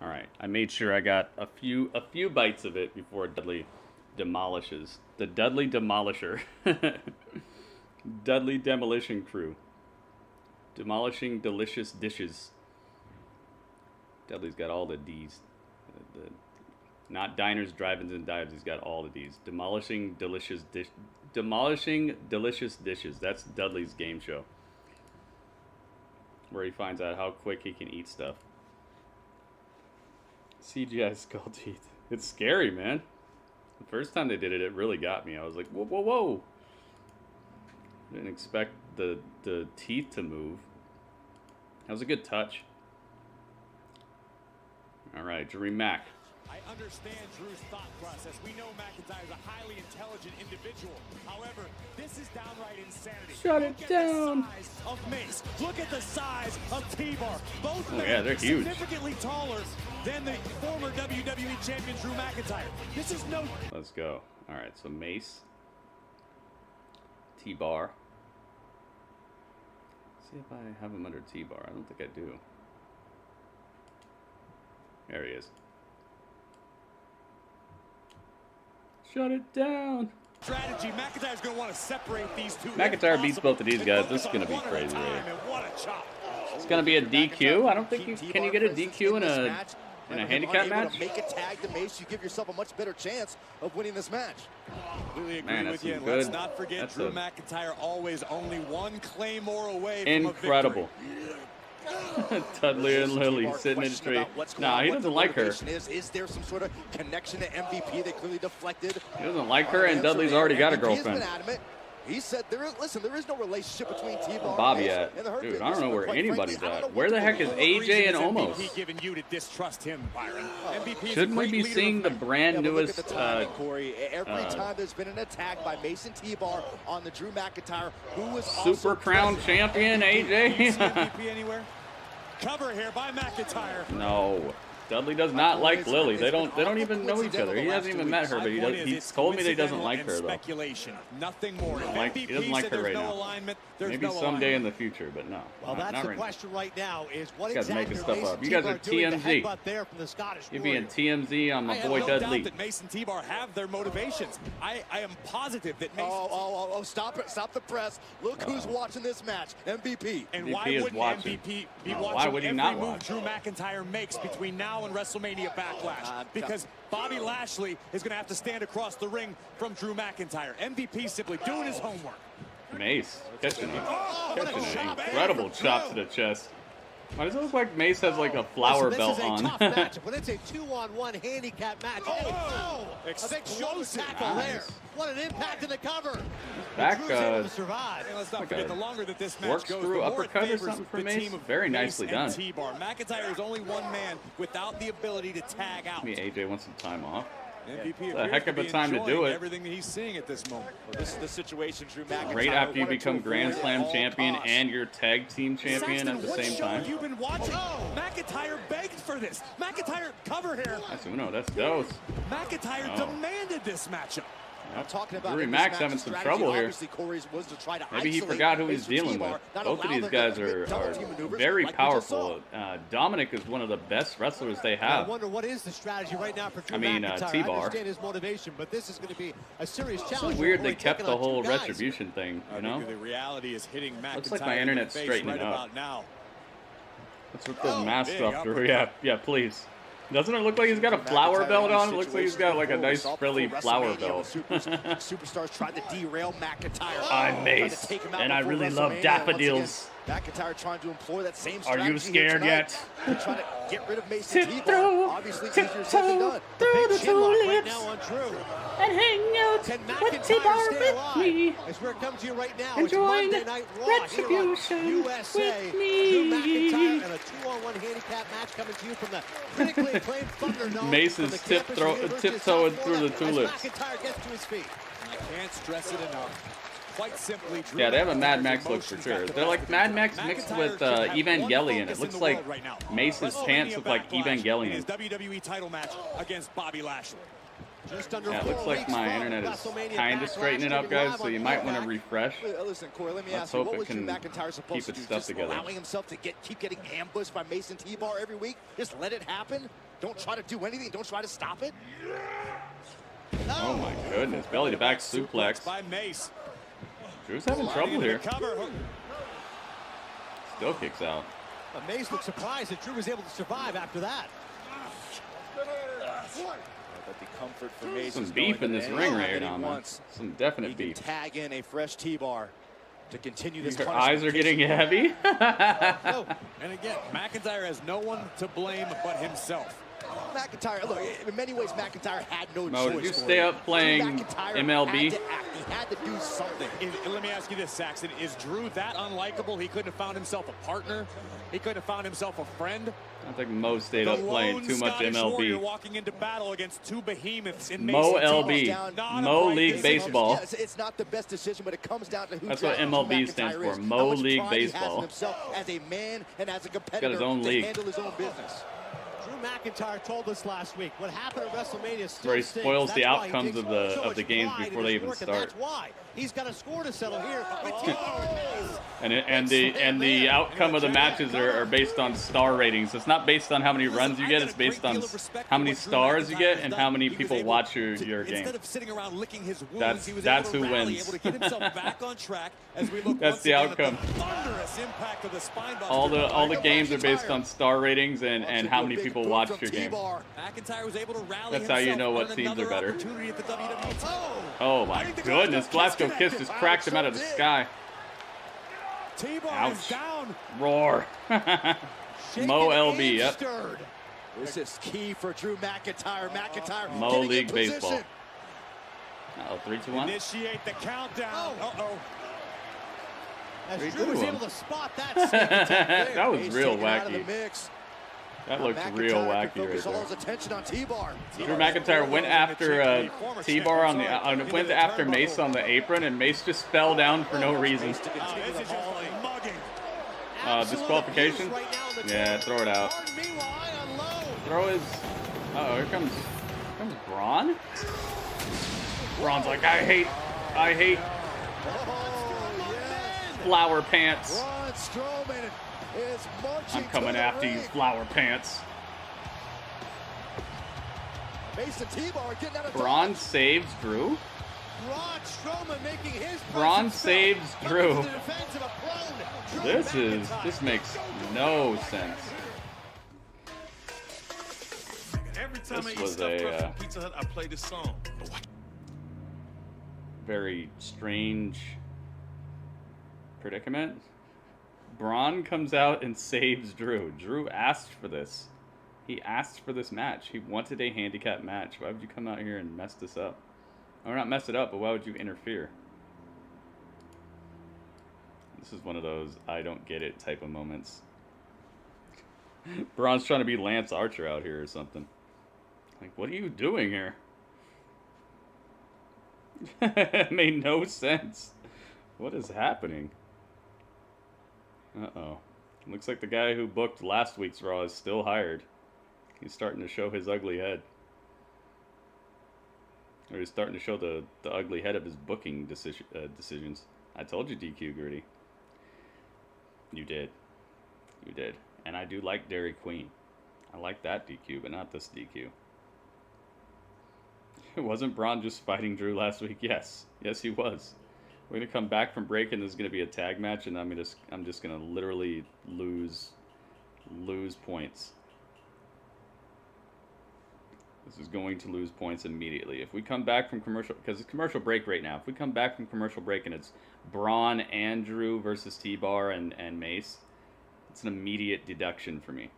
All right, I made sure I got a few bites of it before Dudley demolishes. The Dudley Demolisher. Dudley Demolition Crew. Demolishing delicious dishes. Dudley's got all the D's. Not diners, drive-ins, and dives. He's got all the D's. Demolishing delicious dishes. That's Dudley's game show, where he finds out how quick he can eat stuff. CGI skull teeth. It's scary, man. The first time they did it, it really got me. I was like, whoa, whoa, whoa. Didn't expect the teeth to move. That was a good touch. All right, Drew Mac. I understand Drew's thought process. We know McIntyre is a highly intelligent individual. However, this is downright insanity. Shut it down. Look at the size of Mace. Look at the size of T-Bar. Both yeah, they're huge. Significantly taller than the former WWE champion Drew McIntyre. This is no... Let's go. All right, so Mace. T-Bar. See if I have him under T-Bar. I don't think I do. There he is. Shut it down. Strategy. McIntyre's going to want to separate these two. McIntyre beats both of these guys. This is going to be crazy. Right? It's going to be a DQ. I don't think you can. You get a DQ in a handicap match? Make a tag to Mace, you give yourself a much better chance of winning this match. Completely agree with you. And let's not forget Drew McIntyre always only one claymore away from incredible. Dudley and Lily sitting in the tree. Nah, he doesn't like her. Is there some sort of connection to MVP that clearly deflected? He doesn't like her, and Dudley's already got a girlfriend. He said, there is no relationship between T-Bar Bobby at? Dude, I don't know where anybody's at. Where the heck is AJ and Omos? Giving you to distrust him, Byron. Shouldn't we be seeing the brand newest every time there's been an attack by Mason T-Bar on the Drew McIntyre, who was Super Crown champion AJ? MVP anywhere? Cover here by McIntyre. No. Dudley does not like Lily. They don't even know each other. He hasn't even met her, but he's told me that he doesn't like her though. Speculation, nothing more. He doesn't like her right now. Maybe someday in the future, but no. Well, that's the question right now is what exactly making stuff up. You guys are TMZ. You're being TMZ on my boy Dudley. I have no doubt that Mason T-Bar have their motivations. I am positive that Mason. Stop it! Stop the press! Look who's watching this match. MVP. And why wouldn't MVP be watching every move Drew McIntyre makes between now and WrestleMania Backlash? Because Bobby Lashley is going to have to stand across the ring from Drew McIntyre. MVP simply doing his homework. Mace catching an incredible chop to the chest. Why does it look like Mace has like a flower belt on? Tough match, but it's a 2-on-1 handicap match. A big shoulder tackle there. What an impact in the cover. Back survive. And let's not forget, the longer that this match goes, through uppercut or something for Mace. Very nicely done. McIntyre is only one man without the ability to tag out. AJ wants some time off. MVP a heck of a time to do it. Everything that he's seeing at this moment. Well, this is the situation Drew McIntyre. Right after you become Grand Slam champion and your tag team champion at the same time. What show have you been watching? McIntyre begged for this. McIntyre cover here. That's Uno. That's Dose. McIntyre demanded this matchup. I'm talking about Drew Mac's having some trouble here. Maybe he forgot who he's dealing with. Both of these guys are very powerful. Dominic is one of the best wrestlers they have. I wonder what is the strategy right now for Drew McIntyre. T-Bar. I understand his motivation, but this is going to be a serious challenge. It's so weird they kept the whole retribution thing, you know? The reality is hitting McIntyre. Looks like my internet's straightening up. Let's rip the mask off, Drew. Yeah, please. Doesn't it look like he's got a flower belt on? It looks like he's got like a nice frilly flower belt. Superstars tried to derail McIntyre. I'm Mace, and I really love daffodils. McIntyre trying to employ that same strategy. Are you scared yet? Trying to get rid of Mason T-Bar. Obviously easier said than done. The big chin lock right now on Drew. And hang out with T-Bar with me. As we're coming to you right now, and it's Monday Night Raw Retribution USA. with me. Drew McIntyre and a 2-on-1 handicap match coming to you from the critically acclaimed ThunderDome. Mace is tiptoeing through the tulips. McIntyre gets to his feet. I can't stress it enough. Quite simply, yeah, they have a Mad Max look for sure. They're like Mad Max mixed with Evangelion. It looks like Mace's pants look like Evangelion. His WWE title match against Bobby Lashley. Yeah, it looks like my internet is kind of straightening up, guys, so you might want to refresh. Listen, Corey, let me Let's ask you, hope what was it Drew can McIntyre supposed keep to its do? stuff Just together. allowing himself to keep getting ambushed by Mason T-Bar every week? Just let it happen? Don't try to do anything? Don't try to stop it? Oh my goodness, belly to back suplex. By Mace. Drew's having trouble here. Still kicks out. Mace looked surprised that Drew was able to survive after that. The comfort for Mace Some beef in this ring right now, man. Some definite beef. Tag in a fresh T-Bar to continue this. Your eyes are getting heavy. And again, McIntyre has no one to blame but himself. McIntyre, look, in many ways, McIntyre had no Mo, choice. did you stay up playing MLB? Had to act. He had to do something. Let me ask you this, Saxon. Is Drew that unlikable? He couldn't have found himself a partner. He couldn't have found himself a friend. I think Mo stayed up playing too much MLB. Walking into battle against two behemoths in Mo LB, Mo League Baseball. It's not the best decision, but it comes down to who. That's what MLB stands for, Mo League Baseball. Himself as a man and as a competitor, he's got his own league. Handle his own business. Drew McIntyre told us last week what happened at WrestleMania still where he stings. spoils the That's why outcomes of the games before they even start. That's why he's got a score to settle here. And the outcome of the matches are based on star ratings. It's not based on how many runs you get. It's based on how many stars you get and how many people watch your game. Instead of sitting around licking his wounds, that's who wins. That's the outcome. All the games are based on star ratings and how many people watch your game. That's how you know what teams are better. Oh my goodness, Blasco Kiss just cracked him out of the sky. Ouch. Roar. Mo LB, yep. This is key for Drew McIntyre. McIntyre Mo League Baseball. Uh-oh, 3, 2, 1. Initiate the countdown. Uh-oh. As Drew was able to spot that. That was real wacky. That looked real wacky right there. All his attention on T-Bar. Drew McIntyre went after T-Bar went after Mace on the apron, and Mace just fell down for no reason. Disqualification? Yeah, throw it out. Throw his. Uh-oh, here comes Braun. Braun's like, I hate flower pants. I'm coming after you, flower pants. Braun saves Drew. Braun saves Drew. This makes no sense. This was a very strange predicament. Braun comes out and saves Drew. Drew asked for this. He asked for this match. He wanted a handicap match. Why would you come out here and mess this up? Or not mess it up, but why would you interfere? This is one of those I don't get it type of moments. Braun's trying to be Lance Archer out here or something. Like, what are you doing here? It made no sense. What is happening? Uh-oh. Looks like the guy who booked last week's Raw is still hired. He's starting to show his ugly head. Or he's starting to show the ugly head of his booking decisions. I told you, DQ Gritty. You did. You did. And I do like Dairy Queen. I like that DQ, but not this DQ. Wasn't Braun just fighting Drew last week? Yes. Yes, he was. We're gonna come back from break, and there's gonna be a tag match, and I'm just gonna literally lose points. This is going to lose points immediately. If we come back from commercial, because it's commercial break right now. If we come back from commercial break and it's Braun and Drew versus T-Bar and Mace, it's an immediate deduction for me.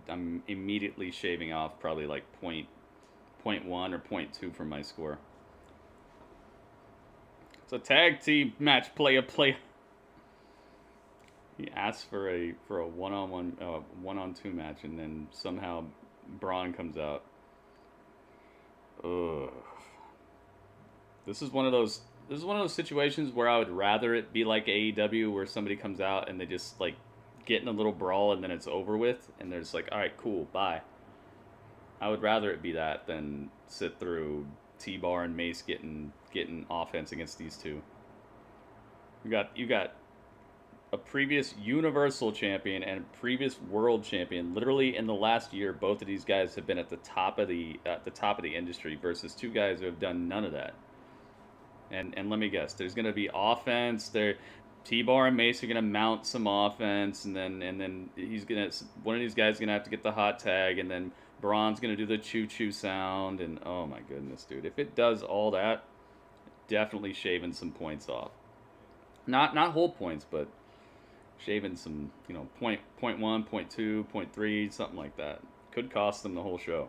I'm immediately shaving off probably like 0.1 or 0.2 from my score. It's a tag team match, play. He asked for a one-on-two match, and then somehow Braun comes out. Ugh. This is one of those situations where I would rather it be like AEW, where somebody comes out and they just like get in a little brawl and then it's over with, and they're just like, all right, cool, bye. I would rather it be that than sit through T-Bar and Mace getting offense against these two. You got a previous Universal Champion and a previous World Champion. Literally in the last year, both of these guys have been at the top of the industry versus two guys who have done none of that. And let me guess, there's gonna be offense. T-Bar and Mace are gonna mount some offense, and then one of these guys is gonna have to get the hot tag, and then Braun's gonna do the choo-choo sound, and oh my goodness, dude! If it does all that, definitely shaving some points off. Not whole points, but shaving some, 0.1, 0.2, 0.3, something like that. Could cost them the whole show.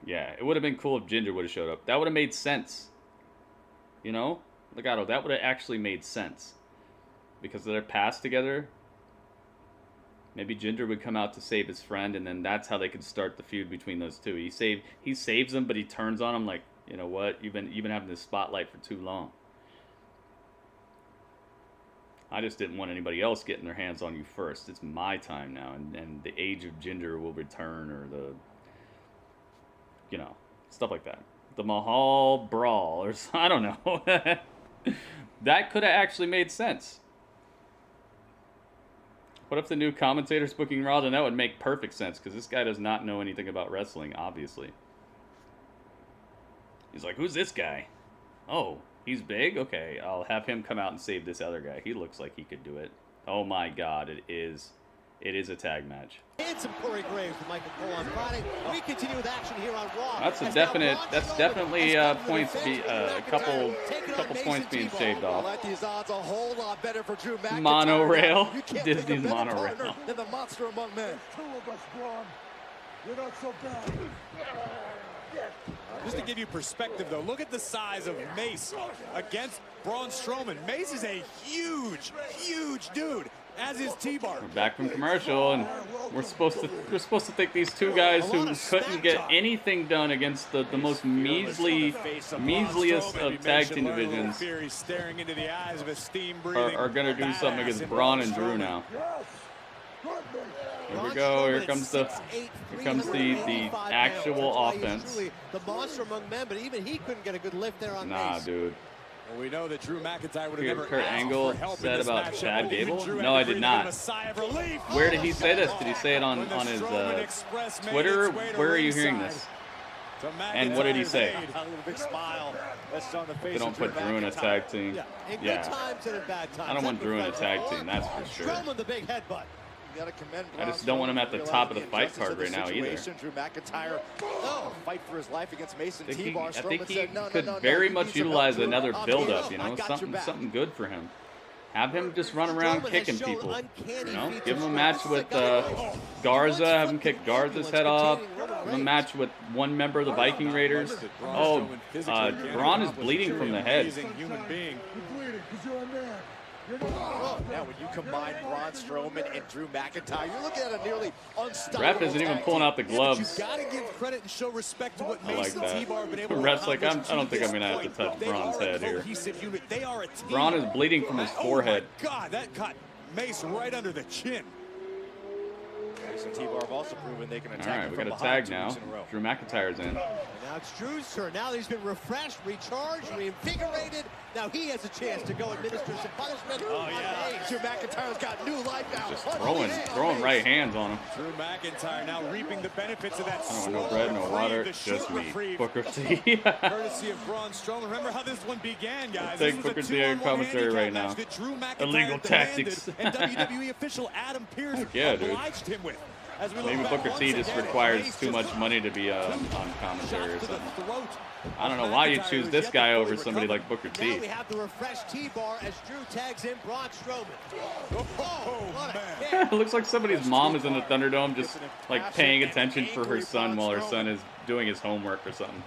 Yeah, it would have been cool if Jinder would have showed up. That would have made sense. You know? Legato, that would have actually made sense. Because of their past together. Maybe Jinder would come out to save his friend, and then that's how they could start the feud between those two. He saves him, but he turns on him like, you know what? You've been having this spotlight for too long. I just didn't want anybody else getting their hands on you first. It's my time now, and the age of Jinder will return, or the, you know, stuff like that. The Mahal Brawl, or I don't know. That could have actually made sense. What if the new commentator's booking Raw? Then that would make perfect sense, because this guy does not know anything about wrestling, obviously. He's like, who's this guy? Oh, he's big? Okay, I'll have him come out and save this other guy. He looks like he could do it. Oh my god, it is a tag match. Handsome Corey Graves with Michael Cole on Friday. We continue with action here on Raw. That's definitely points a couple points being shaved off. Monorail, Disney's monorail. The monster among men. Two of us, Braun. You're not so bad. Just to give you perspective, though, look at the size of Mace against Braun Strowman. Mace is a huge, huge dude, as is T-Bar. We're back from commercial, and we're supposed to think these two guys who couldn't get anything done against the most measleyest of tag team divisions are going to do something against Braun and Drew now. Here we go. Here comes the actual offense. The monster among men, but even he couldn't get a good lift there on Mace. Dude. Well, we know that Drew McIntyre would have never Kurt Angle said about Chad Gable? No, I did not. Where did he say this? Did he say it on his Twitter? Where are you hearing this? And what did he say? They don't put Drew in a tag team. Yeah. I don't want Drew in a tag team, that's for sure. I just don't want him at the top of the fight card right now either. Drew McIntyre fight for his life against Mason I think he could very much utilize another build-up, you know, something good for him. Have him just run around kicking people, you know? Give him a match with Garza, have him kick Garza's head off. Give him a match with one member of the Viking Raiders. Oh, Braun is bleeding from the head. Now, when you combine Braun Strowman and Drew McIntyre, you're looking at a nearly unstoppable. Ref isn't even pulling out the gloves. You gotta give credit and show respect to what Mason T-Bar have been able to Ref's like, I don't think I'm gonna have to touch Braun's head here. Braun is bleeding from his forehead. Oh my God, that cut Mace right under the chin. Mason T-Bar have also proven they can attack. All right, we got a tag now. Drew McIntyre's in. And now it's Drew's turn. Now that he's been refreshed, recharged, reinvigorated. Now he has a chance to go administer some punishment. Oh yeah, Drew McIntyre's got new life now. Just throwing right hands on him. Drew McIntyre now reaping the benefits of that. No bread, no water, just me. Booker T. Courtesy of Braun Strowman. Remember how this one began, guys. Take Booker T in commentary right now. Illegal tactics. And WWE official Adam Pearce obliged him with. Maybe Booker T just requires too much money to be on commentary or something. I don't know why you choose this guy over somebody like Booker T. Now we have the refreshed T-Bar as Drew tags in Braun Strowman. It looks like somebody's mom is in the Thunderdome just like paying attention for her son while her son is doing his homework or something.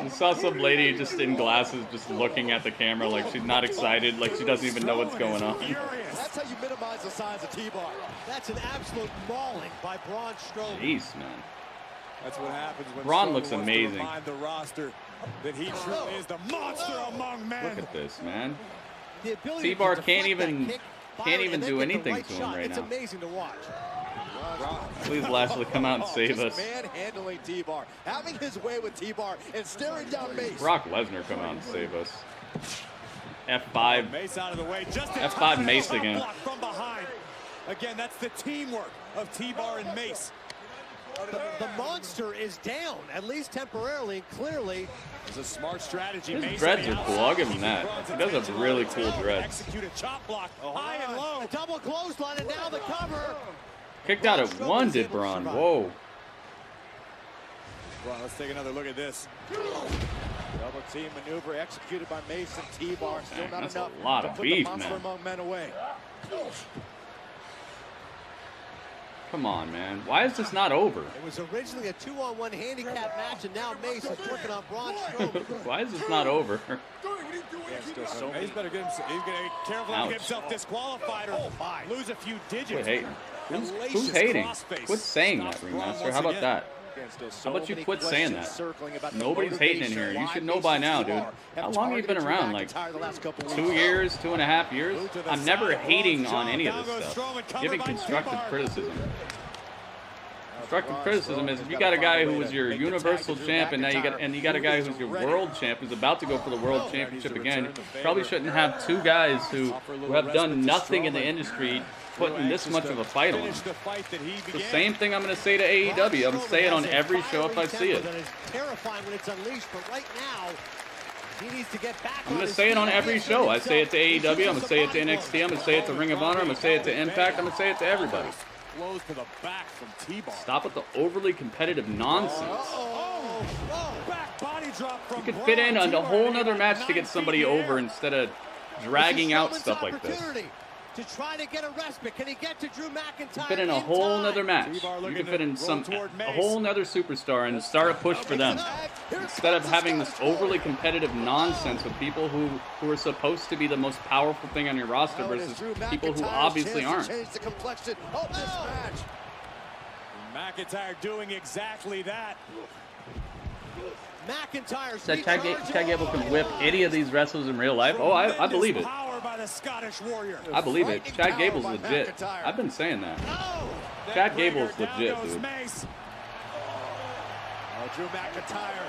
I saw some lady just in glasses just looking at the camera like she's not excited, like she doesn't even know what's going on. That's how you minimize the size of T-Bar. That's an absolute mauling by Braun Strowman. Jeez, man. That's what happens when Braun looks amazing. The roster that he truly is the monster among men. Look at this, man. T-Bar can't even do anything to him right now. It's amazing to watch. Please, Lashley, come out and save us. Manhandling T-Bar, having his way with T-Bar and staring down Mace. Brock Lesnar, come out and save us. F5. Mace out of the way. Just F5 Mace again. From behind. Again, that's the teamwork of T-Bar and Mace. The monster is down, at least temporarily, and clearly. It's a smart strategy. His dreads are cool. I'll give him that. He does have really cool dreads. Execute a chop block, high and low. A double clothesline, and now the cover. Kicked out at one, did Braun. Whoa. Well, let's take another look at this. Double team maneuver executed by Mason T-Bar. Still not That's enough a lot to of put beef, the monster man. among men away. Come on, man. Why is this not over? It was originally a 2-on-1 handicap match, and now Mace is working on Braun Strowman. Why is this not over? He's better get himself. He's gonna be careful not to get himself disqualified or lose a few digits. Quit hating. Who's hating? Quit saying that, Ringmaster. How about that? How about you quit saying that? Nobody's hating in here. You should know by now, dude. How long have you been around? Like 2 years, 2.5 years? I'm never hating on any of this stuff. Giving constructive criticism. Constructive criticism is if you got a guy who was your Universal Champ and now you got a guy who's your World Champ who's about to go for the World Championship again. You probably shouldn't have two guys who have done nothing in the industry putting this much of a fight on. It's the same thing I'm going to say to AEW. I'm going to say it on every show if I see it. I'm going to say it on every show. I say it to AEW. I'm going to say it to NXT. I'm going to say it to Ring of Honor. I'm going to say it to Impact. I'm going to say it to everybody. Stop with the overly competitive nonsense. You could fit in a whole nother match to get somebody over instead of dragging out stuff like this. To try to get a respite. Can he get to Drew McIntyre? You fit in a whole nother match. You can fit in a whole nother superstar and start a push for them. Instead of having this overly competitive nonsense with people who are supposed to be the most powerful thing on your roster versus people who obviously aren't. McIntyre doing exactly that. McIntyre's Chad Gable can whip any of these wrestlers in real life. Oh, I believe it. I believe it. Chad Gable's legit. I've been saying that. Chad Gable's legit, dude. Drew McIntyre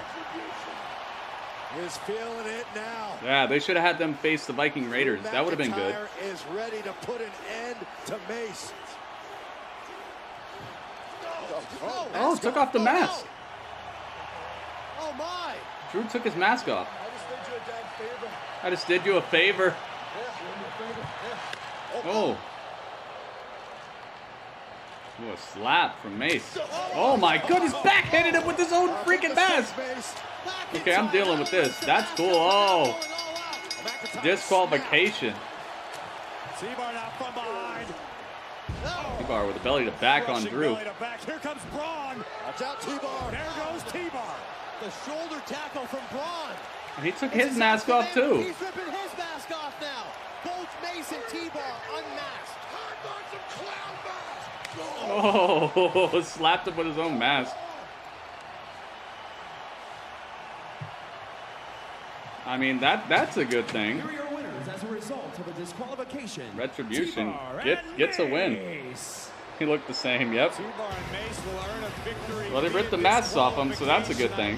is feeling it now. Yeah, they should have had them face the Viking Raiders. That would have been good. Is ready to put an end to Mace. Oh, took off the mask. Oh my! Drew took his mask off. I just did you a favor. Oh. Oh, a slap from Mace. Oh my goodness, backhanded him with his own freaking mask. Okay, I'm dealing with this. That's cool. Oh. Disqualification. T-Bar with the belly to back on Drew. Here comes Braun. Watch out, T-Bar. There goes T-Bar. The shoulder tackle from Braun. And he took his mask off too. He's ripping his mask off now. Both Mace and T-Bar unmasked. Oh, slapped him with his own mask. I mean, that's a good thing. Here are your winners as a result of a disqualification. Retribution gets a win. He looked the same, yep. Well, they ripped the masks off him, so that's a good thing.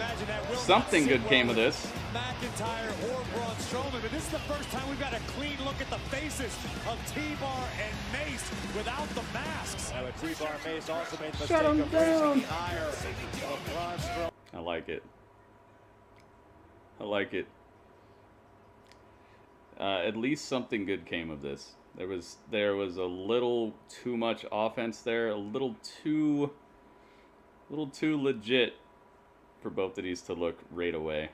Something good came of this. McIntyre or Braun Strowman, but this is the first time we've got a clean look at the faces of T-Bar and Mace without the masks. T-Bar Mace also made the mistake Shut him of down. raising higher of Braun Strowman. I like it. I like it. At least something good came of this. There was a little too much offense there, a little too legit for both of these to look right away.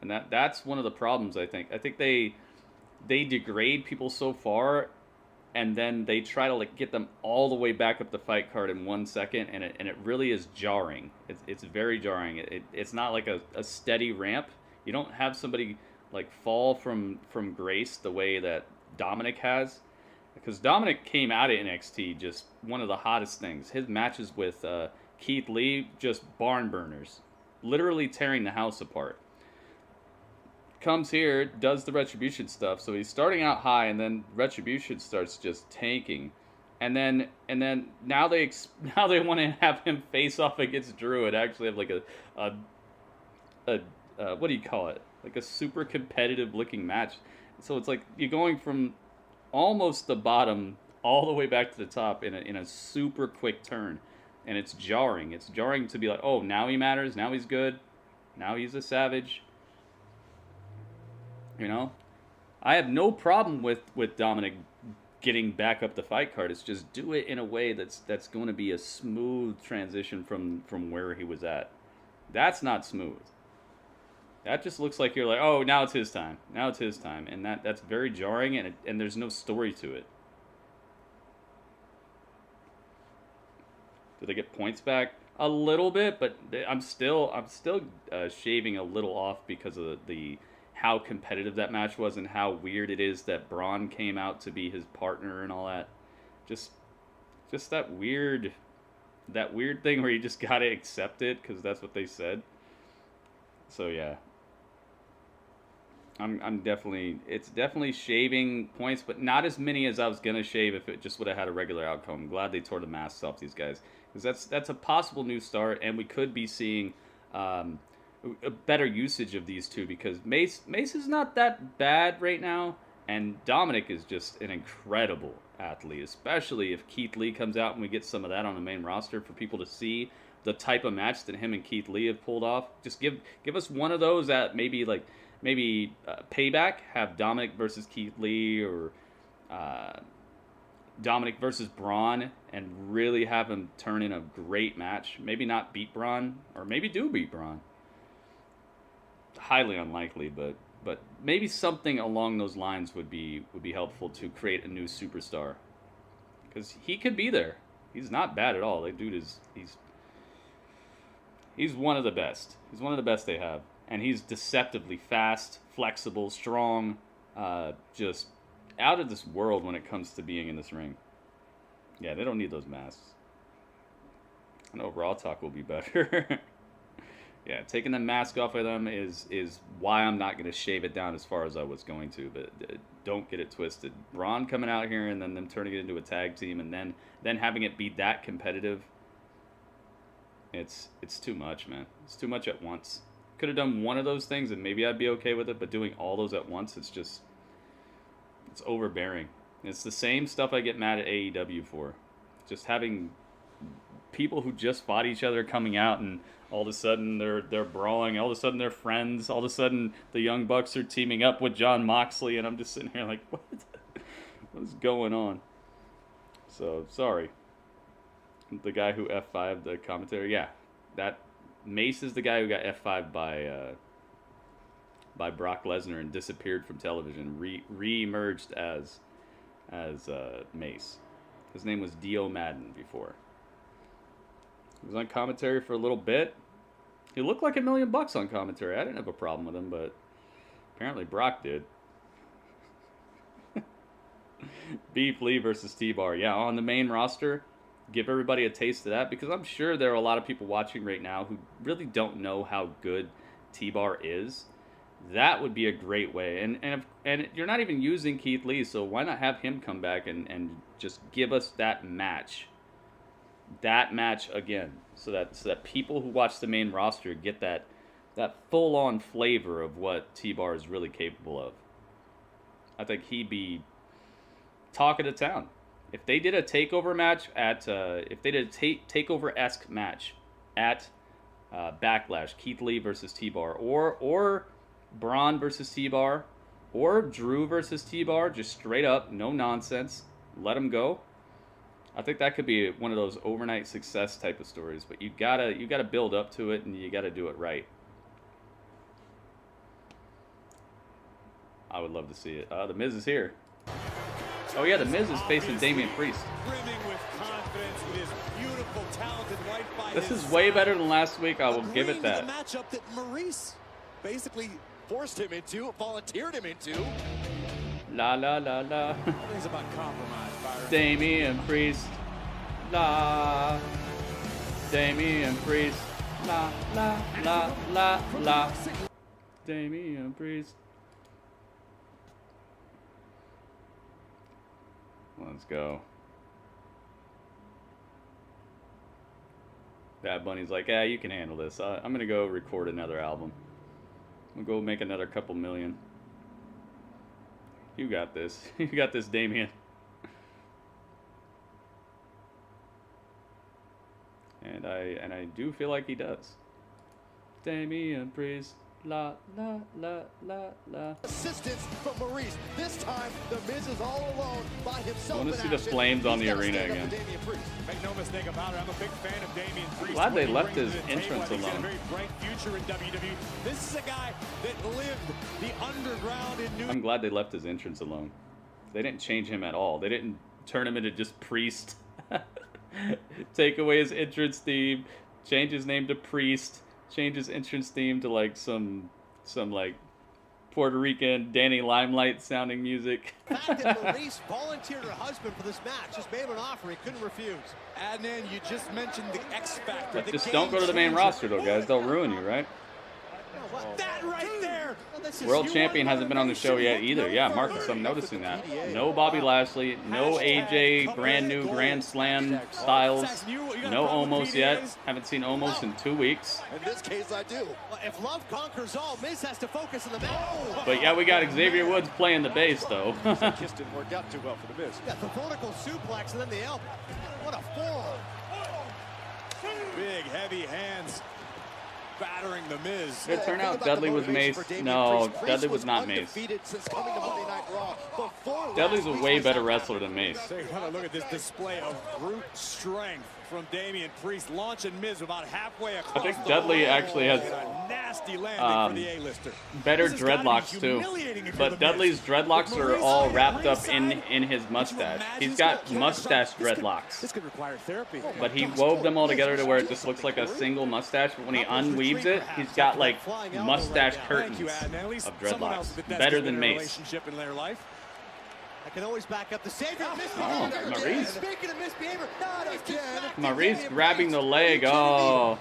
And that's one of the problems, I think. I think they degrade people so far, and then they try to like get them all the way back up the fight card in 1 second, and it really is jarring. It's very jarring. It's not like a steady ramp. You don't have somebody like fall from grace the way that Dominic has, because Dominic came out of NXT just one of the hottest things. His matches with Keith Lee, just barn burners, literally tearing the house apart. Comes here, does the Retribution stuff, so he's starting out high, and then Retribution starts just tanking, and then now they want to have him face off against Drew and actually have like a what do you call it? Like a super competitive looking match. So it's like you're going from almost the bottom all the way back to the top in a super quick turn, and it's jarring. It's jarring to be like, oh, now he matters, now he's good, now he's a savage. You know, I have no problem with Dominic getting back up the fight card. It's just do it in a way that's going to be a smooth transition from where he was at. That's not smooth. That just looks like you're like, oh, now it's his time. Now it's his time. And that's very jarring, and there's no story to it. Do they get points back? A little bit, but I'm still shaving a little off because of the how competitive that match was and how weird it is that Braun came out to be his partner and all that. Just that weird thing where you just gotta accept it because that's what they said. So yeah, it's definitely shaving points, but not as many as I was gonna shave if it just would have had a regular outcome. I'm glad they tore the masks off these guys because that's a possible new start, and we could be seeing a better usage of these two because Mace is not that bad right now, and Dominic is just an incredible athlete, especially if Keith Lee comes out and we get some of that on the main roster for people to see the type of match that him and Keith Lee have pulled off. Just give us one of those at maybe Payback, have Dominic versus Keith Lee or Dominic versus Braun, and really have him turn in a great match. Maybe not beat Braun, or maybe do beat Braun. Highly unlikely, but maybe something along those lines would be helpful to create a new superstar, because he could be there. He's not bad at all. That dude is he's one of the best. He's one of the best they have, and he's deceptively fast, flexible, strong, just out of this world when it comes to being in this ring. Yeah, they don't need those masks. I know Raw Talk will be better. Yeah, taking the mask off of them is why I'm not going to shave it down as far as I was going to, but don't get it twisted. Braun coming out here and then them turning it into a tag team and then having it be that competitive, it's too much, man. It's too much at once. Could have done one of those things and maybe I'd be okay with it, but doing all those at once, it's overbearing. It's the same stuff I get mad at AEW for. Just having people who just fought each other coming out and all of a sudden they're brawling, all of a sudden they're friends, all of a sudden the Young Bucks are teaming up with Jon Moxley, and I'm just sitting here like, what is going on? So, sorry. The guy who F5'd the commentary, yeah. That Mace is the guy who got F5'd by Brock Lesnar and disappeared from television, re-emerged as Mace. His name was Dio Madden before. He was on commentary for a little bit. He looked like $1 million on commentary. I didn't have a problem with him, but apparently Brock did. Beef Lee versus T-Bar. Yeah, on the main roster, give everybody a taste of that, because I'm sure there are a lot of people watching right now who really don't know how good T-Bar is. That would be a great way. And you're not even using Keith Lee, so why not have him come back and just give us that match. That match again, so that people who watch the main roster get that full-on flavor of what T-Bar is really capable of. I think he'd be talk of the town. If they did a takeover match if they did a takeover-esque match at Backlash, Keith Lee versus T-Bar, or Braun versus T-Bar, or Drew versus T-Bar, just straight up, no nonsense, let him go. I think that could be one of those overnight success type of stories, but you gotta build up to it and you gotta do it right. I would love to see it. The Miz is here. Oh yeah, the Miz is facing Damian Priest. This is way better than last week. I will give it that. The matchup that Maurice basically forced him into, volunteered him into. La la la la. It's about compromise, Byron. Damian Priest. La. Damian Priest. La la la la la. Damian Priest. Let's go. Bad Bunny's like, yeah, you can handle this. I'm gonna go record another album. I'm gonna go make another couple million. You got this. You got this, Damian. And I do feel like he does. Damian Priest. La la la la la. Assistance from Maurice. This time, the Miz is all alone by himself. I want to see the flames on the arena again. Make no mistake about it. I'm a big fan of Damian Priest. I'm glad they left his entrance alone. He's got a very bright future in WWE. This is a guy that lived the underground in New. I'm glad they left his entrance alone. They didn't change him at all. They didn't turn him into just Priest. Take away his entrance theme, change his name to Priest, change his entrance theme to like some like Puerto Rican Danny Limelight sounding music. The fact that Maurice volunteered her husband for this match, just made him an offer he couldn't refuse. Adnan, you just mentioned the X Factor. But just don't go to the main roster though, guys. They'll ruin you, right? That right there. World Champion hasn't been on the show yet either. Yeah, Marcus, I'm noticing that. No Bobby Lashley, no AJ, brand new Grand Slam Styles, no Omos yet. Haven't seen Omos in 2 weeks. In this case, I do. Well, if love conquers all, Miz has to focus on the match. But yeah, we got Xavier Woods playing the bass though. Just didn't work out too well for the Miz. Yeah, the vertical suplex and then the elbow. What a forearm. Big, heavy hands. Battering the Miz. It turned out Dudley was Mace. No, Dudley was not Mace. Dudley's a way better wrestler than Mace. Take a look at this display of brute strength from Damian Priest, launching Miz about halfway across. I think Dudley actually has nasty landing for the A-lister. Better dreadlocks too. But Dudley's dreadlocks are all wrapped up in his mustache. He's got mustache dreadlocks. This could require therapy. But he wove them all together to where it just looks like a single mustache. But when he unweaves it, he's got like mustache curtains of dreadlocks. Better than Mace. I can always back up the savior. Oh, Maurice. Speaking of misbehavior, not again. Maurice grabbing the leg. Oh,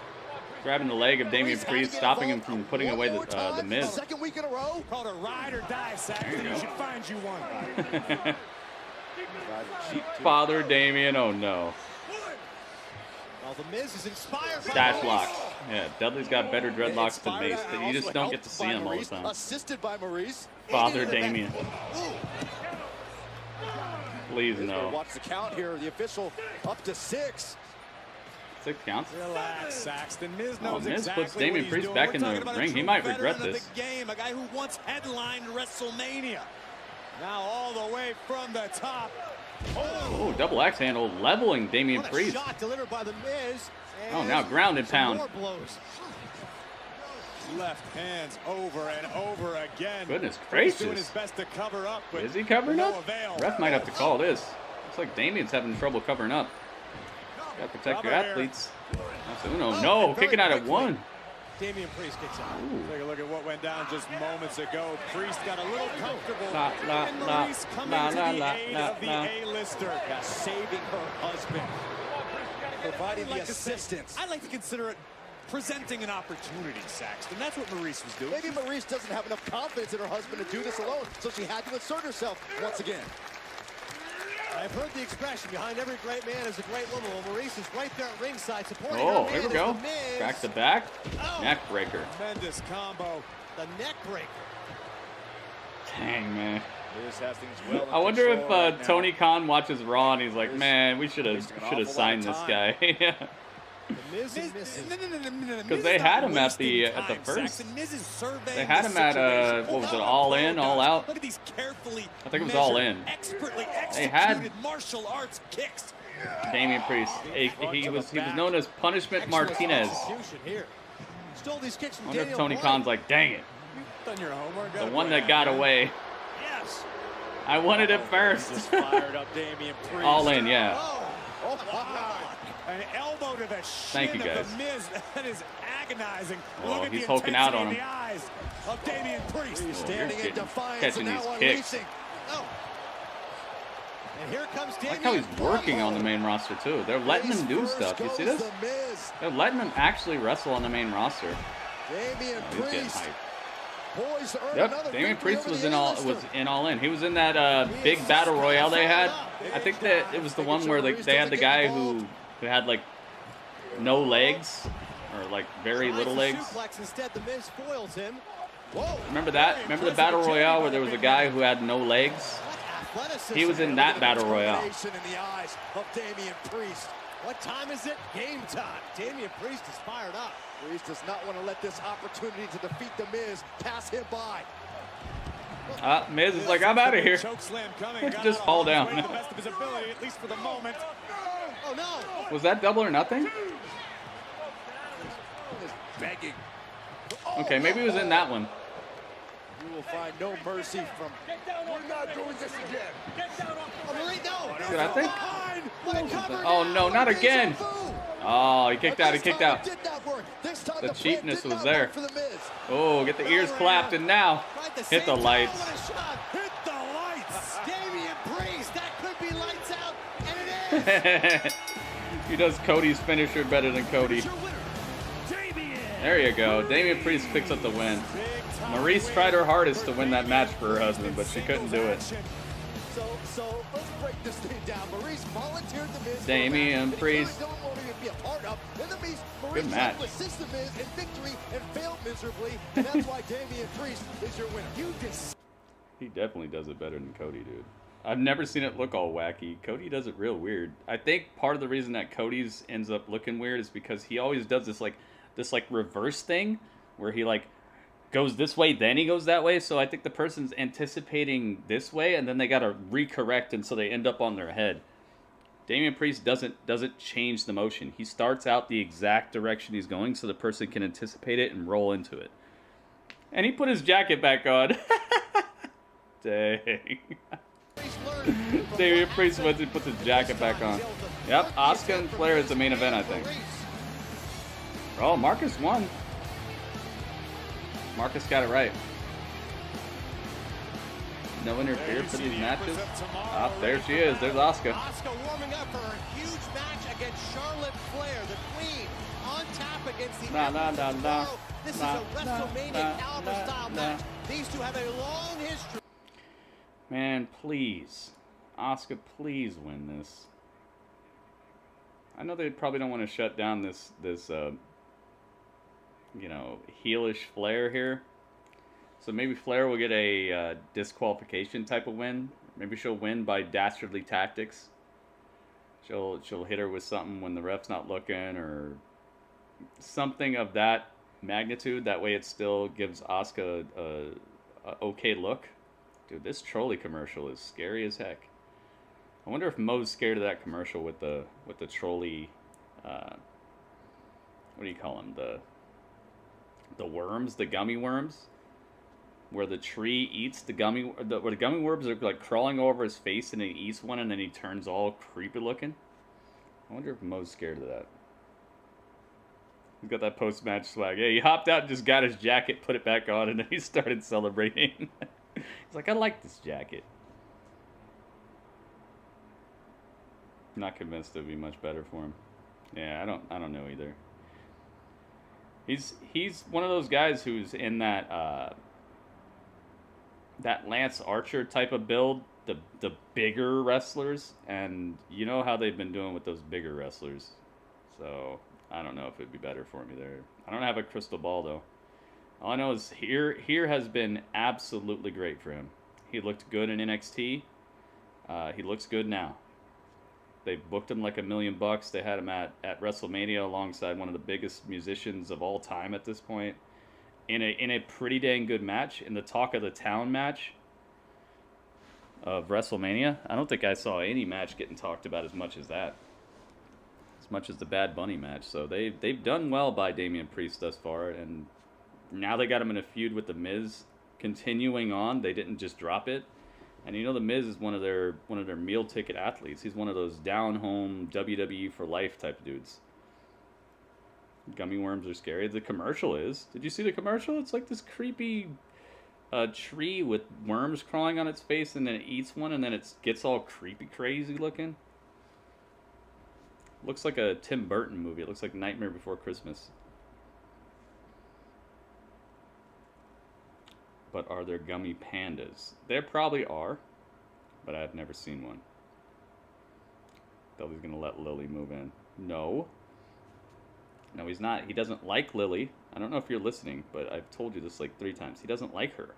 grabbing the leg of Damian Priest, stopping him from putting away the Miz. Second week in a row. Called a ride or die, Saxton. You should find you one. Father Damian. Oh no. Well, the Miz is inspired by Dash locks. Yeah, Dudley's got better dreadlocks than Mace. You just don't get to see him all the time. Assisted by Maurice. Father Damian. Please no. Watch the count here. The official up to 6. 6 counts. Relax, Saxton. Miz knows Miz exactly puts Damian Priest back in the ring. He might regret this. A guy who once headlined WrestleMania. Now all the way from the top. Oh, double axe handle leveling Damian Priest. Shot delivered by the Miz. Oh, now ground and pound. More blows. Left hands over and over again. Goodness gracious. Doing his best to cover up, but is he covering no up? avail. Ref might have to call this. Looks like Damian's having trouble covering up. Gotta protect your athletes. No, kicking out at 1. Damian Priest kicks out. Take a look at what went down just moments ago. Priest got a little comfortable. And Maurice coming to the aid of the A-lister. Saving her husband. Providing the assistance. I like to consider it presenting an opportunity, Saxton. That's what Maurice was doing. Maybe Maurice doesn't have enough confidence in her husband to do this alone, so she had to assert herself once again. I've heard the expression, behind every great man is a great woman. Well, Maurice is right there at ringside supporting Oh, her. here we go. Back to back. Oh. Neck breaker. Tremendous combo. The neck breaker. Dang, man. Has things well I wonder if right Tony Khan watches Raw and he's like, man, we should have signed this guy. Because they had him at the first. They had him at what was it, All In, All Out? Look at these carefully I think it was All In. Expertly They had executed martial arts kicks. Damian Priest. He was known as Punishment Martinez. Here. Stole these kicks from I wonder if Daniel Tony Bryan. Khan's like, dang it, Done your homework. the one that got away. Yes. I wanted it first. Just fired up Damian Priest. All In, yeah. An elbow to the shin Thank you, guys. of the Miz. That is agonizing. Oh, Look at he's the hulking out on intensity him. in the eyes of Damian Priest. Oh, standing in defiance catching and these now kicks. unleashing. Oh. And here comes I Damian. like how he's working on the main roster too. They're letting him do stuff. You see this? They're letting him actually wrestle on the main roster. Damian He's getting Priest. hyped. Poised to earn Yep, another Damian victory Priest over was the in A-lister. All In. He was in that big battle royale they had. I think that it was the one where they had the guy who had like no legs or like very little legs. Suplex instead, the Miz foils him. Remember that? Remember the battle royale where there was a guy who had no legs? He was in that battle royale. In the eyes of Damian Priest. What time is it? Game time. Damian Priest is fired up. Priest does not want to let this opportunity to defeat the Miz pass him by. Miz is like, I'm out of here. Just fall down. The best of his ability, at least for the moment. Oh no! Was that Double or Nothing? Begging. Okay, maybe he was in that one. You will find no mercy from. We're not doing this again. Oh, Marie, no! Did I think? Oh no, not again! Oh, he kicked out, he kicked out. The cheapness was there. Oh, get the ears clapped, and now hit the lights. Hit the lights! Damian Priest, that could be lights out, and it is! He does Cody's finisher better than Cody. There you go. Damian Priest picks up the win. Maurice tried her hardest to win that match for her husband, but she couldn't do it. So let's break this thing down. Maurice volunteered the Miz. Damian Priest. Good match. Assist the Miz in victory and failed miserably, and that's why Damian Priest is your winner. He definitely does it better than Cody, dude. I've never seen it look all wacky. Cody does it real weird. I think part of the reason that Cody's ends up looking weird is because he always does this reverse thing where he like goes this way, then he goes that way. So I think the person's anticipating this way, and then they gotta recorrect, and so they end up on their head. Damian Priest doesn't change the motion. He starts out the exact direction he's going, so the person can anticipate it and roll into it. And he put his jacket back on. Dang. Damian Priest went and put his jacket back on. Yep, Asuka and Flair is the main event, I think. Oh, Marcus won. Marcus got it right. No interfere for these matches. Ah, there she is. There's Asuka. Asuka warming up for her huge match against Charlotte Flair, the Queen, on tap against the This is a WrestleMania caliber style match. These two have a long history. Man, please. Asuka, please win this. I know they probably don't want to shut down this you know, heelish Flair here. So maybe Flair will get a disqualification type of win. Maybe she'll win by dastardly tactics. She'll hit her with something when the ref's not looking, or something of that magnitude. That way it still gives Asuka a okay look. Dude, this trolley commercial is scary as heck. I wonder if Mo's scared of that commercial with the trolley. What do you call them? The worms, the gummy worms, where the tree eats the gummy. Where the gummy worms are like crawling over his face, and he eats one, and then he turns all creepy looking. I wonder if Mo's scared of that. He's got that post-match swag. Yeah, he hopped out and just got his jacket, put it back on, and then he started celebrating. He's like, I like this jacket. Not convinced it would be much better for him. Yeah, I don't know either. He's one of those guys who's in that that Lance Archer type of build, the bigger wrestlers, and you know how they've been doing with those bigger wrestlers. So I don't know if it'd be better for him either. I don't have a crystal ball though. All I know is here has been absolutely great for him. He looked good in NXT. He looks good now. They booked him like $1 million. They had him at WrestleMania alongside one of the biggest musicians of all time at this point. In a pretty dang good match. In the Talk of the Town match of WrestleMania. I don't think I saw any match getting talked about as much as that. As much as the Bad Bunny match. So they've done well by Damian Priest thus far. And now they got him in a feud with The Miz. Continuing on, they didn't just drop it. And you know The Miz is one of their meal ticket athletes. He's one of those down-home WWE for life type dudes. Gummy worms are scary. The commercial is. Did you see the commercial? It's like this creepy tree with worms crawling on its face, and then it eats one, and then it gets all creepy crazy looking. Looks like a Tim Burton movie. It looks like Nightmare Before Christmas. But are there gummy pandas? There probably are, but I've never seen one. Dudley's gonna let Lily move in. No. No, he's not. He doesn't like Lily. I don't know if you're listening, but I've told you this like 3 times. He doesn't like her.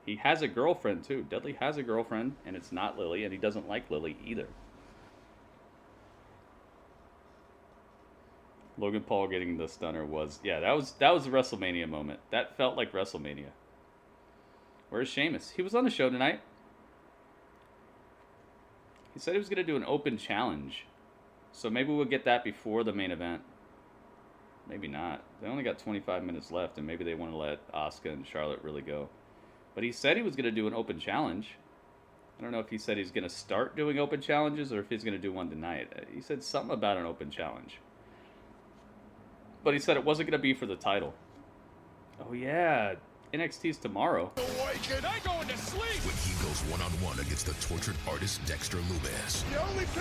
He has a girlfriend too. Dudley has a girlfriend, and it's not Lily, and he doesn't like Lily either. Logan Paul getting the stunner was, yeah, that was a WrestleMania moment. That felt like WrestleMania. Where's Sheamus? He was on the show tonight. He said he was going to do an open challenge. So maybe we'll get that before the main event. Maybe not. They only got 25 minutes left, and maybe they want to let Asuka and Charlotte really go. But he said he was going to do an open challenge. I don't know if he said he's going to start doing open challenges or if he's going to do one tonight. He said something about an open challenge. But he said it wasn't going to be for the title. Oh, yeah. NXT's tomorrow. When he goes one-on-one against the tortured artist Dexter Lumis.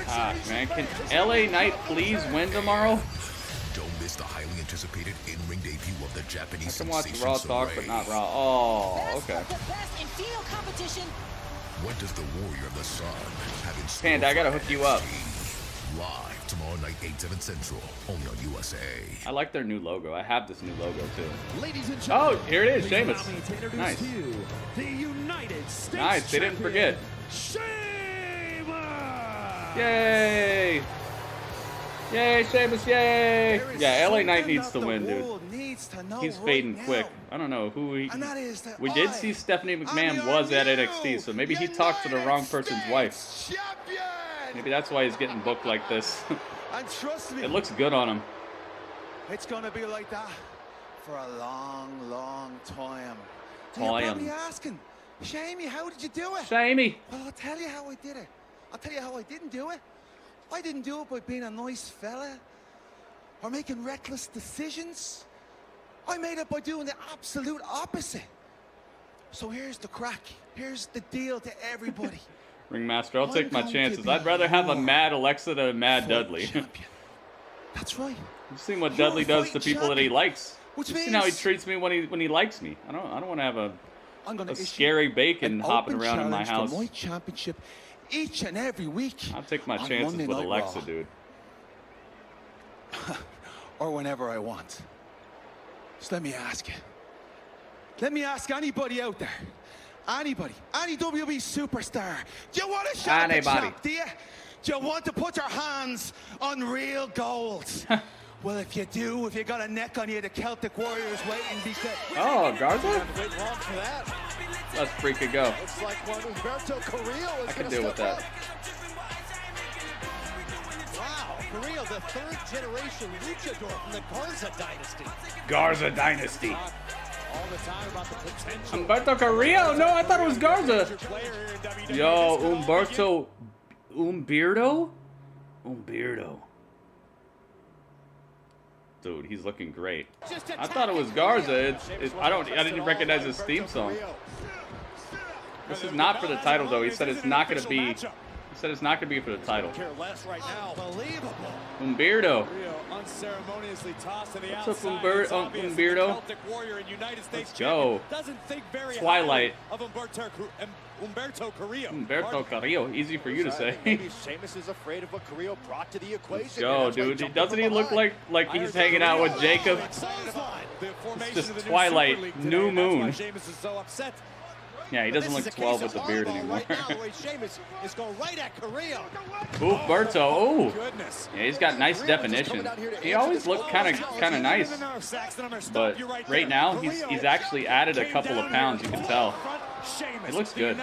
Ah, man. Can LA Knight please win tomorrow? Don't miss the highly anticipated in-ring debut of the Japanese I can watch sensation Raw talk, but not Raw. Oh, okay. What does the Warrior of the Sun have in store? Panda, I gotta hook you up. Live tomorrow night, 8/7 Central, only on USA. I like their new logo. I have this new logo too. Ladies and oh, here it is, please Sheamus. allow me to introduce Nice. to you the United States Nice, they didn't forget. Sheamus! Yay! Yay, Sheamus, yay! Yeah, LA Knight needs to win, dude. He's fading quick. I don't know who he... We did see Stephanie McMahon was at NXT, so maybe he talked to the wrong person's wife. Maybe that's why he's getting booked like this. And trust me, It looks good on him. it's gonna be like that for a long, long time. Time. You're probably asking, Shamey, how did you do it? Shamey. Well, I'll tell you how I did it. I'll tell you how I didn't do it. I didn't do it by being a nice fella or making reckless decisions. I made it by doing the absolute opposite. So here's the crack. Here's the deal to everybody. Ringmaster, I'll take my chances. I'd rather have a mad Alexa than a mad Dudley. That's right. You've seen what Dudley does to people that he likes. Which You've means seen how he treats me when he likes me. I don't want to have I'm gonna a issue scary bacon an hopping open around in my challenge house. for my championship each and every week. I'll take my on chances Monday with Night Alexa, Raw. dude. Or whenever I want. Just let me ask you. Let me ask anybody out there. Anybody. Any WWE superstar. Do you want to shop the Anybody. shop, do you? Do you want to put your hands on real gold? Well, if you do, if you got a neck on you, the Celtic Warriors waiting because... Oh, Garza? Wait long for that. Let's freaking go. Looks like one Humberto Carrillo is I can gonna deal with step that. Wow, Carrillo, the third generation luchador from the Garza dynasty. Garza Dynasty. All the time about the potential. Humberto Carrillo? No, I thought it was Garza. Yo, Umberto? Dude, he's looking great. I thought it was Garza. I didn't recognize his theme song. This is not for the title, though. He said it's not going to be. He said it's not going to be for the title. Umberto. Unceremoniously tossed to the What's up, outside. Umberto? Let's go. Twilight. Of Humberto Carrillo. Humberto Carrillo. Easy for you to say. Maybe Sheamus is afraid of what Carrillo brought to the equation. Let's go, dude. Doesn't he look like he's hanging out with Jacob? It's just Twilight, New Moon. Sheamus is so upset. Yeah, he doesn't look 12 with the beard anymore. Right now, the way Sheamus is going right at Carrillo. Umberto. Oh, yeah, he's got nice definition. He always looked kind of nice, but right now he's actually added a couple of pounds. You can tell. He looks good.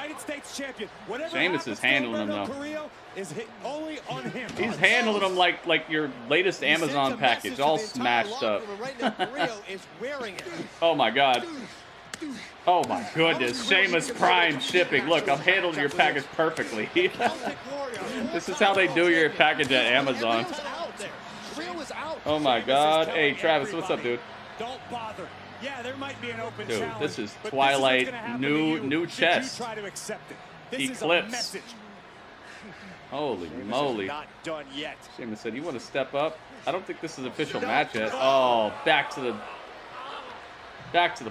Sheamus is handling him though. He's handling him like your latest Amazon package, all smashed up. Oh my God. Oh my goodness, Sheamus Prime shipping. Look, I'm handling your package perfectly. This is how they do your package at Amazon. Oh my God. Hey Travis, what's up, dude? Don't bother. Yeah, there might be an open Dude, challenge, this is but Twilight, this is gonna happen to you new if chest. you try to accept it. This is Eclipse. a message. Holy moly. Not done yet. Sheamus said, you want to step up? I don't think this is an official match yet. Oh, back to the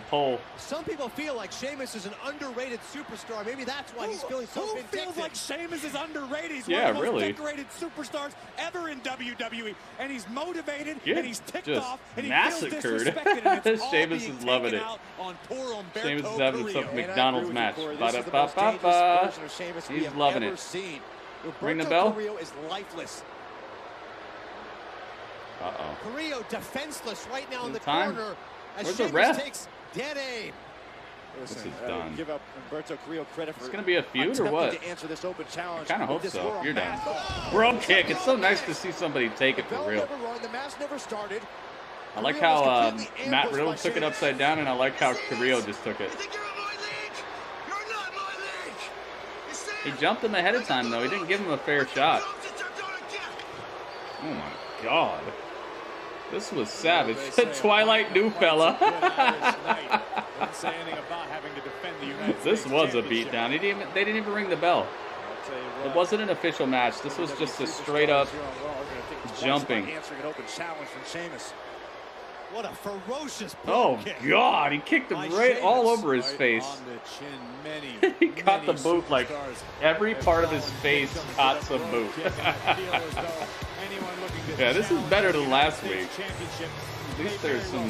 pole. Some people feel like Sheamus is an underrated superstar. Maybe that's why he's feeling so vindictive. Who feels like Sheamus is underrated? He's Yeah, one of the most really. decorated superstars ever in WWE, and he's motivated, Yeah, and he's ticked just off, and he massacred. feels disrespected, and it's all Sheamus being is loving taken it. out on poor Humberto Sheamus is having Carrillo. some And I McDonald's agree with match. you, Corey. This is the most dangerous Ba-da-ba-ba-ba. version of Sheamus we He's have loving ever it. seen. Ring the Humberto bell? Carrillo is lifeless. Uh-oh. Carrillo defenseless right now in the Time? corner as Where's the Sheamus ref? takes dead aim. This Listen, is done. Give up Humberto Carrillo credit for It's going to be a feud or what? attempting to answer this open challenge. I kind of hope This so. world You're done. mass- Bro kick. It's so nice to see somebody take it for Bell real. never run, the match never started. I like Carrillo how was completely Matt ambushed Riddle by took it Sheamus. upside down, and I like how Carrillo just took it. He jumped him ahead of time, though. He didn't give him a fair shot. Oh, my God. This was savage. Twilight new fella. This was a beatdown. They didn't even ring the bell. It wasn't an official match. This was just a straight up jumping. What a ferocious oh God! He kicked him right all over his face. He caught the boot like every part of his face caught some boot. Yeah, this is better than last week. At least there's some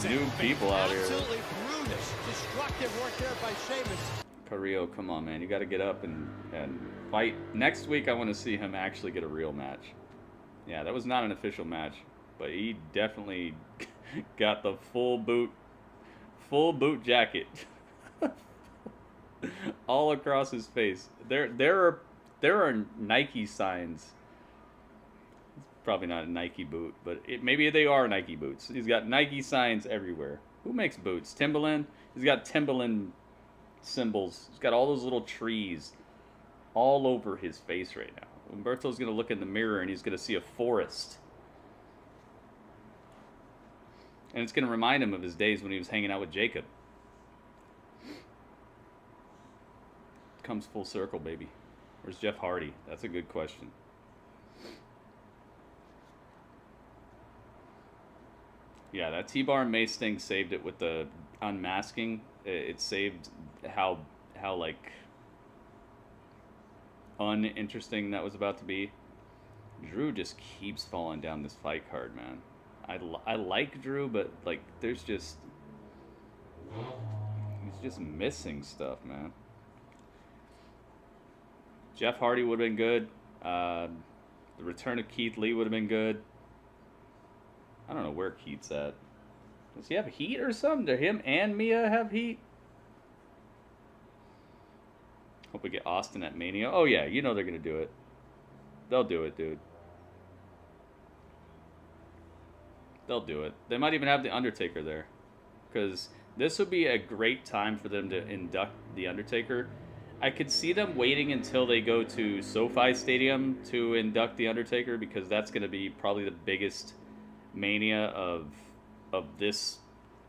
new people out here. Carrillo, come on, man! You got to get up and fight. Next week, I want to see him actually get a real match. Yeah, that was not an official match, but he definitely got the full boot jacket all across his face. There are Nike signs. It's probably not a Nike boot, but maybe they are Nike boots. He's got Nike signs everywhere. Who makes boots? Timberland. He's got Timberland symbols. He's got all those little trees all over his face right now. Umberto's gonna look in the mirror and he's gonna see a forest. And it's going to remind him of his days when he was hanging out with Jacob. Comes full circle, baby. Where's Jeff Hardy? That's a good question. Yeah, that T-Bar and Mace thing saved it with the unmasking. It saved how like uninteresting that was about to be. Drew just keeps falling down this fight card, man. I like Drew, but like he's just missing stuff, man. Jeff Hardy would have been good. The return of Keith Lee would have been good. I don't know where Keith's at. Does he have heat or something? Do him and Mia have heat? Hope we get Austin at Mania. Oh yeah, you know they're gonna do it. They'll do it, dude. They'll do it. They might even have The Undertaker there. Because this would be a great time for them to induct The Undertaker. I could see them waiting until they go to SoFi Stadium to induct The Undertaker, because that's going to be probably the biggest Mania of this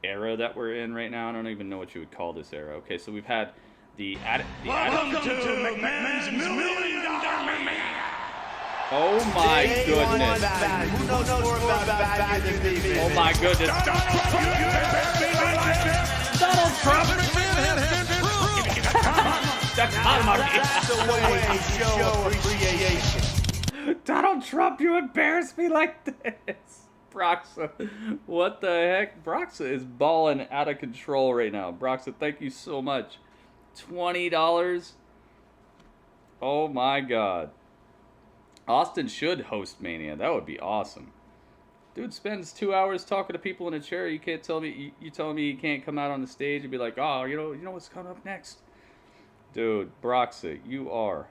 era that we're in right now. I don't even know what you would call this era. Okay, so we've had Welcome to McMahon's $1 Million Mania. Oh my goodness. Oh my goodness. Donald Trump. Donald Trump, you embarrass me like this. Broxa. What the heck? Broxa is balling out of control right now. Broxa, thank you so much. $20. Oh my God. Austin should host Mania. That would be awesome. Dude spends 2 hours talking to people in a chair. You can't tell me you telling me he can't come out on the stage and be like, oh, you know what's coming up next? Dude, Broxa, you are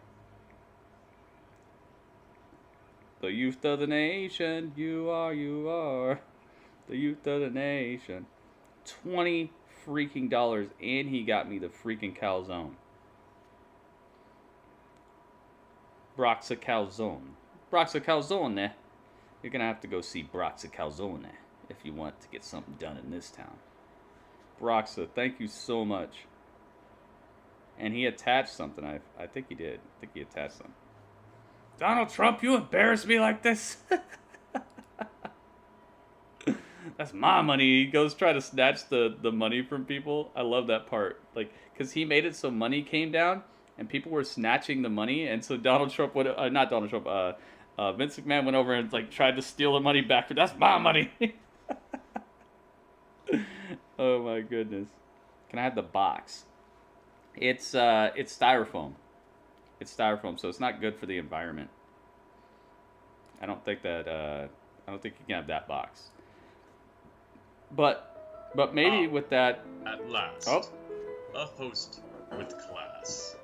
the youth of the nation. You are the youth of the nation. $20 freaking dollars, and he got me the freaking calzone. Broxa Calzone. Broxa Calzone. You're going to have to go see Broxa Calzone if you want to get something done in this town. Broxa, thank you so much. And he attached something. I think he did. I think he attached something. Donald Trump, you embarrass me like this? That's my money. He goes try to snatch the money from people. I love that part. Like, because he made it so money came down and people were snatching the money, and so Donald Trump would not Donald Trump, Vince McMahon went over and like tried to steal the money back. That's my money. Oh my goodness! Can I have the box? It's styrofoam. It's styrofoam, so it's not good for the environment. I don't think you can have that box. But maybe with that. At last. Oh. A host with class.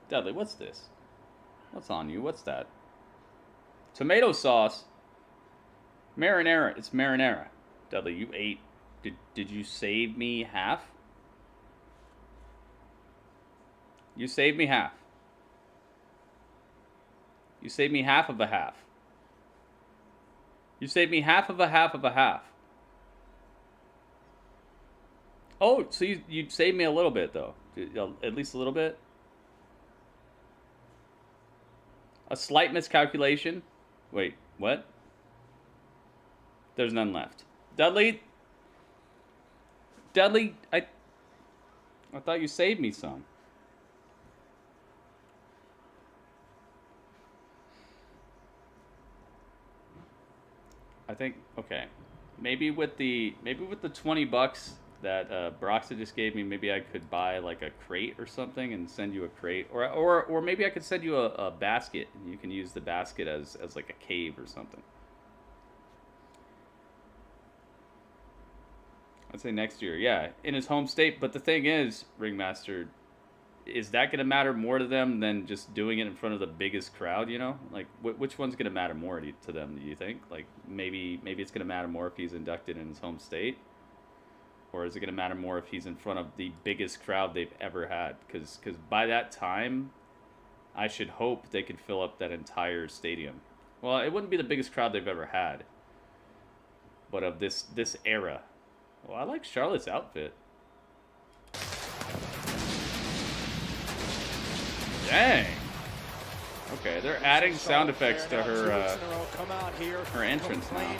Dudley, what's this? What's on you? What's that? Tomato sauce. Marinara. It's marinara. Dudley, you ate. Did you save me half? You saved me half. You saved me half of a half. You saved me half of a half of a half. Oh, so you saved me a little bit, though. At least a little bit. A slight miscalculation. Wait, what? There's none left. Dudley? Dudley, I thought you saved me some. I think, okay. Maybe with the $20 that Broxa just gave me, maybe I could buy like a crate or something and send you a crate, or maybe I could send you a basket and you can use the basket as like a cave or something. I'd say next year, yeah, in his home state. But the thing is, Ringmaster, is that going to matter more to them than just doing it in front of the biggest crowd? You know, like which one's going to matter more to them? Do you think? Like maybe it's going to matter more if he's inducted in his home state. Or is it going to matter more if he's in front of the biggest crowd they've ever had? Because by that time, I should hope they could fill up that entire stadium. Well, it wouldn't be the biggest crowd they've ever had. But of this era. Well, I like Charlotte's outfit. Dang. Okay, they're adding sound effects to her entrance now.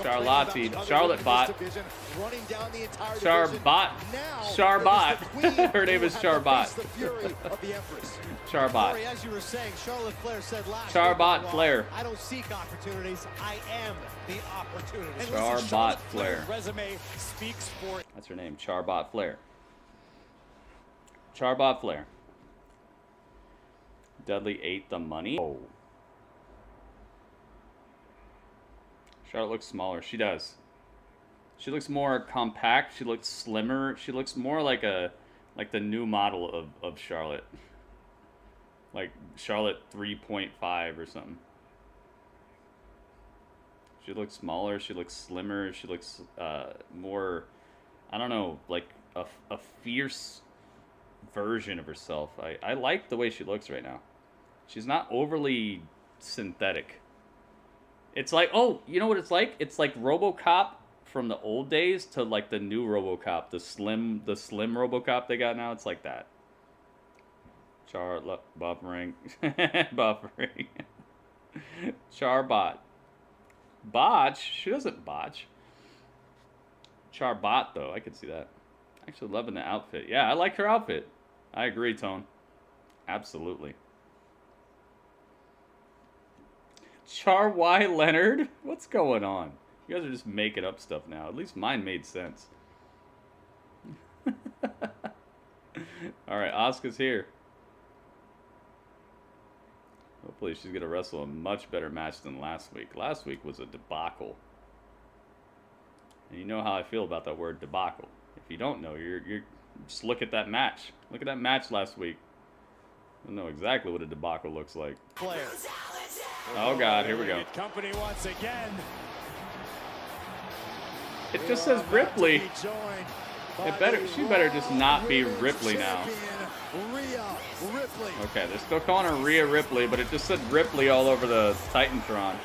Charlotte bot. Charbot. Her name is Charbot. Charbot. As you were saying, Charlotte Flair said last Charbot Flair. I don't seek opportunities, I am the opportunity. Charbot Flair. Resume speaks for it. That's her name, Charbot Flair. Charbot Flair. Dudley ate the money. Oh. Charlotte looks smaller. She does. She looks more compact. She looks slimmer. She looks more like the new model of Charlotte. Like Charlotte 3.5 or something. She looks smaller. She looks slimmer. She looks more, I don't know, like a fierce version of herself. I like the way she looks right now. She's not overly synthetic. It's like, oh, you know what it's like? It's like RoboCop from the old days to like the new RoboCop, the slim RoboCop they got now. It's like that. Buffering. Buffering. Charbot. Botch? She doesn't botch. Charbot, though. I could see that. Actually loving the outfit. Yeah, I like her outfit. I agree, Tone. Absolutely. Char Y Leonard? What's going on? You guys are just making up stuff now. At least mine made sense. Alright, Asuka's here. Hopefully she's going to wrestle a much better match than last week. Last week was a debacle. And you know how I feel about that word debacle. If you don't know, you're just look at that match. Look at that match last week. I know exactly what a debacle looks like. Flair. Oh God, here we go. Company once again. It just says Ripley. She better just not be Ripley now. Rhea Ripley. Okay, they're still calling her Rhea Ripley, but it just said Ripley all over the Titantron.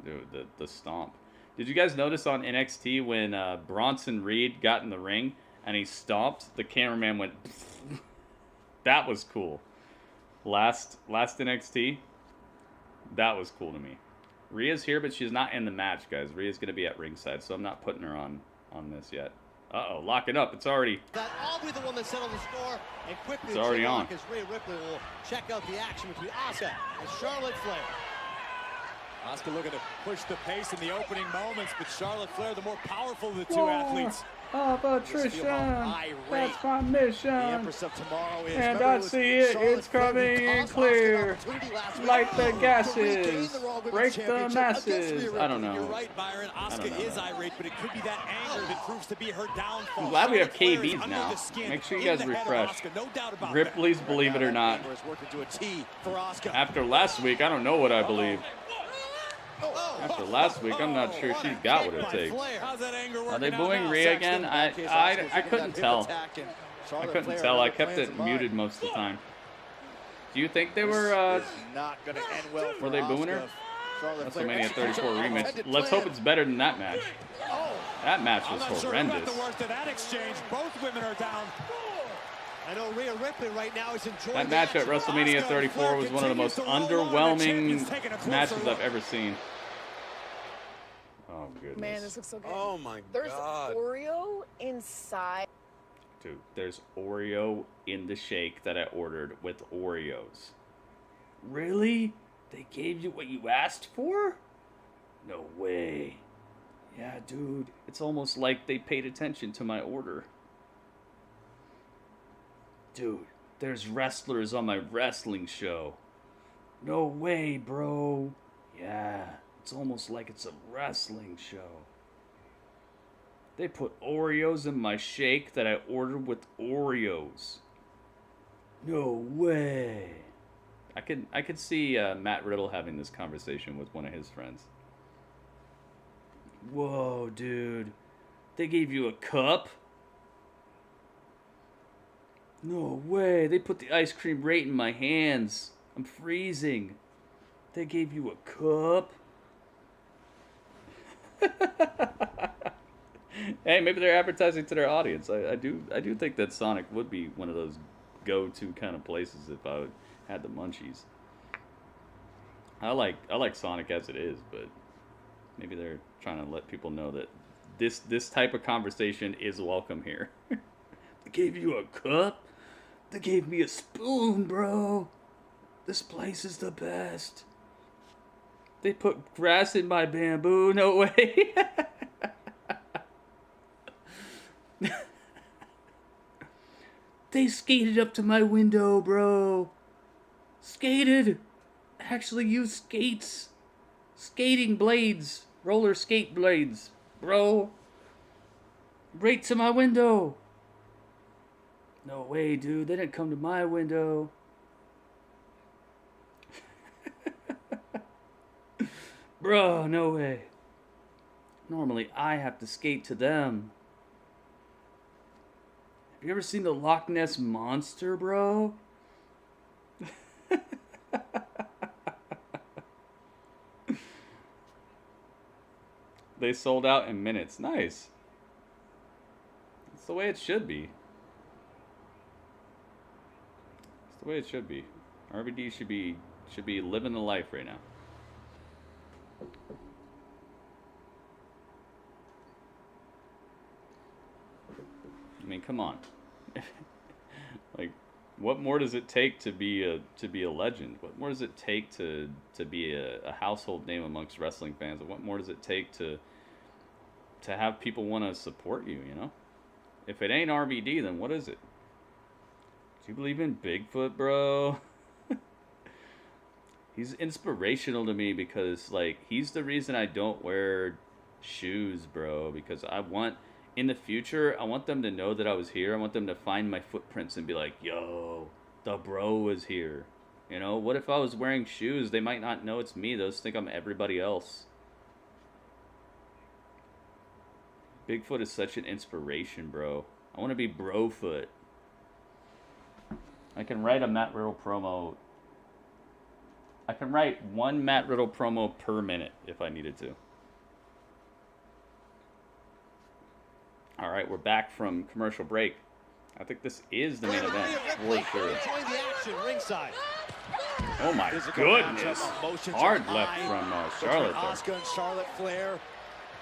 Dude, the stomp. Did you guys notice on NXT when Bronson Reed got in the ring and he stomped, the cameraman went that was cool. Last NXT, that was cool to me. Rhea's here, but she's not in the match, guys. Rhea's going to be at ringside, so I'm not putting her on this yet. Uh-oh, lock it up. It's already... I'll be the one that settled the score, and quickly it's already on. As Rhea Ripley will check out the action between Asuka and Charlotte Flair. Asuka looking to push the pace in the opening moments, but Charlotte Flair, the more powerful of the two athletes. Of attrition, that's my mission. The Empress of Tomorrow is. And I see it, it's coming in clear. Light the gases, break the masses. I don't know. You're right, Byron. Asuka is irate, but it could be that anger that proves to be her downfall. I'm glad we have KBs now. Make sure you guys refresh. Ripley's Believe It or Not. After last week, I don't know what I believe. After last week, I'm not sure she's got what it takes. Are they booing Rhea again? I couldn't tell. I couldn't tell. I kept it muted most of the time. Do you think they were they booing her? WrestleMania 34 rematch. Let's hope it's better than that match. That match was horrendous. Both women are down. I know Rhea Ripley right now is enjoying that match at WrestleMania 34 was one of the most underwhelming matches I've ever seen. Oh, goodness. Man, this looks so good. Oh, my There's God. Oreo inside. Dude, there's Oreo in the shake that I ordered with Oreos. Really? They gave you what you asked for? No way. Yeah, dude, it's almost like they paid attention to my order. Dude, there's wrestlers on my wrestling show. No way, bro. Yeah, it's almost like it's a wrestling show. They put Oreos in my shake that I ordered with Oreos. No way. I could see Matt Riddle having this conversation with one of his friends. Whoa, dude. They gave you a cup? No way. They put the ice cream right in my hands. I'm freezing. They gave you a cup? Hey, maybe they're advertising to their audience. I do think that Sonic would be one of those go-to kind of places if I had the munchies. I like Sonic as it is, but maybe they're trying to let people know that this type of conversation is welcome here. They gave you a cup? They gave me a spoon, bro. This place is the best. They put grass in my bamboo. No way. They skated up to my window, bro. Skated. Actually used skates. Skating blades. Roller skate blades, bro. Right to my window. No way, dude. They didn't come to my window. Bro, no way. Normally, I have to skate to them. Have you ever seen the Loch Ness Monster, bro? They sold out in minutes. Nice. That's the way it should be. That's the way it should be. RVD should be living the life right now. I mean, come on. Like, what more does it take to be a legend? What more does it take to be a household name amongst wrestling fans? And what more does it take to have people want to support you, you know? If it ain't RVD, then what is it? Do you believe in Bigfoot, bro? He's inspirational to me because, like, he's the reason I don't wear shoes, bro. Because in the future, I want them to know that I was here. I want them to find my footprints and be like, yo, the bro was here. You know, what if I was wearing shoes? They might not know it's me. They'll just think I'm everybody else. Bigfoot is such an inspiration, bro. I want to be Brofoot. I can write a Matt Riddle promo. I can write one Matt Riddle promo per minute if I needed to. All right, we're back from commercial break. I think this is the main event for sure. Oh my goodness! Hard left from Charlotte there.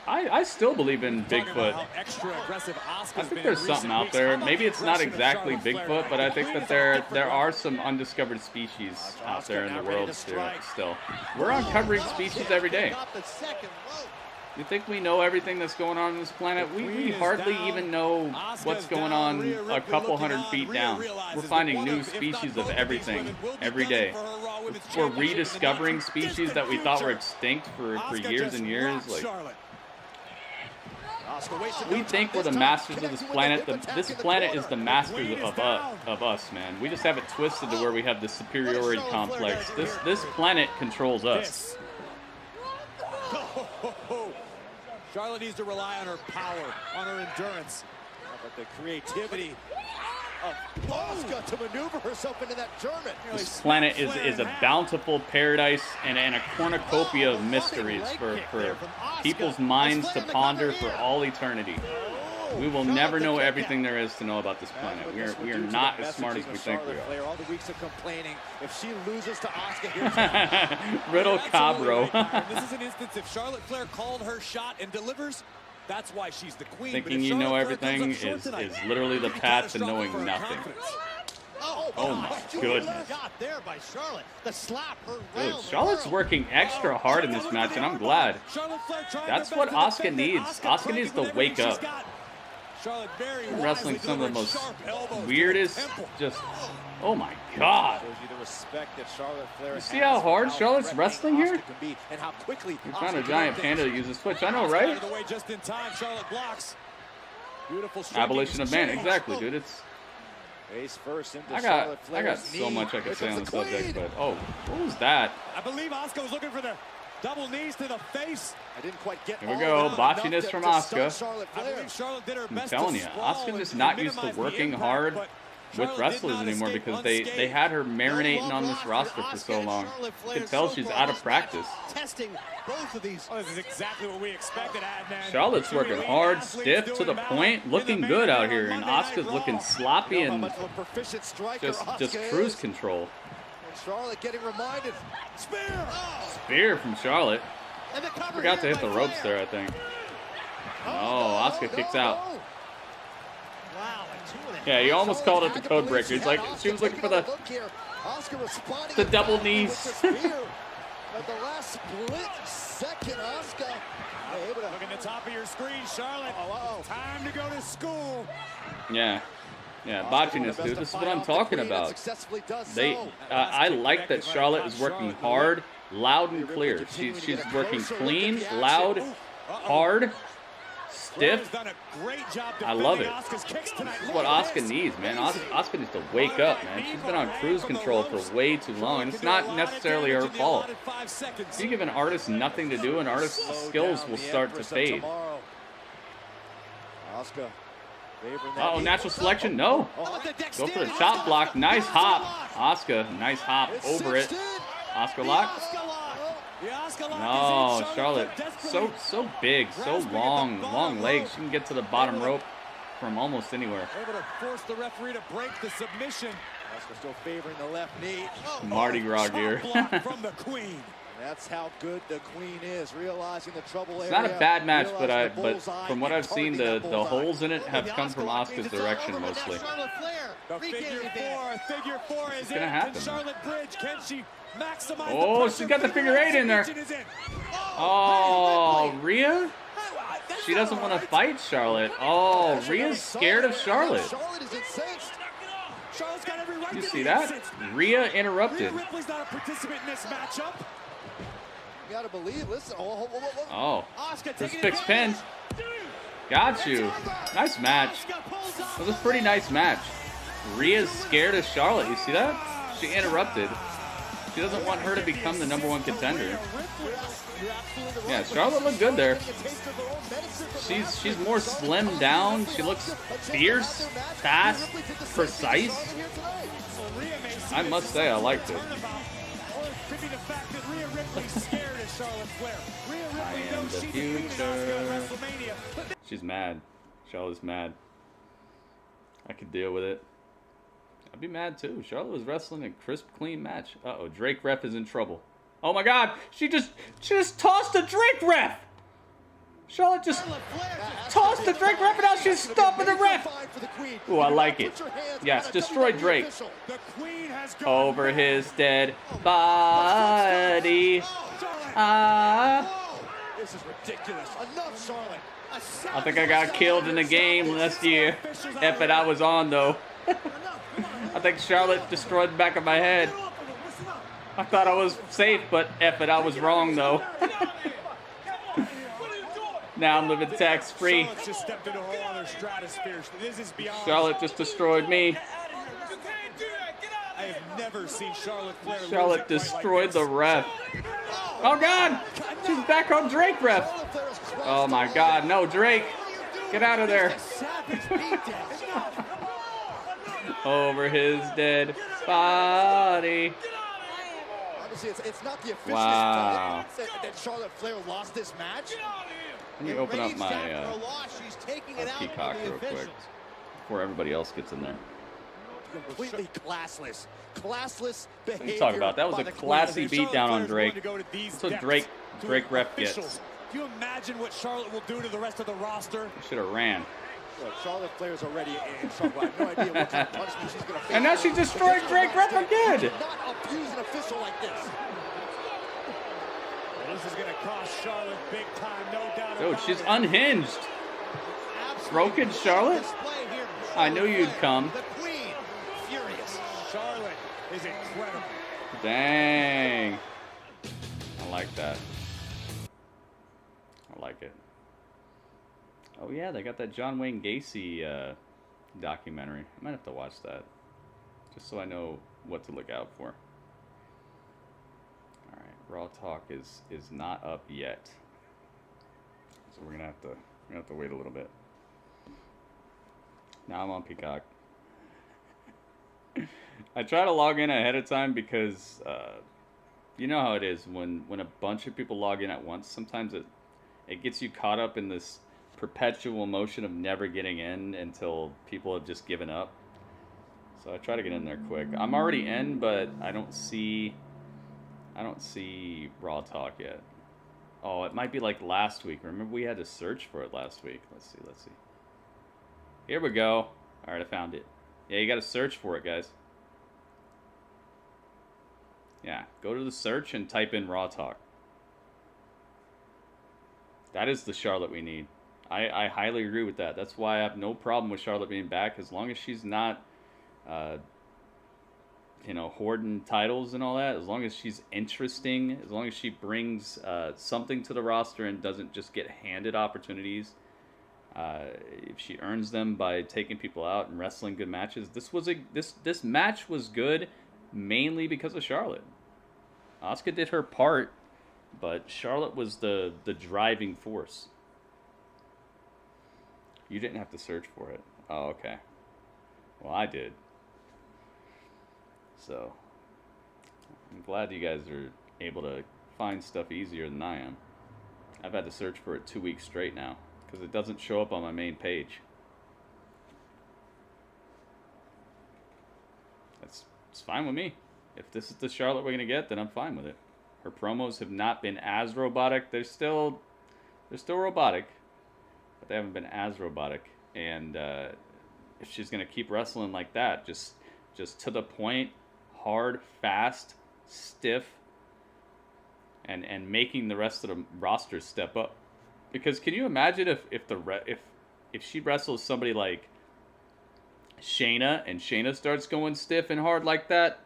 I still believe in Bigfoot. I think there's something out there. Maybe it's not exactly Bigfoot, but I think that there are some undiscovered species out there in the world still. We're uncovering species every day. You think we know everything that's going on this planet? We hardly even know what's going on a couple hundred feet down. We're finding new species of everything every day. We're rediscovering species that we thought were extinct for years and years. Like, we think we're the masters of this planet. This planet is the masters of us, man. We just have it twisted to where we have this superiority complex. This planet controls us. Charlotte needs to rely on her power, on her endurance. But the creativity of Asuka to maneuver herself into that German. This planet is a bountiful paradise and a cornucopia of mysteries for people's minds to ponder for all eternity. We will never know everything there is to know about this planet. We are not as smart as we think we are. All the weeks of complaining. If she loses to Asuka here Riddle Cabro. This is an instance if Charlotte Flair called her shot and delivers, that's why she's the queen. Thinking you know everything is literally the path to knowing nothing. Oh my goodness. There by Charlotte. The slap her Dude, Charlotte's working extra hard in this match, and I'm glad. That's what Asuka needs. Asuka needs to wake up. Wrestling some of the most weirdest, just, oh my god. You see how hard Charlotte's wrestling here? We found a giant panda to use a switch. I know, right? Abolition of man, exactly, dude. It's. I got so much I could say on the subject, but oh, what was that? I believe Asuka was looking for the double knees to the face. I didn't quite get. Here we go, botchiness from Asuka. I'm telling you, Asuka's just not used to working hard with wrestlers anymore because they had her marinating on this roster for so long. You can tell she's out of practice. Testing both of these. This is exactly what we expected, Adnan. Charlotte's working hard, stiff, to the point, looking good out here, and Asuka's looking sloppy and just cruise control. Charlotte getting reminded. Spear from Charlotte. Forgot to hit the ropes there, I think. Oh, Asuka kicks out. Yeah, he almost called it the code breaker. He's like, she was looking for the double knees. At the last split second, Asuka. Look at the top of your screen, Charlotte. Time to go to school. Yeah. Yeah, botchiness, dude. This is what I'm talking about. I like that Charlotte is working hard, loud and clear. She's working clean, loud, hard, stiff. I love it. This is what Asuka needs, man. Asuka needs to wake up, man. She's been on cruise control for way too long, and it's not necessarily her fault. If you give an artist nothing to do, an artist's skills will start to fade. Asuka. Uh-oh, natural selection? No. Go for the chop block. Nice hop. Asuka, nice hop over it. Asuka lock. No, Charlotte. So big, so long legs. She can get to the bottom rope from almost anywhere. Able to force the referee to break the submission. Asuka still favoring the left knee. Mardi Gras gear. From the queen. That's how good the queen is, realizing the trouble area. It's not a bad match, but from what I've seen, the holes in it have come from Asuka's direction mostly. The figure four is gonna happen. Charlotte Bridge, can she maximize? Oh, she's got the figure 8 in there. Oh, Rhea? She doesn't want to fight Charlotte. Oh, Rhea's scared of Charlotte. Charlotte is incensed. You see that? Rhea interrupted. Rhea Ripley's not a participant in this matchup. You gotta believe. Listen. Oh, this fixed pin. Got you. Nice match. It was a pretty nice match. Rhea's scared of Charlotte. You see that? She interrupted. She doesn't want her to become the #1 contender. Yeah, Charlotte looked good there. She's more slimmed down. She looks fierce, fast, precise. I must say, I liked it. I am the future. She's mad. Charlotte's mad. I could deal with it. I'd be mad too. Charlotte was wrestling a crisp, clean match. Uh-oh, Drake ref is in trouble. Oh my god, she just tossed a Drake ref! Charlotte just tossed the Drake ref and now she's stopping the ref! Ooh, I like it. Yes, destroy Drake. Over his dead body. This is ridiculous. Enough, Charlotte. I think I got killed in the game last year. F it, I was on though. I think Charlotte destroyed the back of my head. I thought I was safe, but F it, I was wrong though. Now I'm living tax-free. Charlotte just destroyed me. I have never seen Charlotte Flair. Charlotte destroyed the ref. Oh god! She's back on Drake ref. Oh my God, no, Drake. Get out of there. Over his dead body. Honestly, it's not the official's Wow. fault that Charlotte Flair lost this match. Let me open up my Peacock real quick before everybody else gets in there. Completely classless. Classless behavior. What are you talking about? That was a classy beatdown on Drake. That's what Drake ref gets. Do you imagine what Charlotte will do to the rest of the roster? Should have ran. Look, Charlotte Flair's already in trouble. I have no idea what kind of punishment she's going to face. And now she destroyed Drake ref again. You cannot abuse an official like this. This is going to cost Charlotte big time, no doubt. Dude, she's unhinged. Broken Charlotte? I knew you'd come. The Queen, furious. Charlotte is incredible. Dang. I like that. I like it. Oh yeah, they got that John Wayne Gacy documentary. I might have to watch that, just so I know what to look out for. All right, Raw Talk is not up yet, so we're gonna have to wait a little bit. Now I'm on Peacock. I try to log in ahead of time because you know how it is when a bunch of people log in at once. Sometimes it gets you caught up in this perpetual motion of never getting in until people have just given up. So I try to get in there quick. I'm already in, but I don't see Raw Talk yet. Oh, it might be like last week. Remember we had to search for it last week. Let's see. Here we go. All right, I found it. Yeah, you got to search for it, guys. Yeah, go to the search and type in Raw Talk. That is the Charlotte we need. I highly agree with that. That's why I have no problem with Charlotte being back, as long as she's not, you know, hoarding titles and all that. As long as she's interesting, as long as she brings something to the roster and doesn't just get handed opportunities. If she earns them by taking people out and wrestling good matches. This match was good mainly because of Charlotte. Asuka did her part, but Charlotte was the driving force. You didn't have to search for it. Oh, okay. Well, I did. So, I'm glad you guys are able to find stuff easier than I am. I've had to search for it 2 weeks straight now, because it doesn't show up on my main page. It's fine with me. If this is the Charlotte we're going to get, then I'm fine with it. Her promos have not been as robotic. They're still robotic, but they haven't been as robotic. And if she's going to keep wrestling like that, just to the point, hard, fast, stiff, and making the rest of the roster step up. Because can you imagine if she wrestles somebody like Shayna and Shayna starts going stiff and hard like that?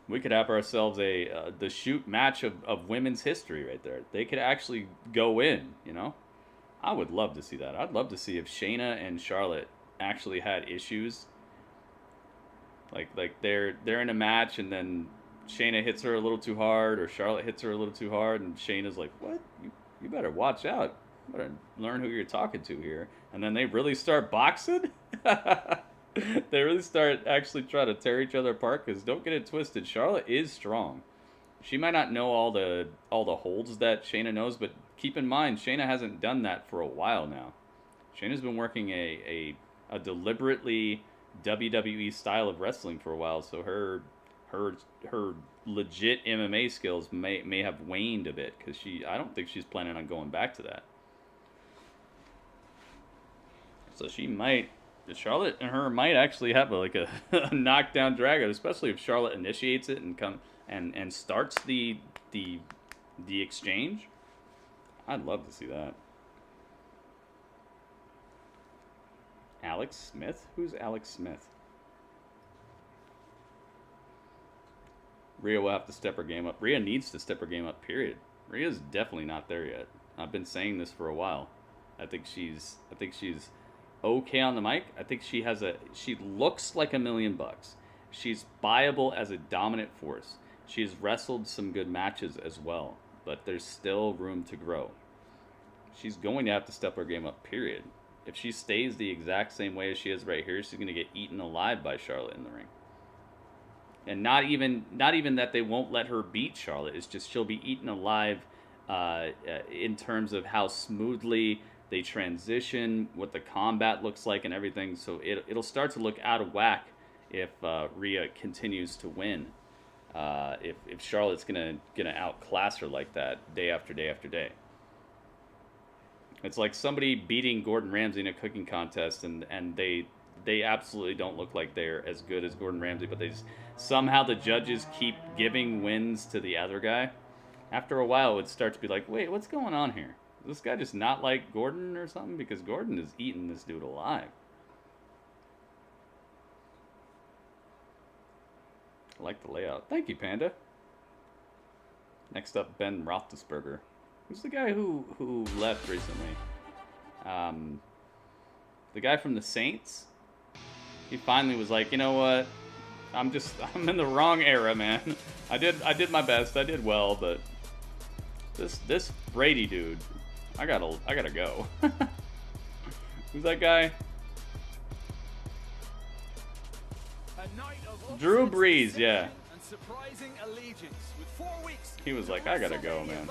We could have ourselves the shoot match of women's history right there. They could actually go in, you know? I would love to see that. I'd love to see if Shayna and Charlotte actually had issues. Like they're in a match and then Shayna hits her a little too hard, or Charlotte hits her a little too hard, and Shayna's like, what? You better watch out. You better learn who you're talking to here. And then they really start boxing? They really start actually trying to tear each other apart, because don't get it twisted, Charlotte is strong. She might not know all the holds that Shayna knows, but keep in mind, Shayna hasn't done that for a while now. Shayna's been working a deliberately WWE style of wrestling for a while, so her legit MMA skills may have waned a bit, because I don't think she's planning on going back to that. So Charlotte and her might actually have a knockdown drag out, especially if Charlotte initiates it and starts the exchange. I'd love to see that. Alex Smith? Who's Alex Smith? Rhea will have to step her game up. Rhea needs to step her game up, period. Rhea's definitely not there yet. I've been saying this for a while. I think she's okay on the mic. I think she looks like $1 million. She's viable as a dominant force. She's wrestled some good matches as well. but there's still room to grow. She's going to have to step her game up, period. If she stays the exact same way as she is right here, she's going to get eaten alive by Charlotte in the ring. And not even that they won't let her beat Charlotte. It's just she'll be eaten alive in terms of how smoothly they transition, what the combat looks like and everything. So it'll start to look out of whack if Rhea continues to win. If Charlotte's gonna outclass her like that day after day after day. It's like somebody beating Gordon Ramsay in a cooking contest, and they absolutely don't look like they're as good as Gordon Ramsay, but somehow the judges keep giving wins to the other guy. After a while, it would start to be like, wait, what's going on here? Is this guy just not like Gordon or something? Because Gordon is eating this dude alive. I like the layout. Thank you, Panda. Next up, Ben Roethlisberger. Who's the guy who left recently? The guy from the Saints? He finally was like, you know what? I'm in the wrong era, man. I did my best. I did well, but this Brady dude, I gotta go. Who's that guy? Drew Brees, yeah. He was like, I gotta go, man.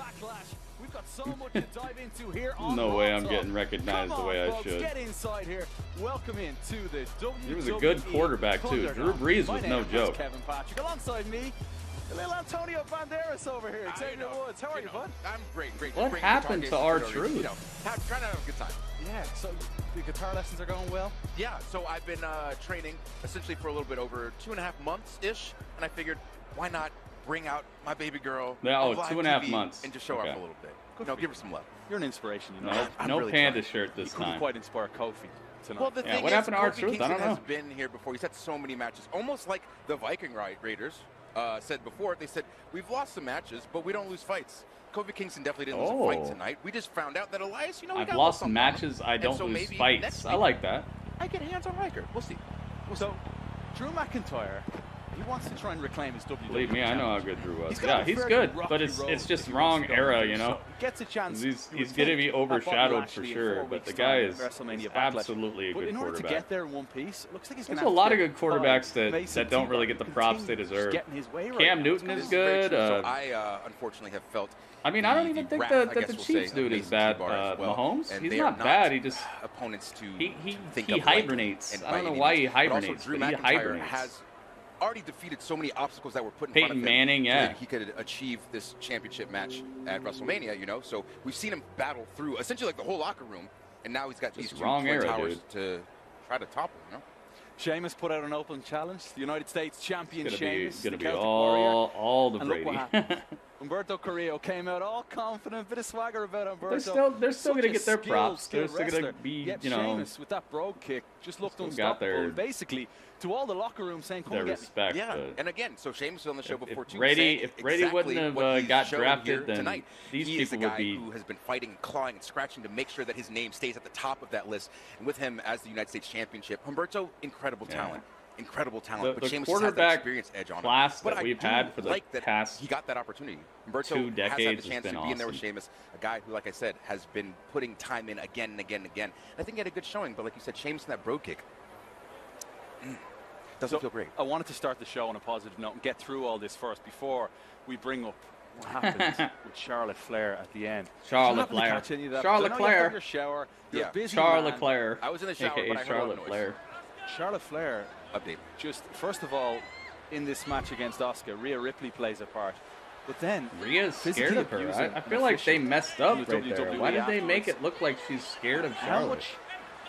No way I'm getting recognized the way I should. Get inside here. Welcome into the WWE. He was a good quarterback too. Drew Brees was no joke. Kevin Patrick alongside me. The little Antonio Banderas over here. Xavier Woods. How are you, bud? I'm great. What happened to R-Truth? You know, trying to have a good time. Yeah, so the guitar lessons are going well? Yeah, so I've been training essentially for a little bit over 2.5 months-ish, and I figured, why not bring out my baby girl on live 2.5 TV months. And just show off a little bit. Give her some love. You're an inspiration, you know. No really Panda trying. shirt this You couldn't time. quite inspire Kofi tonight. Well, the thing what is, happened to Kofi R-Truth? Kingston I don't know. has been here before. He's had so many matches, almost like the Viking Raiders said before. They said, we've lost some matches, but we don't lose fights. Kofi Kingston definitely didn't lose a fight tonight. We just found out that Elias, you know, I've lost some matches. I don't lose fights. I like that. I get hands on Ryder. We'll see. So, Drew McIntyre, he wants to try and reclaim his WWE. Believe me, I know how good Drew was. He's got Yeah, a he's very good, rocky but it's road just if he wrong wants to go era, through. you know. So he gets a chance. He's going to be overshadowed for sure, but the guy is absolutely a good in order quarterback. to get there in one piece, it looks like he's There's going a lot of good quarterbacks that don't really get the props they deserve. Cam Newton is good. So I unfortunately have felt. I mean, I don't even think that the Chiefs dude is bad. Mahomes, he's not bad. He just opponents to he hibernates. I don't know why he hibernates, but he hibernates. Has already defeated so many obstacles that were put in Peyton front of him Manning, so yeah. that he could achieve this championship match at WrestleMania, you know. So we've seen him battle through essentially like the whole locker room, and now he's got these two twin towers to try to topple, you know. Sheamus put out an open challenge. The United States champion Sheamus. It's gonna be all the Brady. Look what happened. Humberto Carrillo came out all confident, bit of swagger about Humberto. They're still gonna get their props. They're still gonna be, Yet you know. Sheamus with that brogue kick just looked unstoppable. Basically, to all the locker room saying, "Come their get respect. me." Yeah, and again, so Sheamus was on the show before too. If Brady wouldn't have got drafted, then tonight, these he is people the guy would be. who has been fighting, clawing, and scratching to make sure that his name stays at the top of that list. And with him as the United States Championship, Humberto, incredible talent. Incredible talent, but Sheamus has that experience edge on him. Class but that we've had for the past he got that opportunity. Humberto 2 decades has had the chance has to been be in there with awesome. Sheamus, a guy who, like I said, has been putting time in again and again and again. And I think he had a good showing, but like you said, Sheamus in that bro kick doesn't feel great. I wanted to start the show on a positive note and get through all this first before we bring up what happens with Charlotte Flair at the end. Charlotte Flair. Charlotte Flair. Your shower. You're a busy Charlotte man. Flair. I was in the shower, AKA but I heard Charlotte noise. Flair. Charlotte Flair. Update. Just first of all, in this match against Asuka, Rhea Ripley plays a part. But then Rhea's scared of her. I feel like they messed up right there. Why did they make it look like she's scared of How Charlotte? much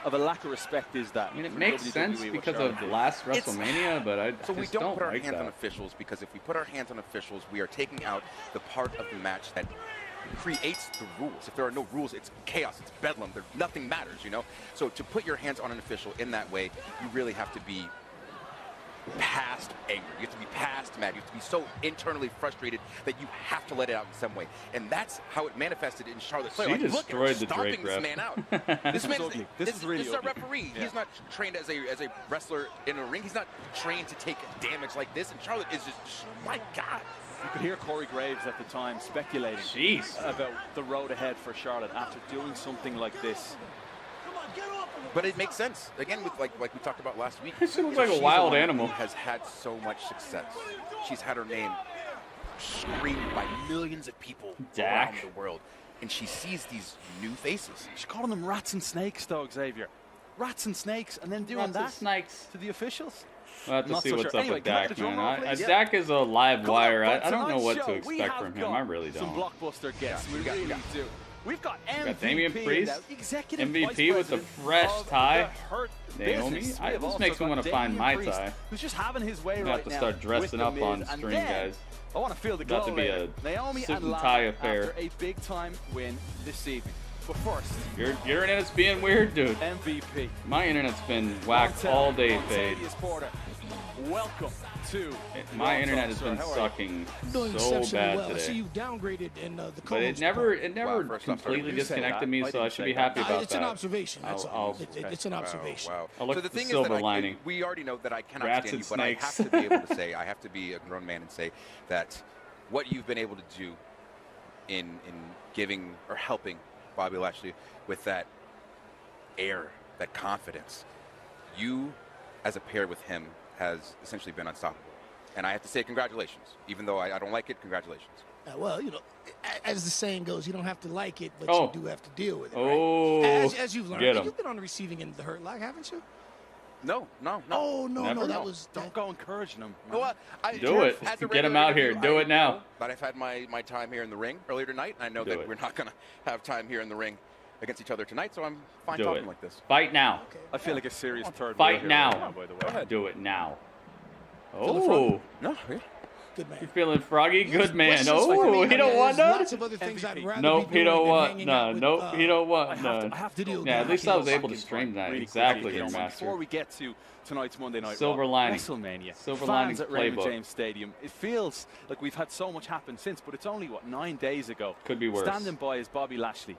of a lack of respect is that? I mean, it makes sense because of the last WrestleMania, but I So we just don't put our like hands on that. officials, because if we put our hands on officials, we are taking out the part of the match that creates the rules. If there are no rules, it's chaos, it's bedlam, nothing matters, you know? So to put your hands on an official in that way, you really have to be past angry. You have to be past mad. You have to be so internally frustrated that you have to let it out in some way. And that's how it manifested in Charlotte Flair. She Like, look at her destroyed the stomping Drake this ref. man out. This man ugly. This is really this is a ugly. referee. Yeah. He's not trained as a wrestler in a ring. He's not trained to take damage like this. And Charlotte is just, my God. You could hear Corey Graves at the time speculating about the road ahead for Charlotte after doing something like this. But it makes sense. Again, with like we talked about last week. She looks like a wild animal. Has had so much success. She's had her name screamed by millions of people around the world. And she sees these new faces. She's calling them rats and snakes, though, Xavier. Rats and snakes, and then doing that to the officials. We'll have to see what's up with Dak, man. Dak is a live wire. I don't know what to expect from him. I really don't. Some blockbuster guests. We really do. We've got MVP, Damian Priest, MVP with the fresh tie. Naomi, this makes me want to find my tie. Who's just having his way right now. I have to start dressing up on stream, guys. I want to feel the glow. Got to be a Naomi suit and Lana tie affair. After a big time win this evening. But first, your internet's being weird, dude. MVP. My internet's been whacked all day, Fade. Welcome to my internet has been sucking so bad well. today. So you've downgraded in the but it never completely disconnected me, so I should be happy about that. It's an observation. That's all. It's an observation. Wow. I'll look so the at the thing silver is that lining. We already know that I cannot Rats stand you, but snakes. I have to be able to say, I have to be a grown man and say that what you've been able to do in giving or helping Bobby Lashley with that air, that confidence, you as a pair with him has essentially been unstoppable. And I have to say congratulations. Even though I don't like it, congratulations. Well, you know, as the saying goes, you don't have to like it, but you do have to deal with it, right? As you've learned. You've been on the receiving end of the Hurt Lock, haven't you? No. Oh, no, that was... Don't go encouraging him. Do it. Get him out here. Do it now. But I've had my time here in the ring earlier tonight. I know that we're not going to have time here in the ring against each other tonight, so I'm fine talking like this. Fight now. Okay. I feel like a serious third. Fight now. Right now, by the way. Do it now. Oh. No. Good man. You feeling froggy? Good man. Oh, he don't want none? Nope, he don't want none. Nope, he don't want none. Yeah, at least I was able to stream that. Exactly, your master. Before we get to tonight's Monday Night Silver lining. WrestleMania. Silver Fans lining at Raymond playbook. James Stadium. It feels like we've had so much happen since, but it's only, 9 days ago. Could be worse. Standing by is Bobby Lashley.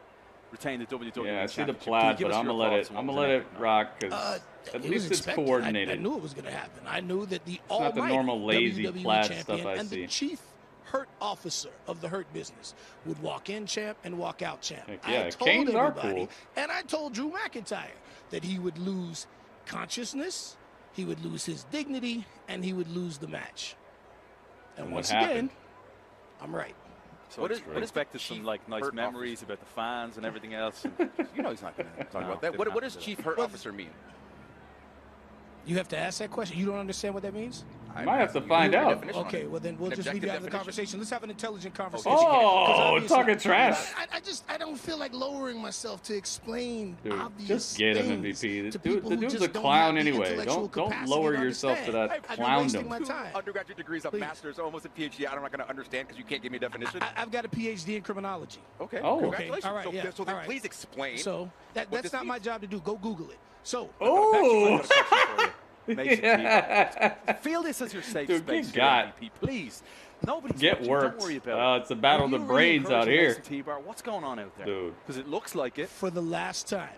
Retain the WWE Yeah, I see the Championship. plaid, but I'm gonna let it rock because at least it's coordinated. I knew it was going to happen. I knew that the not the normal lazy WWE plaid champion stuff I and see. the chief Hurt officer of the Hurt business would walk in champ and walk out champ. Heck yeah, I told Canes are everybody, cool. and I told Drew McIntyre that he would lose consciousness, he would lose his dignity, and he would lose the match. And once again, I'm right. So what expected some nice memories about the fans and everything else. You know he's not going to talk about that. What does Chief Hurt Officer mean? You have to ask that question. You don't understand what that means? I might have to find out. Okay, well then we'll just leave you out of the conversation. Let's have an intelligent conversation. Oh, talking trash. I don't feel like lowering myself to explain obvious just get him MVP. The dude's a clown anyway. Don't lower yourself to that clowndom. Undergraduate degrees, a master's, almost a PhD. I'm not going to understand because you can't give me a definition. I've got a PhD in criminology. Okay. Oh. Congratulations. All right, yeah. So then please explain. So that's not my job to do. Go Google it. So. Oh. Feel this as your safe Dude, space, MVP, please. Nobody's get watching. worked. Don't worry about it. It's a battle of the brains out here. What's going on out there? Dude. Because it looks like it. For the last time,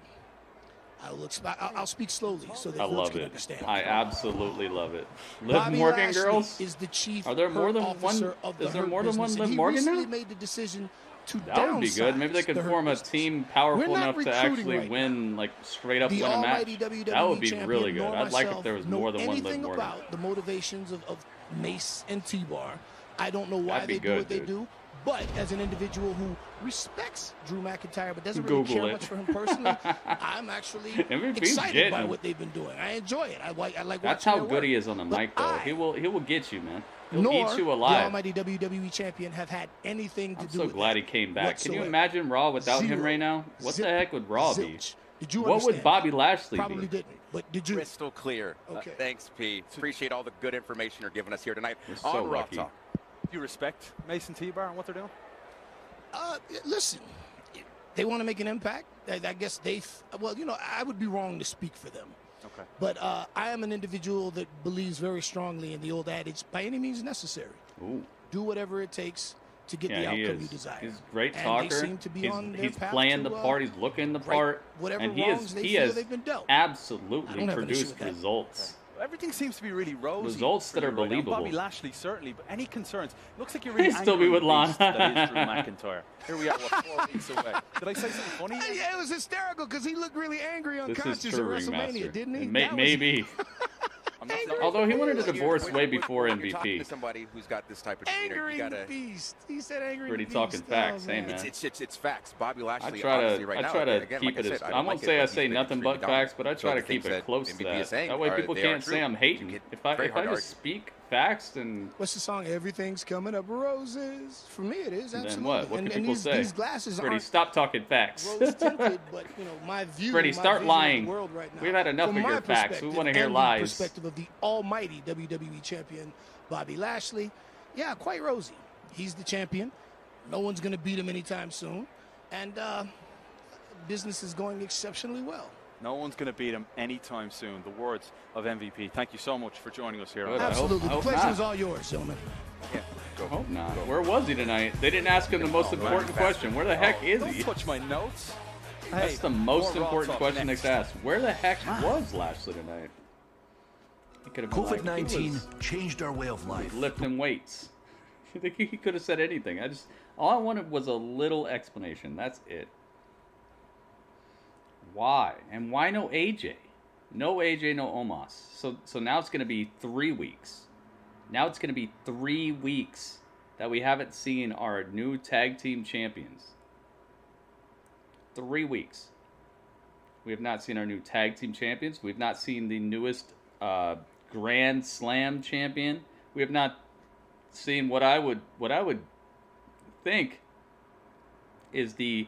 I'll speak slowly so that folks can understand. I absolutely love it. Liv Bobby Morgan Lashley girls. is the chief Are there more than one? Is there more than one Liv Morgan now? He made the decision to that would be good. Maybe they could form a team powerful enough to actually win, like straight up win a match. That would be really good. I'd like if there was more than one Liv Morgan. About the motivations of Mace and T-Bar. I don't know why they do what they do. But as an individual who respects Drew McIntyre but doesn't really care much for him personally, I'm actually excited by what they've been doing. I enjoy it. I like That's how good he is on the mic, though. He will get you, man. He'll eat you the alive. almighty WWE champion have had anything to do with I'm so glad he came back. whatsoever. Can you imagine Raw without him right now? What the heck would Raw be? Did you what would Bobby Lashley Probably be? didn't, but did you? Crystal clear. Okay. Thanks, P. Appreciate all the good information you're giving us here tonight We're so on Raw lucky. Talk. Do you respect Mason T-Bar and what they're doing? Listen, they want to make an impact. I guess well, you know, I would be wrong to speak for them. Okay. But I am an individual that believes very strongly in the old adage, by any means necessary. Ooh. Do whatever it takes to get the outcome you desire. He's a great And talker. they seem to be on their He's path playing to, the part. He's looking the part. whatever And he wrongs they has feel they've been dealt. I absolutely don't have an issue produced with that. results. everything seems to be really rosy. Results that are right now. believable. Bobby Lashley, certainly, but any concerns? Looks like you're really He'd still be with Lana. That is Drew McIntyre. Here we are, what, 4 weeks away. Did I say something funny? Yeah, it was hysterical because he looked really angry, This unconscious is at true, WrestleMania, Ringmaster. didn't he? Maybe. Although he wanted a divorce way before You're talking MVP. to somebody who's got this type of demeanor, Angry you in the gotta. beast. He said angry Pretty in the talking beast. facts, Oh, hey, man. man. It's facts. Bobby Lashley, I try honestly, right now, to again, keep like it I as, said, I don't won't like say it I when say he's been nothing but extremely facts, but I dominant. try So to the keep things it close that to MVP is that. saying That way are- people they are can't say true. I'm hating. You If I very hard to just speak facts, then What's the song? Everything's coming up roses. For me, it is absolutely. then what? What and, can and people these, say? These glasses Freddie, aren't stop talking facts. rose tinted, but you know my view. Freddie, my start vision of the lying. world right now. We've had enough From of my your facts. We perspective want to hear and lies. The perspective of the almighty WWE champion Bobby Lashley, yeah, quite rosy. He's the champion. No one's going to beat him anytime soon, and business is going exceptionally well. No one's going to beat him anytime soon. The words of MVP. Thank you so much for joining us here. Good. Absolutely. I hope The pleasure not. is all yours, gentlemen. Yeah, I hope not. Where was he tonight? They didn't ask him the most important question. Where the heck is Don't he? touch my notes. That's Hey, the most more Raw important talk question next. they asked. Where the heck was Lashley tonight? He could have been like, he COVID-19 was changed our way of life. lifting weights. He could have said anything. All I wanted was a little explanation. That's it. Why? And why no AJ? No AJ, no Omos. So now it's going to be 3 weeks. Now it's going to be 3 weeks that we haven't seen our new tag team champions. 3 weeks. We have not seen our new tag team champions. We've not seen the newest Grand Slam champion. We have not seen what I would think is the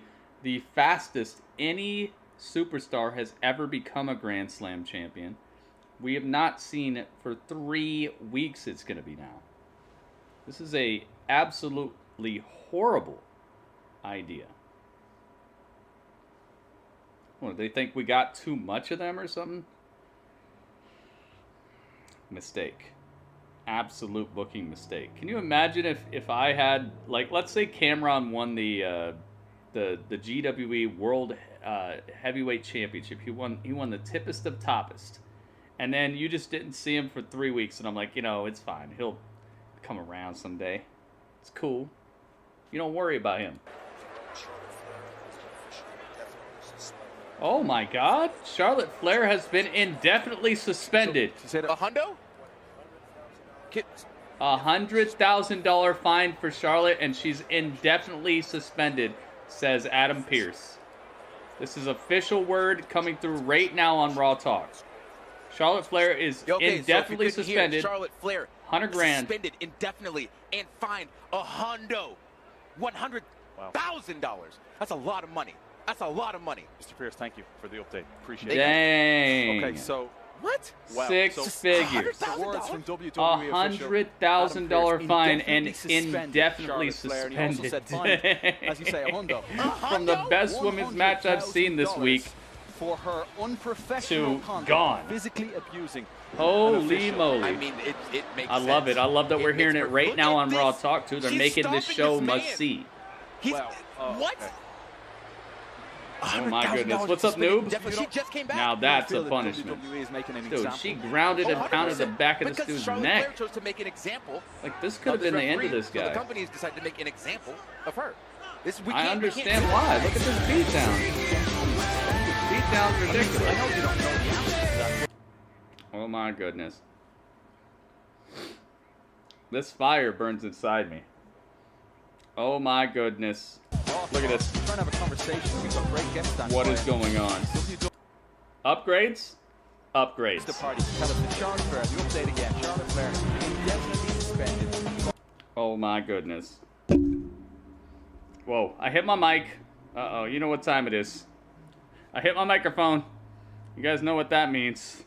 fastest any superstar has ever become a Grand Slam champion. We have not seen it for 3 weeks. It's going to be now. This is a absolutely horrible idea. What, they think we got too much of them or something? Mistake. Absolute booking mistake. Can you imagine if I had, like, let's say Cameron won the GWE World Heavyweight Championship. He won the tippest of toppest. And then you just didn't see him for 3 weeks, and I'm like, you know, it's fine. He'll come around someday. It's cool. You don't worry about him. Oh my God! Charlotte Flair has been indefinitely suspended. A hundo? $100,000 fine for Charlotte, and she's indefinitely suspended, says Adam Pearce. This is official word coming through right now on Raw Talk. Charlotte Flair is indefinitely suspended. Charlotte Flair, $100 grand. suspended indefinitely and fined $100,000. That's a lot of money. That's a lot of money. Mr. Pierce, thank you for the update. Appreciate it. Dang. Okay, so what? Wow. Six So, figures. the words from WWE $100,000 fine and indefinitely suspended. And he also said suspended. fine, as you say, a hundo. From the best women's match I've seen this week for her unprofessional to conduct, gone. physically abusing. Holy moly. I mean, it makes I love sense. it. I love that we're hearing it right now on Raw Talk, too. They're She's making this stomping show this man. must see. What? Oh my goodness. What's up, noob? She just came back. Now that's a that punishment. WWE is making an Dude, example. she grounded and pounded the back of this because dude's Charlotte neck. Flair chose to make an example. Like, this could have been the end of this So the guy. companies decided to make an example of her. I understand why. Look at this beatdown. This beatdown's ridiculous. I know you don't know the answer. Oh my goodness. This fire burns inside me. Oh my goodness. Look at this. We're trying to have a conversation. We've got great guests on. What is going on? Upgrades? Upgrades. The party. Tell us the Charlotte Flair. The update again. Charlotte Flair indefinitely suspended. Oh my goodness. Whoa, I hit my mic. Uh-oh, you know what time it is. I hit my microphone. You guys know what that means.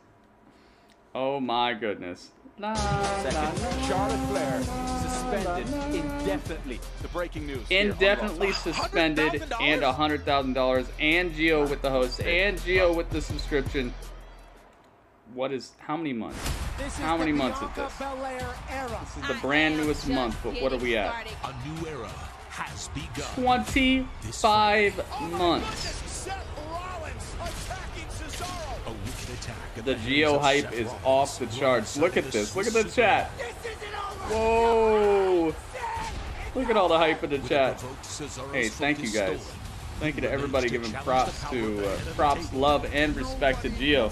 Oh my goodness. Second, Charlotte Flair suspended indefinitely. The breaking news. Indefinitely suspended and $100,000. And Gio with the host. And Gio with the subscription. What is, how many months? How many months is this? This is the brand newest month, but what are we at? A new era has begun. 25 months. Seth Rollins attacking Cesaro. A rookie The Geo hype is off the charts. Look at this. Look at the chat. Whoa. Look at all the hype in the chat. Hey, thank you guys. Thank you to everybody giving props to love, and respect to Geo.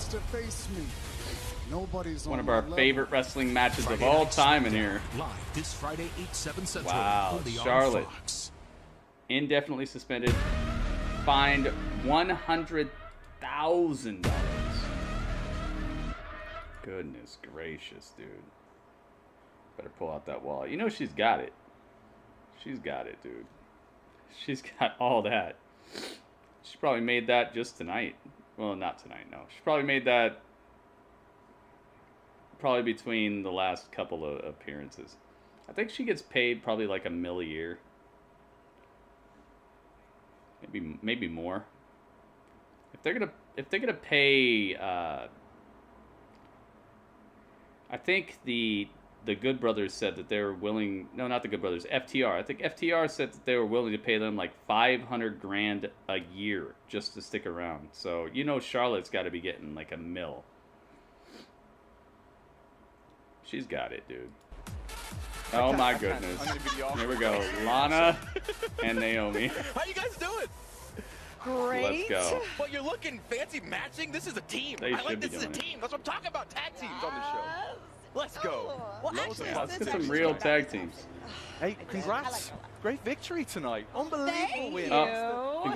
One of our favorite wrestling matches of all time in here. Wow, Charlotte. Indefinitely suspended. Fined $100,000. Goodness gracious, dude. Better pull out that wallet. You know she's got it. She's got it, dude. She's got all that. She probably made that just tonight. Well, not tonight, no. She probably made that probably between the last couple of appearances. I think she gets paid probably like $1 million a year. Maybe more. If they're gonna pay, I think the Good Brothers said that they were willing. No, not the Good Brothers. FTR. I think FTR said that they were willing to pay them like $500,000 a year just to stick around. So you know Charlotte's got to be getting like $1 million. She's got it, dude. Oh my goodness. Here we go. Lana and Naomi. How you guys doing? Great. Let's go. But you're looking fancy matching. This is a team. They I like should be this is a doing it. team. That's what I'm talking about. Tag teams on the show. Let's go. Well, Yeah, let's get some real tag teams. Hey, congrats. Great victory tonight. Unbelievable win.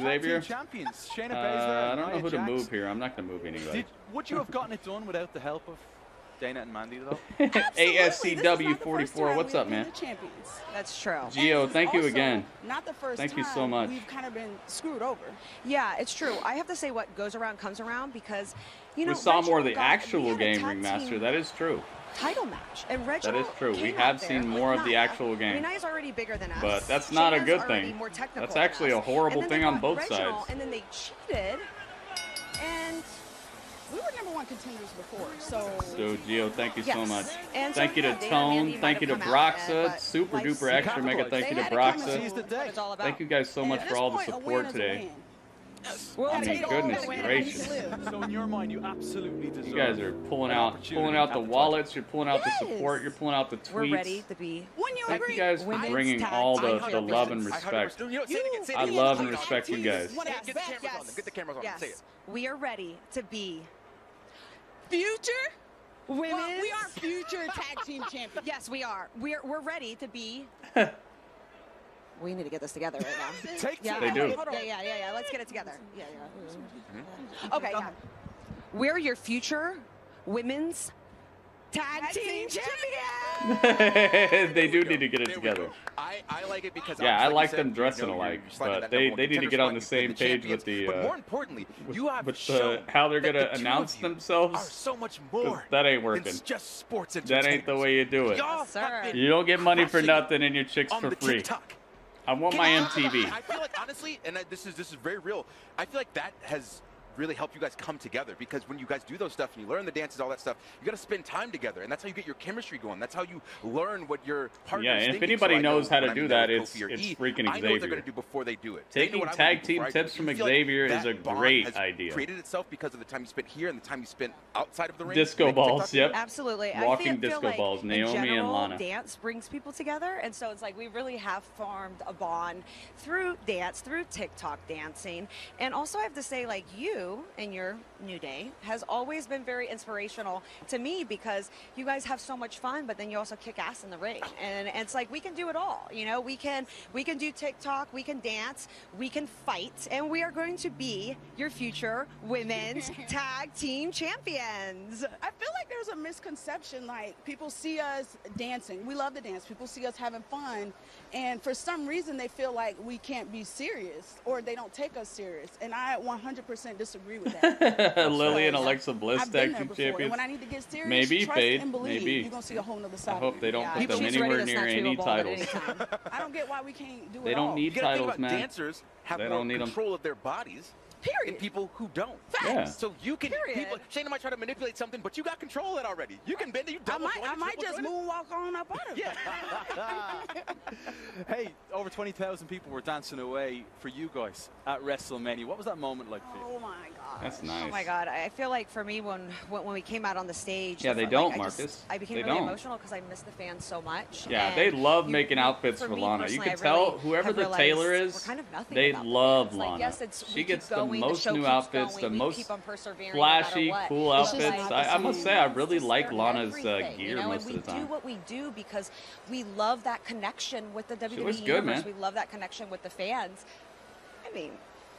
Xavier? Team champions. Shayna Baszler. I don't know who to move here. I'm not going to move anybody. Would you have gotten it done without the help of Dana and Mandy, though? ASCW44, what's up, man? That's true. Gio, thank you Also, again. Not the first Thank time you so much. we've kind of been screwed over. Yeah, it's true. I have to say what goes around comes around because, you know, We saw more of the Reginald actual game, tag Ringmaster. team That is true. title match, and That Reginald is true. We came have out there seen with more of the Nia. actual game. Nia's already bigger than us. But that's not a Shayna's good already thing. more technical That's than actually a us. horrible And then thing they on brought both Reginald, sides. And then they cheated, and We were #1 contenders before, so. So, Gio, thank you so Yes. much. And Thank so, you to yeah, Dana and Tone. Mandy Thank you to might have come out Broxa. then, but Super like, duper extra mega thank you to They had to come and Broxa. seize the day. It's all about. Thank you guys so much at for this all the point, a support win is a today. win. We'll I mean, take all goodness the win. gracious. So in your mind, you absolutely deserve. You guys are pulling out the wallets. You're pulling out the support. You're pulling out the tweets. We're ready to be. Thank you guys for bringing all the love and respect. I love and respect you guys. Get the cameras on them. Get the cameras on them. Say it. We are ready to be Future? women's. Well, we are future tag team champions. Yes, we are. We're ready to be. We need to get this together right now. They do. Yeah. Let's get it together. Yeah. Okay, yeah. We're your future women's tag team champions. They do need to get it together. I like it because I like you them said, dressing you know, alike, you're sliding but that they #1 need to contender get on spot, the you've same been page champions. with the But more importantly, you have with shown how they're that gonna the two announce of you themselves. are so much 'Cause more. that ain't working. It's just sports That ain't the way you do it. Y'all have been You don't get money for crushing nothing and your chicks on for the free. TikTok. I want my MTV. I feel like honestly, and this is very real. I feel like that has really help you guys come together, because when you guys do those stuff and you learn the dances, all that stuff, you got to spend time together, and that's how you get your chemistry going. That's how you learn what your partner's Yeah, and if thinking. anybody So I knows how to when I'm do there that, with it's Kofi or E, freaking I know what they're Xavier. going to do before they do it. They know Taking what I would tag do team before I do it. tips from You feel like Xavier is that a bond great has idea. created itself because of the time you spent here and the time you spent outside of the ring. Disco making balls, TikTok yep. Absolutely. Walking I feel disco like balls, in Naomi and general, Lana. Dance brings people together, and so it's like we really have formed a bond through dance, through TikTok dancing, and also I have to say, like, you and your New Day has always been very inspirational to me, because you guys have so much fun, but then you also kick ass in the ring, and it's like we can do it all. You know, we can do TikTok, we can dance, we can fight, and we are going to be your future women's tag team champions. I feel like there's a misconception, like people see us dancing. We love to dance. People see us having fun, and for some reason they feel like we can't be serious, or they don't take us serious, and I 100% disagree with that. Lily and Alexa Bliss I've been tag there team before, and champions. when I need to get serious, Maybe trust Fade, and believe, maybe. you're gonna see a whole nother side. I hope they don't put them She's anywhere ready to near snatch any people ball at titles. any time. I don't get why we can't do it They don't all. need You gotta think titles, about man. dancers have They more don't need 'em. control of their bodies. in people who don't. Yeah. So you can, people, Shayna might try to manipulate something, but you got control of it already. You can bend it, you double joint it, I might just triple joint moonwalk on up out of it. Hey, over 20,000 people were dancing away for you guys at WrestleMania. What was that moment like for you? Oh my God. That's nice. Oh my God! I feel like for me, when we came out on the stage, Yeah, they don't, Marcus. I became They really don't. emotional because I miss the fans so much. Yeah, and they love making outfits for me Lana. You personally, can I tell really whoever have the realized tailor we're is, kind of nothing they without the love fans. Lana. Like, yes, it's, She we gets keep the going, most show new keeps outfits, going, the we most keep on persevering no flashy, matter what. cool It's just outfits. like I must say, I fans, really it's like their Lana's everything, gear you know, most and of the we time. do what we do because we love that connection with the WWE looks good, universe. man. We love that connection with the fans. I mean,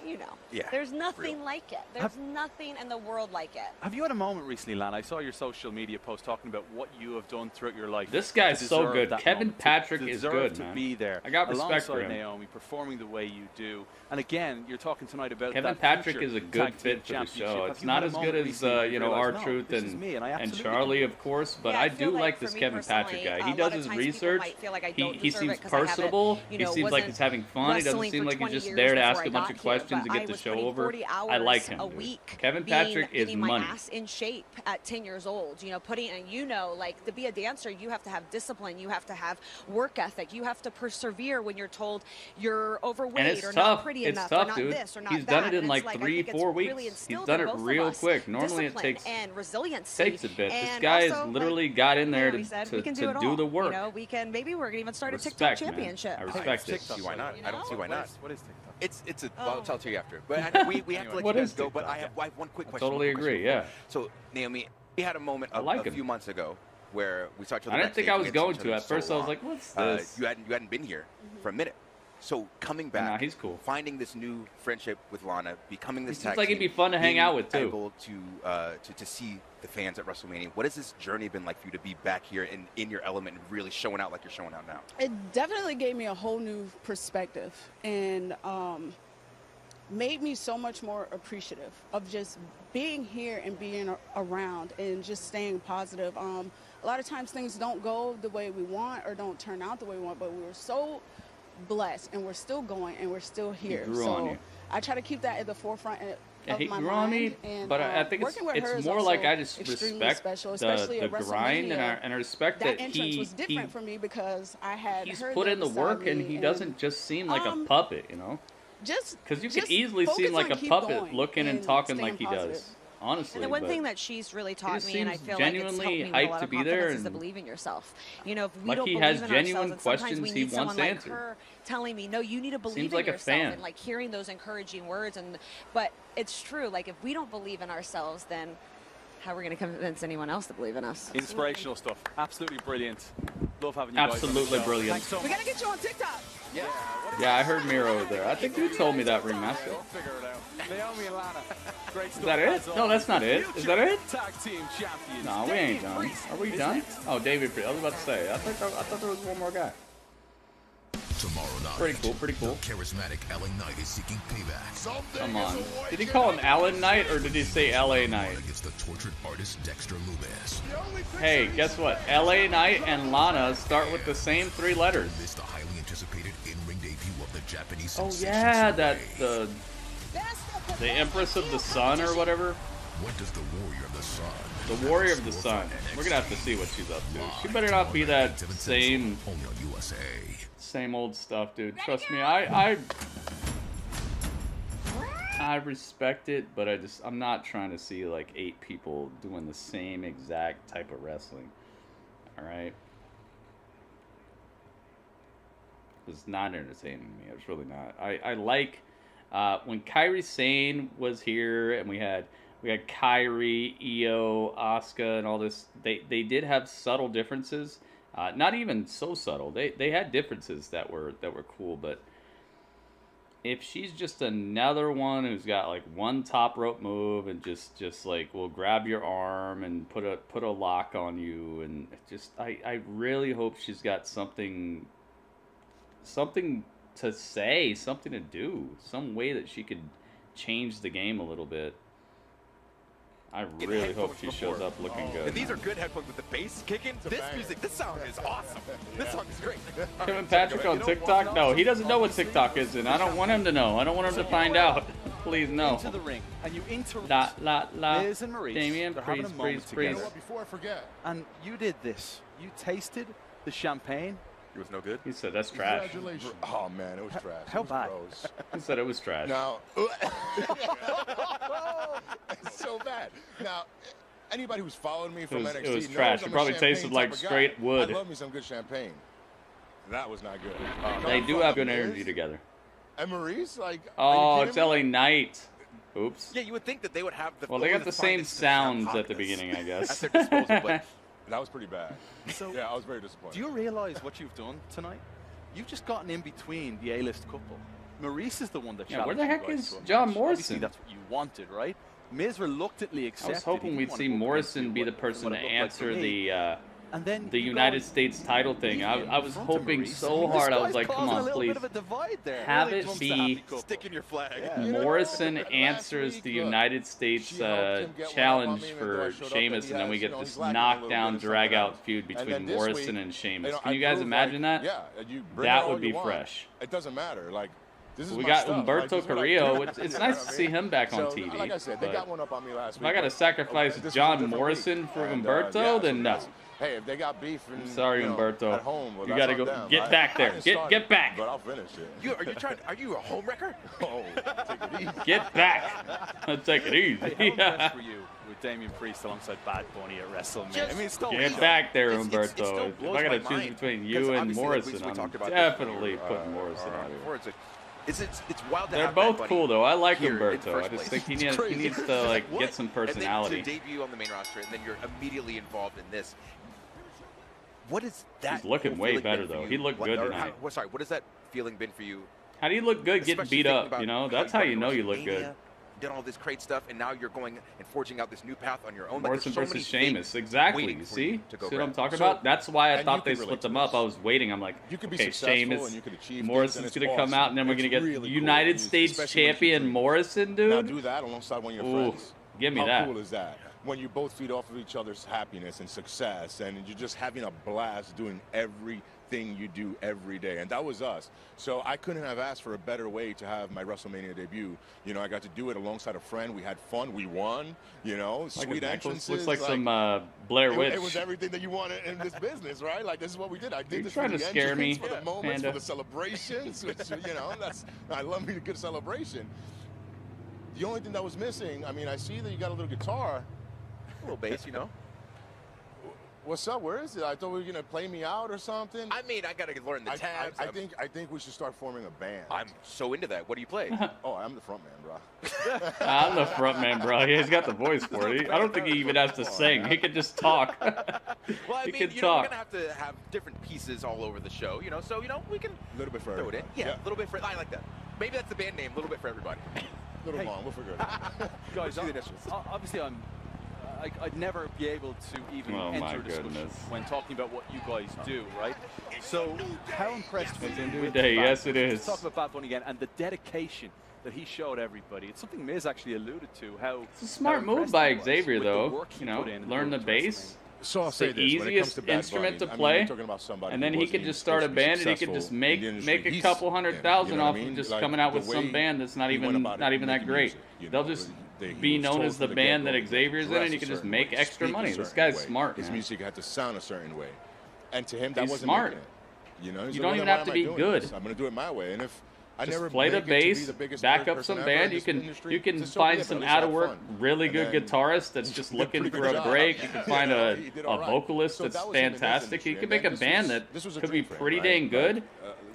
you know, Yeah, there's nothing like it. There's nothing in the world like it. Have you had a moment recently, Lana? I saw your social media post talking about what you have done throughout your life. This guy's to so deserve good. that Kevin moment, Patrick to is deserve good, to man. be there. I got respect for alongside him. Naomi, performing the way you do. And again, you're talking tonight about Kevin that Patrick future is a tag good team fit for the championship. show. Have It's you not had a as moment good as recently where you know, realized, R-Truth this is me, and I and absolutely Charlie, can. of course. But Yeah, I feel do like for this me Kevin Patrick personally, guy. He a lot does of his times people research. might feel like I He don't deserve seems it 'cause I haven't, personable. you He know, seems like he's having fun. He doesn't wrestling seem for like he's 20 just years there to before ask I a bunch got of here, questions and but get I the was show putting over. 40 I like hours him. a dude. week Kevin Patrick is getting money. my ass in shape at 10 years old, you know, and you know, like, to be a dancer, you have to have discipline, you have to have work ethic, you have to persevere when you're told you're overweight And it's or tough. not pretty It's enough tough, or not dude. this or not He's that. done it in And like it's like, I 3, think it's 4 really weeks. He's instilled done in it both of real us quick. Normally it discipline takes and resiliency. a bit. This And guy has also, literally like, got in there we said, we to can do, it do all. the work. You know, we can, maybe we're gonna even start a Respect, TikTok man. championship. I respect it. See why not? I don't see why not. What is TikTok? It's a. Well, I'll tell you after. But I, we have to let What you guys is go. But TikTok? I have one quick I question. totally one quick agree, question yeah. So Naomi, we had a moment I like a him. few months ago where we saw each other. I didn't think backstage, I we was hadn't seen going each to. other At in first, so I was long. like, "What's this?" You hadn't been here for a minute. So coming back, Nah, he's cool. Finding this new friendship with Lana, becoming this He seems tag like he'd team, be fun to hang being out with, too. Able to see the fans at WrestleMania. What has this journey been like for you to be back here in your element and really showing out like you're showing out now? It definitely gave me a whole new perspective and made me so much more appreciative of just being here and being around and just staying positive. A lot of times things don't go the way we want or don't turn out the way we want, but we're so blessed and we're still going and we're still here. grew on you. I try to keep that at the forefront of He my grew mind. on me, And, but I think working with her it's is more also like I just extremely respect special, the especially at grind and WrestleMania. I respect that that entrance was he different for me because I had he's her put there in the beside work and me he doesn't just seem like a puppet, you know? Just because you could just easily focus seem like on a keep puppet going looking and talking staying like he positive. does. Honestly, And the one but thing that she's really taught just me, and I seems feel like it's helped genuinely me with a hyped lot to of be there confidence, is to and believe in yourself. You know, if we like don't he believe has in genuine ourselves, and sometimes questions we he need someone wants like answered. her telling me, no, you need to believe Seems in like a yourself, fan. and like hearing those encouraging words. But it's true. Like if we don't believe in ourselves, then how are we going to convince anyone else to believe in us? Inspirational stuff. Absolutely brilliant. Love having you guys. Absolutely brilliant. Thanks so We much. gotta get you on TikTok. Yeah, I heard Miro over there. I think you told me that, Ringmaster. We'll figure it out. Naomi and Lana. Great stuff. Is that it? as No, always. that's not it. Is that it? Tag team champions. No, we ain't done. Are we done? Oh, David Priest. I was about to say. I thought there was one more guy. Tomorrow night, Pretty cool, pretty cool. the charismatic Alan Knight is seeking payback. Come on. Did he call him Alan Knight or did he say LA Knight? Against the tortured artist Dexter Lumis. Hey, guess what? LA Knight and Lana start with the same 3 letters. This the highly anticipated in-ring debut of the Japanese Oh sensation yeah, Samurai. the Empress of the Sun or whatever. What does the Warrior of the Sun? The Warrior of the Sun. We're gonna have to see what she's up to. She better not be that same Only on USA. same old stuff, dude. Trust me, I respect it, but I'm not trying to see like 8 people doing the same exact type of wrestling. All right, it's not entertaining me. It's really not. I like when Kairi Sane was here and we had Kairi, Io, Asuka, and all this. They did have subtle differences. Not even so subtle. They had differences that were cool, but if she's just another one who's got like one top rope move and just like will grab your arm and put a lock on you and just I really hope she's got something to say, something to do, some way that she could change the game a little bit. I really hope she shows up looking good. And these are good headphones with the bass kicking. This music, this sound is awesome. This song is great. Kevin Patrick on TikTok? No, he doesn't know what TikTok is, and I don't want him to know. I don't want him to find out. Please, no. into the ring, and you interrupt Miz and Maurice. Damien, They're having a moment together. please. Before I forget. And you did this. You tasted the champagne. It was no good. He said that's trash. Congratulations. Oh man, it was trash. How bad? Gross. He said it was trash. Now, it's so bad. Now, anybody who's followed me from NXT it was knows trash. I'm It a probably champagne tasted like type of guy. straight wood. I love me some good champagne. That was not good. They do have good energy together. And Maurice, like, oh, it's LA Knight. Oops. Yeah, you would think that they would have the. Well, they got the same sounds at the beginning, I guess. At their disposal, but that was pretty bad. So yeah, I was very disappointed. Do you realize what you've done tonight? You've just gotten in between the A-list couple. Maurice is the one that where the challenged heck you guys is to a John match. Morrison? Obviously, that's what you wanted, right? Miz reluctantly I accepted. was hoping we'd see Morrison be the person to answer the United States title thing. I was hoping so hard. I was like, come on, please. Have it be stick in your flag. Morrison answers the United States challenge for Sheamus, and then we get this knockdown, drag-out feud between Morrison and Sheamus. Can you guys imagine that? Yeah, that would be fresh. It doesn't matter. Like, this is we my got stuff. Umberto like, Carrillo. It's nice to see him back on TV. Like I said, they got one up on me last week. If I got to sacrifice John Morrison for Umberto, then no. Hey, if they got beef, I'm sorry, Umberto. at home, well, you got to go get back there. Get back. But I'll finish it. Are you a home wrecker? Oh, take it easy. Get back. Take it easy. How impressed were you with Damian Priest alongside Bad Bunny at WrestleMania? I mean, it's get back there, Umberto. If I got to choose between you and Morrison, I'm definitely putting Morrison out here. It's wild to They're have both Bad cool though. I like here in Umberto. first I just place. think he needs to like get some personality. And then to debut on the main roster, and then you're immediately involved in this. What is that? He's looking way better though. He looked good tonight. Sorry, what has that feeling been for you? How do you look good getting beat up? You know, that's how you know you look good. Did all this great stuff, and now you're going and forging out this new path on your own. Morrison versus Sheamus, exactly. You see what I'm talking about? That's why I thought they split them up. I was waiting. I'm like, okay, Sheamus, Morrison's gonna come out, and then we're gonna get United States Champion Morrison, dude. Now do that alongside one of your friends. Give me that. How cool is that? When you both feed off of each other's happiness and success, and you're just having a blast doing everything you do every day. And that was us. So I couldn't have asked for a better way to have my WrestleMania debut. You know, I got to do it alongside a friend. We had fun. We won. You know, sweet entrances. Looks like some Blair Witch. It was everything that you wanted in this business, right? Like, this is what we did. I did this trying for to the scare me, for the moments, Panda. for the celebrations. Which, you know, I love me a good celebration. The only thing that was missing, I mean, I see that you got a little guitar. A little bass, you know. What's up? Where is it? I thought we were gonna play me out or something. I mean, I gotta learn the tabs. I think we should start forming a band. I'm so into that. What do you play? Oh, I'm the front man, bro. I'm the front man, bro. He's got the voice for it. I don't think he even has to sing. He can just talk. Well, I he mean, can you know, talk. we're gonna have to have different pieces all over the show, you know. So you know, we can a little bit for throw it in. everybody. Yeah, a little bit for. I like that. Maybe that's the band name. A little bit for everybody. A little long. We'll figure it out. Guys, obviously I'd never be able to even enter a discussion when talking about what you guys do, right? So, how impressed were you with day? Yes, it is. Let's talk about Bad Bunny again and the dedication that he showed everybody. It's something Miz actually alluded to. How it's a smart move by Xavier, though. You know, learn the bass. So I'll it's say the this, easiest instrument to play, and then he could just start a band, and he could just make a couple $100,000 off of just coming out with some band that's not even that great. They'll just be known as the band that Xavier's in, and he can just make extra money. This guy's smart. His music had to sound a certain way, and to him that wasn't wasn't smart. making it. You know, you don't even have to be good. I'm gonna do it my way, and if I just never play the bass, back up some band. You can find some out of work, really good guitarist that's just looking for a break. You can find a vocalist that's fantastic. You can make a band that could be pretty dang good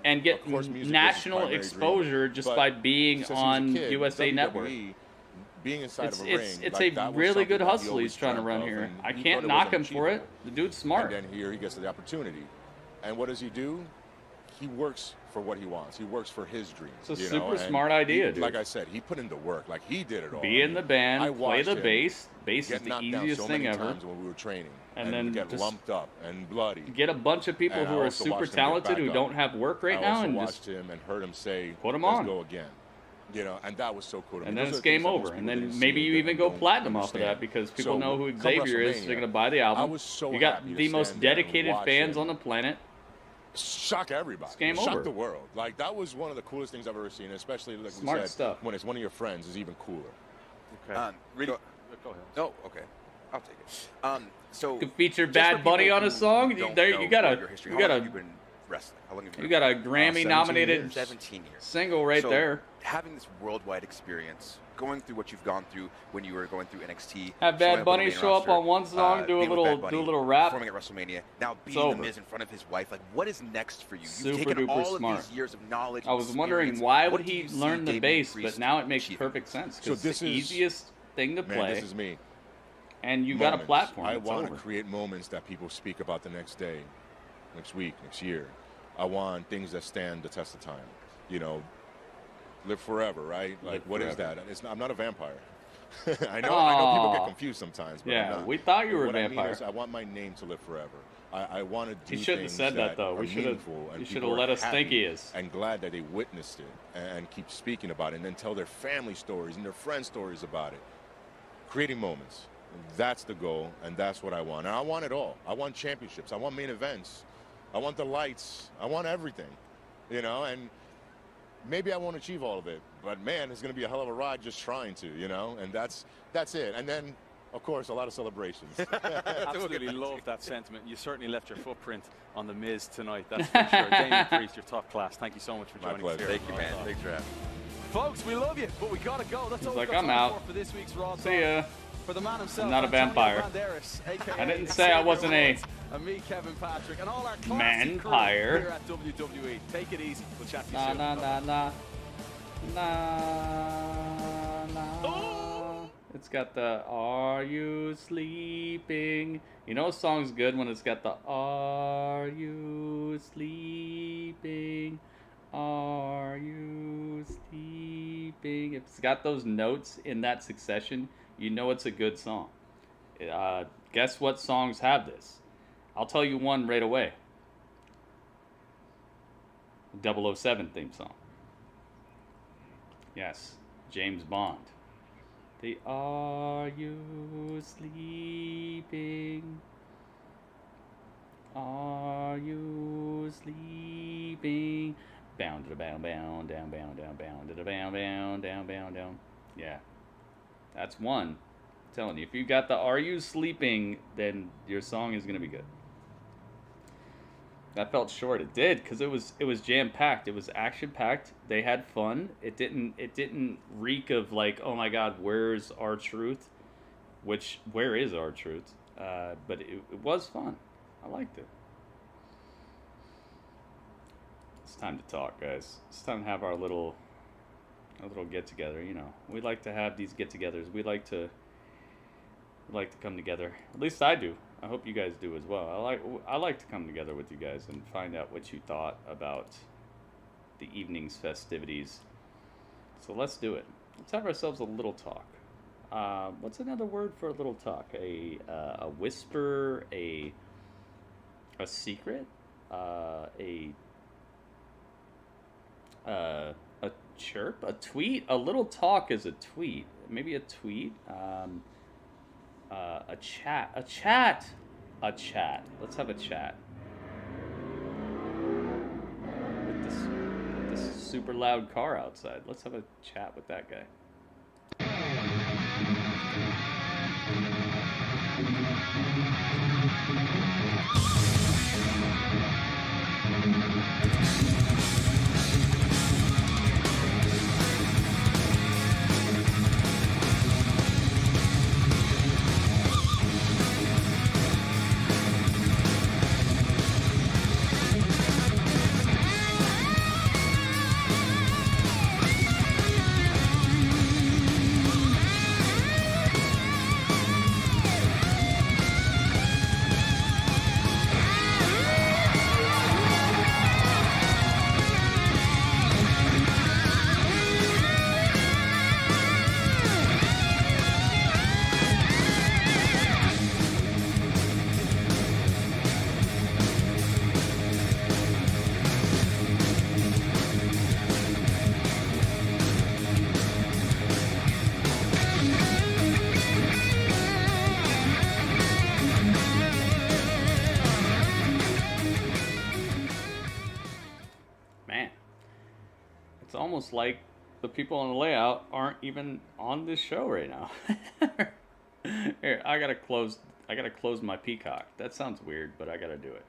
and get national exposure just by being on USA Network. It's a really good hustle he's trying to run here. I can't knock him for it. The dude's smart. And then here he gets the opportunity. And what does he do? He works for what he wants. He works for his dreams. It's a super smart idea, dude. Like I said, he put in the work. Like, he did it all. Be in the band, play the bass. Bass is the easiest thing ever. When we were training, and then get lumped up and bloody. Get a bunch of people who are super talented who don't have work right now, and just watched him and heard him say, "Put him on. Let's go again." You know, and that was so cool. And then it's game over. And then maybe you even go platinum off of that because people know who Xavier is. They're going to buy the album. You got the most dedicated fans on the planet. shock everybody. Game shock over. the world. Like, that was one of the coolest things I've ever seen, especially like Smart we said, stuff. when it's one of your friends is even cooler. Okay. Really? Go ahead. Oh, okay. I'll take it. So Could feature just Bad for Bunny people on a who song. don't There, know you got your history, you how got long a have you been wrestling? How long have you you been got a 17 Grammy-nominated years. 17 years. single right So, there. Having this worldwide experience, going through what you've gone through when you were going through NXT, Have showing Bad up on Bunny the main show up roster, on one song, do a being with little Bad Bunny, rap. performing at WrestleMania, now beating over. The Miz in front of his wife. Like, what is next for you? You've Super taken duper all smart. of these years of knowledge. I was and wondering experience. why What would do he you see learn the Damian bass, Priest but now it makes achieving? perfect sense So because this it's the is- easiest thing to Man, play, this is me. and you got a Moments. platform. I It's want to over. create moments that people speak about the next day, next week, next year. I want things that stand the test of time. You know, live forever, right? Like, Live what is forever. that? I'm not a vampire. I know people get Aw. confused sometimes. But Yeah, I'm not. we thought you were a What I mean vampire. is I want my name to live forever. I want to do He shouldn't have things said that, though. are We should've- meaningful and you people should've are let us think happy he is. And glad that they witnessed it and keep speaking about it and then tell their family stories and their friends stories about it. Creating moments. That's the goal, and that's what I want. And I want it all. I want championships. I want main events. I want the lights. I want everything, you know, and maybe I won't achieve all of it, but man, it's going to be a hell of a ride just trying to, you know, and that's it. And then, of course, a lot of celebrations. Absolutely love that sentiment. You certainly left your footprint on the Miz tonight, that's for sure. Damian Priest, you're top class. Thank you so much for My joining us pleasure. here. Thank you, man. Thanks for having me. Folks, we love you, but we gotta go. That's all He's like, we've got I'm time out. for this week's Raw. See ya. For the man himself, I'm not a Antonio vampire. Banderas, aka I didn't say I wasn't a and me, Kevin Patrick, and all our classy crew manpire. here at WWE. Take it easy. We'll chat to you Na soon. na Bye-bye. na na na na. It's got the "Are you sleeping?" You know, a song's good when it's got the "Are you sleeping? Are you sleeping?" If it's got those notes in that succession, you know it's a good song. Guess what songs have this? I'll tell you one right away. 007 theme song. Yes, James Bond. The "Are you sleeping? Are you sleeping?" Bound to the bound, bound, down, bound, down, bound to the bound, bound, down, bound, down. Yeah, that's one. I'm telling you, if you got the "Are you sleeping?" then your song is gonna be good. That felt short. It did, because it was jam packed. It was action packed. They had fun. It didn't reek of like, oh my God, where's R-Truth? Where is R-Truth? But it was fun. I liked it. It's time to talk, guys. It's time to have our little get together. You know, we like to have these get-togethers. We like to come together. At least I do. I hope you guys do as well. I like to come together with you guys and find out what you thought about the evening's festivities. So let's do it. Let's have ourselves a little talk. What's another word for a little talk? A whisper, a secret, a chirp, a tweet. A little talk is a tweet. Maybe a tweet. A chat. Let's have a chat. With this super loud car outside. Let's have a chat with that guy. almost like the people on the layout aren't even on this show right now. Here, I gotta close my Peacock. That sounds weird, but I gotta do it.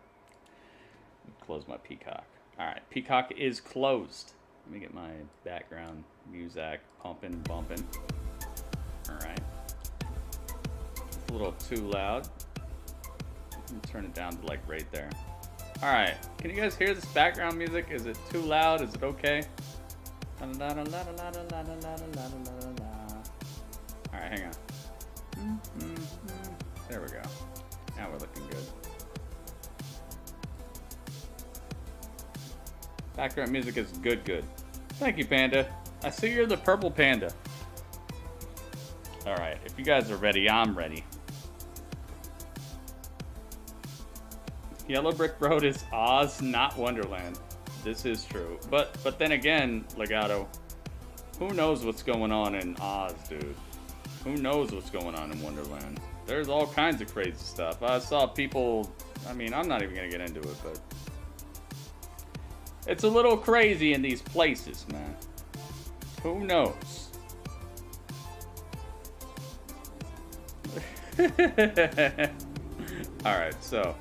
Close my Peacock. Alright, Peacock is closed. Let me get my background music pumping, bumping. Alright. It's a little too loud. Let me turn it down to like right there. Alright, can you guys hear this background music? Is it too loud? Is it okay? Alright, hang on. There we go. Now we're looking good. Background music is good. Thank you, Panda. I see you're the purple panda. Alright, if you guys are ready, I'm ready. Yellow Brick Road is Oz, not Wonderland. This is true. But then again, Legato, who knows what's going on in Oz, dude? Who knows what's going on in Wonderland? There's all kinds of crazy stuff. I saw people, I mean, I'm not even going to get into it, but it's a little crazy in these places, man. Who knows? Alright, so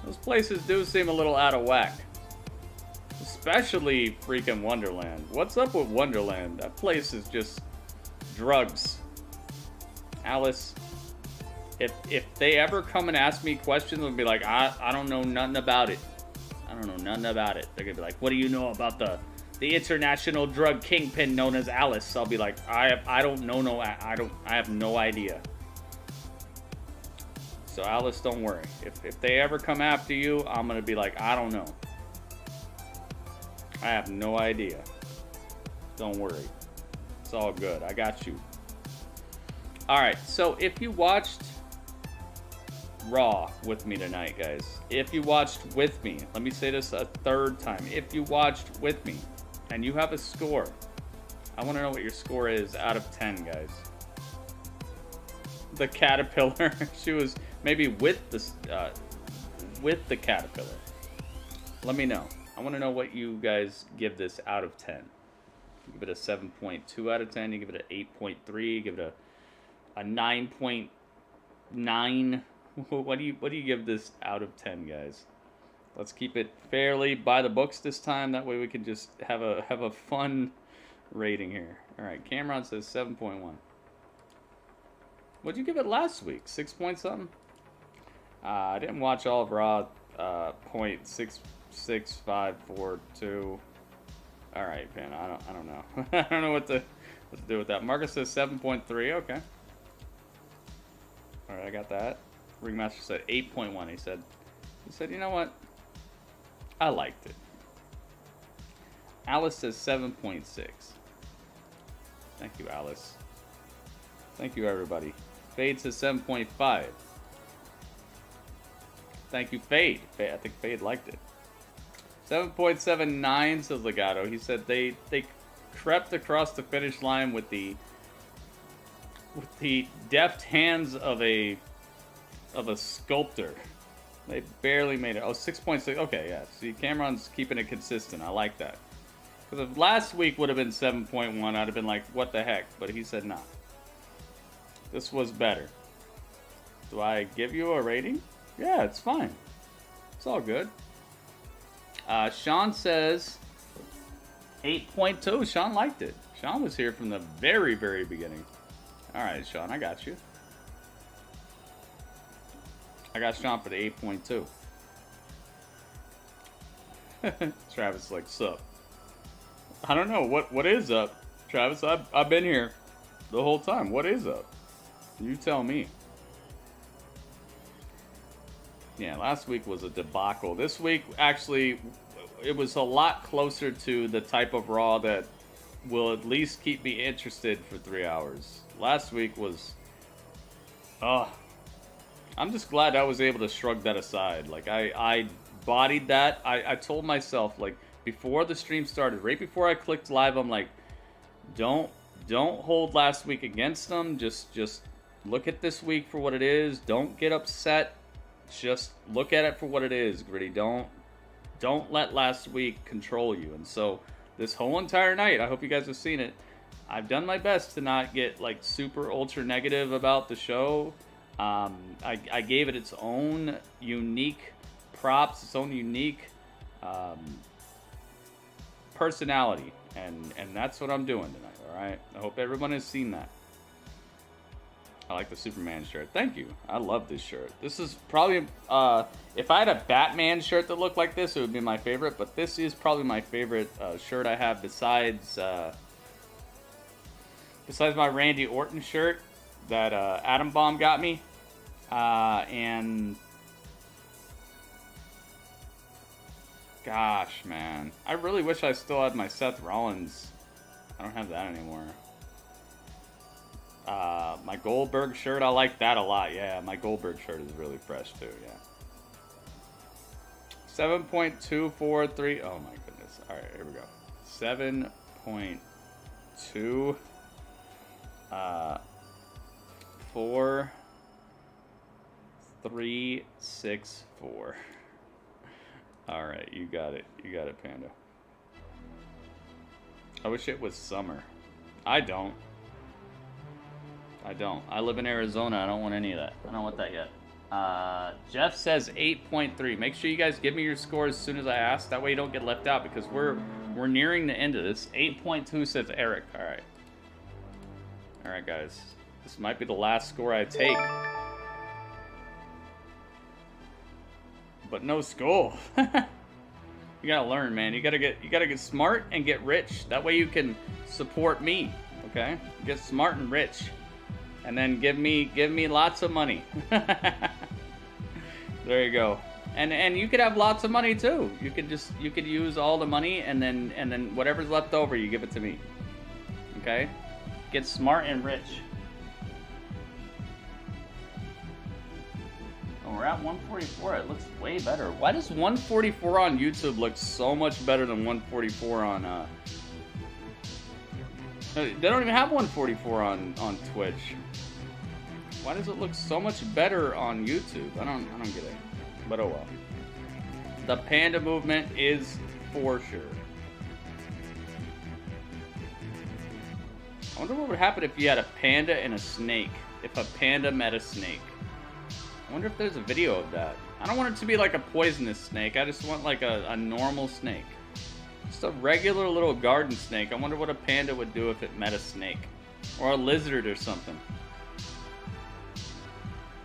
those places do seem a little out of whack. Especially freaking Wonderland. What's up with Wonderland? That place is just drugs. Alice, if they ever come and ask me questions, I'll be like, I don't know nothing about it. I don't know nothing about it. They're gonna be like, what do you know about the international drug kingpin known as Alice? I'll be like, I don't know, I have no idea. So Alice, don't worry. If they ever come after you, I'm gonna be like, I don't know. I have no idea. Don't worry. It's all good. I got you. Alright, so if you watched Raw with me tonight, guys. If you watched with me, let me say this a third time. If you watched with me and you have a score, I want to know what your score is out of 10, guys. The caterpillar, she was maybe with the caterpillar. Let me know. I want to know what you guys give this out of 10. You give it a 7.2 out of 10. You give it an 8.3. Give it a 9.9. What do you give this out of 10, guys? Let's keep it fairly by the books this time. That way we can just have a fun rating here. All right, Cameron says 7.1. What'd you give it last week? 6 point something? I didn't watch all of Raw. .66542. All right, man. I don't know. I don't know what to do with that. Marcus says 7.3. Okay. All right, I got that. Ringmaster said 8.1. He said, you know what? I liked it. Alice says 7.6. Thank you, Alice. Thank you, everybody. Fade says 7.5. Thank you, Fade. I think Fade liked it. 7.79 says Legato. He said they crept across the finish line with the deft hands of a sculptor. They barely made it. Oh, 6.6. Okay, yeah. See, Cameron's keeping it consistent. I like that. Because if last week would have been 7.1, I'd have been like, what the heck? But he said, nah. This was better. Do I give you a rating? Yeah, it's fine. It's all good. Sean says 8.2. Sean liked it. Sean was here from the very, very beginning. All right, Sean, I got you. I got Sean for the 8.2. Travis like, sup? I don't know. What is up, Travis? I've been here the whole time. What is up? You tell me. Yeah, last week was a debacle. This week, actually, it was a lot closer to the type of Raw that will at least keep me interested for 3 hours. Last week was... I'm just glad I was able to shrug that aside. Like, I bodied that. I told myself, like, before the stream started, right before I clicked live, I'm like, don't hold last week against them. Just look at this week for what it is. Don't get upset. Just look at it for what it is, Gritty. Don't let last week control you. And so this whole entire night. I hope you guys have seen it. I've done my best to not get like super ultra negative about the show. I gave it its own unique props, its own unique personality, and that's what I'm doing tonight. All right. I hope everyone has seen that. I like the Superman shirt. Thank you. I love this shirt. This is probably, if I had a Batman shirt that looked like this, it would be my favorite. But this is probably my favorite shirt I have besides my Randy Orton shirt that Adam Bomb got me. And gosh, man, I really wish I still had my Seth Rollins. I don't have that anymore. My Goldberg shirt, I like that a lot. Yeah, my Goldberg shirt is really fresh too. Yeah. 7.243. Oh my goodness. All right, here we go. 7.2. 4364. All right, you got it. You got it, Panda. I wish it was summer. I don't. I live in Arizona. I don't want any of that. I don't want that yet. Jeff says 8.3. Make sure you guys give me your scores as soon as I ask. That way you don't get left out because we're nearing the end of this. 8.2 says Eric. All right. All right, guys. This might be the last score I take. But no skull. You gotta learn, man. You gotta get smart and get rich. That way you can support me. Okay? Get smart and rich. And then give me lots of money. There you go. And you could have lots of money too. You could use all the money and then whatever's left over you give it to me. Okay? Get smart and rich. Oh, we're at 144. It looks way better. Why does 144 on YouTube look so much better than 144 on They don't even have 144 on Twitch. Why does it look so much better on YouTube? I don't get it. But oh well. The panda movement is for sure. I wonder what would happen if you had a panda and a snake. If a panda met a snake. I wonder if there's a video of that. I don't want it to be like a poisonous snake. I just want like a normal snake. Just a regular little garden snake. I wonder what a panda would do if it met a snake. Or a lizard or something.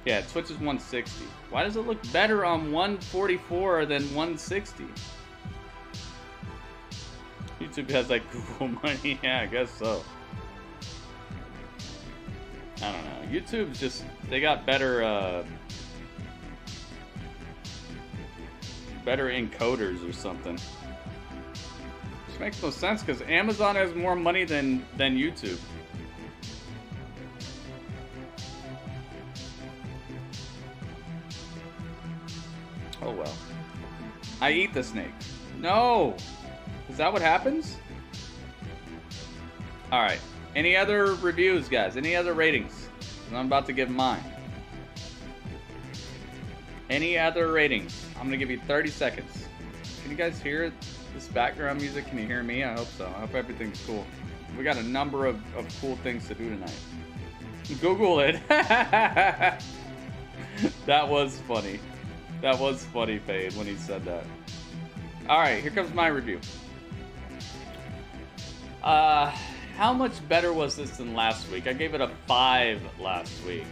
Yeah, Twitch is 160. Why does it look better on 144 than 160? YouTube has like Google money. Yeah, I guess so. I don't know. YouTube's just, they got better encoders or something. Which makes no sense because Amazon has more money than YouTube. Oh well. I eat the snake. No! Is that what happens? Alright. Any other reviews, guys? Any other ratings? I'm about to give mine. Any other ratings? I'm gonna give you 30 seconds. Can you guys hear this background music? Can you hear me? I hope so. I hope everything's cool. We got a number of cool things to do tonight. Google it. That was funny. That was funny, Fade, when he said that. Alright, here comes my review. How much better was this than last week? I gave it a 5 last week.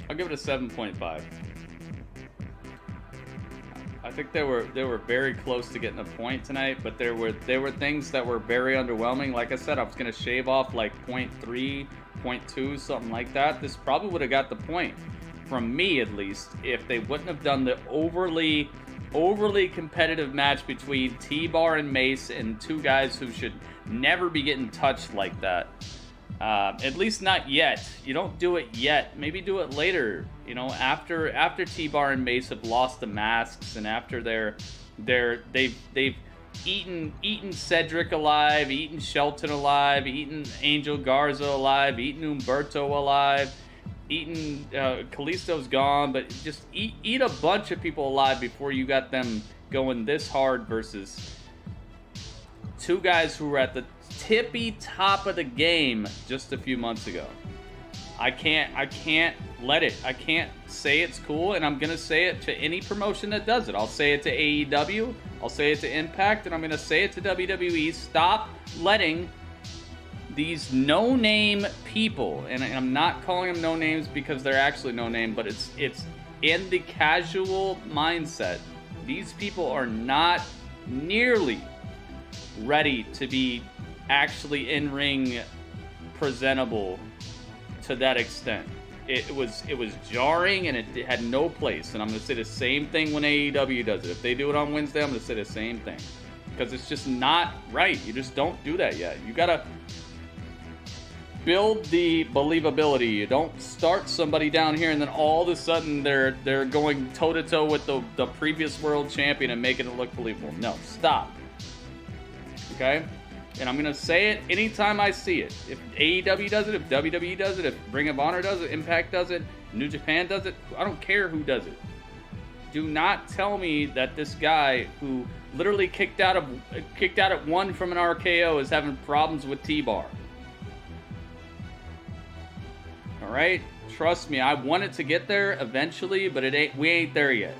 I'll give it a 7.5. I think they were very close to getting a point tonight, but there were things that were very underwhelming. Like I said, I was gonna shave off like 0.3, 0.2, something like that. This probably would have got the point, from me at least, if they wouldn't have done the overly competitive match between T-Bar and Mace, and two guys who should never be getting touched like that. At least not yet. You don't do it yet. Maybe do it later. You know, after T-Bar and Mace have lost the masks, and after they've eaten Cedric alive, eaten Shelton alive, eaten Angel Garza alive, eaten Humberto alive, Kalisto's gone, but just eat a bunch of people alive before you got them going this hard versus two guys who were at the tippy top of the game just a few months ago. I can't let it. I can't say it's cool, and I'm gonna say it to any promotion that does it. I'll say it to AEW, I'll say it to Impact, and I'm gonna say it to WWE. Stop letting these no-name people, and I'm not calling them no-names because they're actually no-name, but it's in the casual mindset. These people are not nearly ready to be actually in-ring presentable to that extent. It was jarring, and it had no place. And I'm gonna say the same thing when AEW does it. If they do it on Wednesday, I'm gonna say the same thing, because it's just not right. You just don't do that yet. You gotta build the believability. You don't start somebody down here and then all of a sudden they're going toe-to-toe with the previous world champion and making it look believable. No, stop. Okay? And I'm going to say it anytime I see it. If AEW does it, if WWE does it, if Ring of Honor does it, Impact does it, New Japan does it, I don't care who does it. Do not tell me that this guy who literally kicked out at one from an RKO is having problems with T-Bar. Alright? Trust me, I wanted to get there eventually, but we ain't there yet.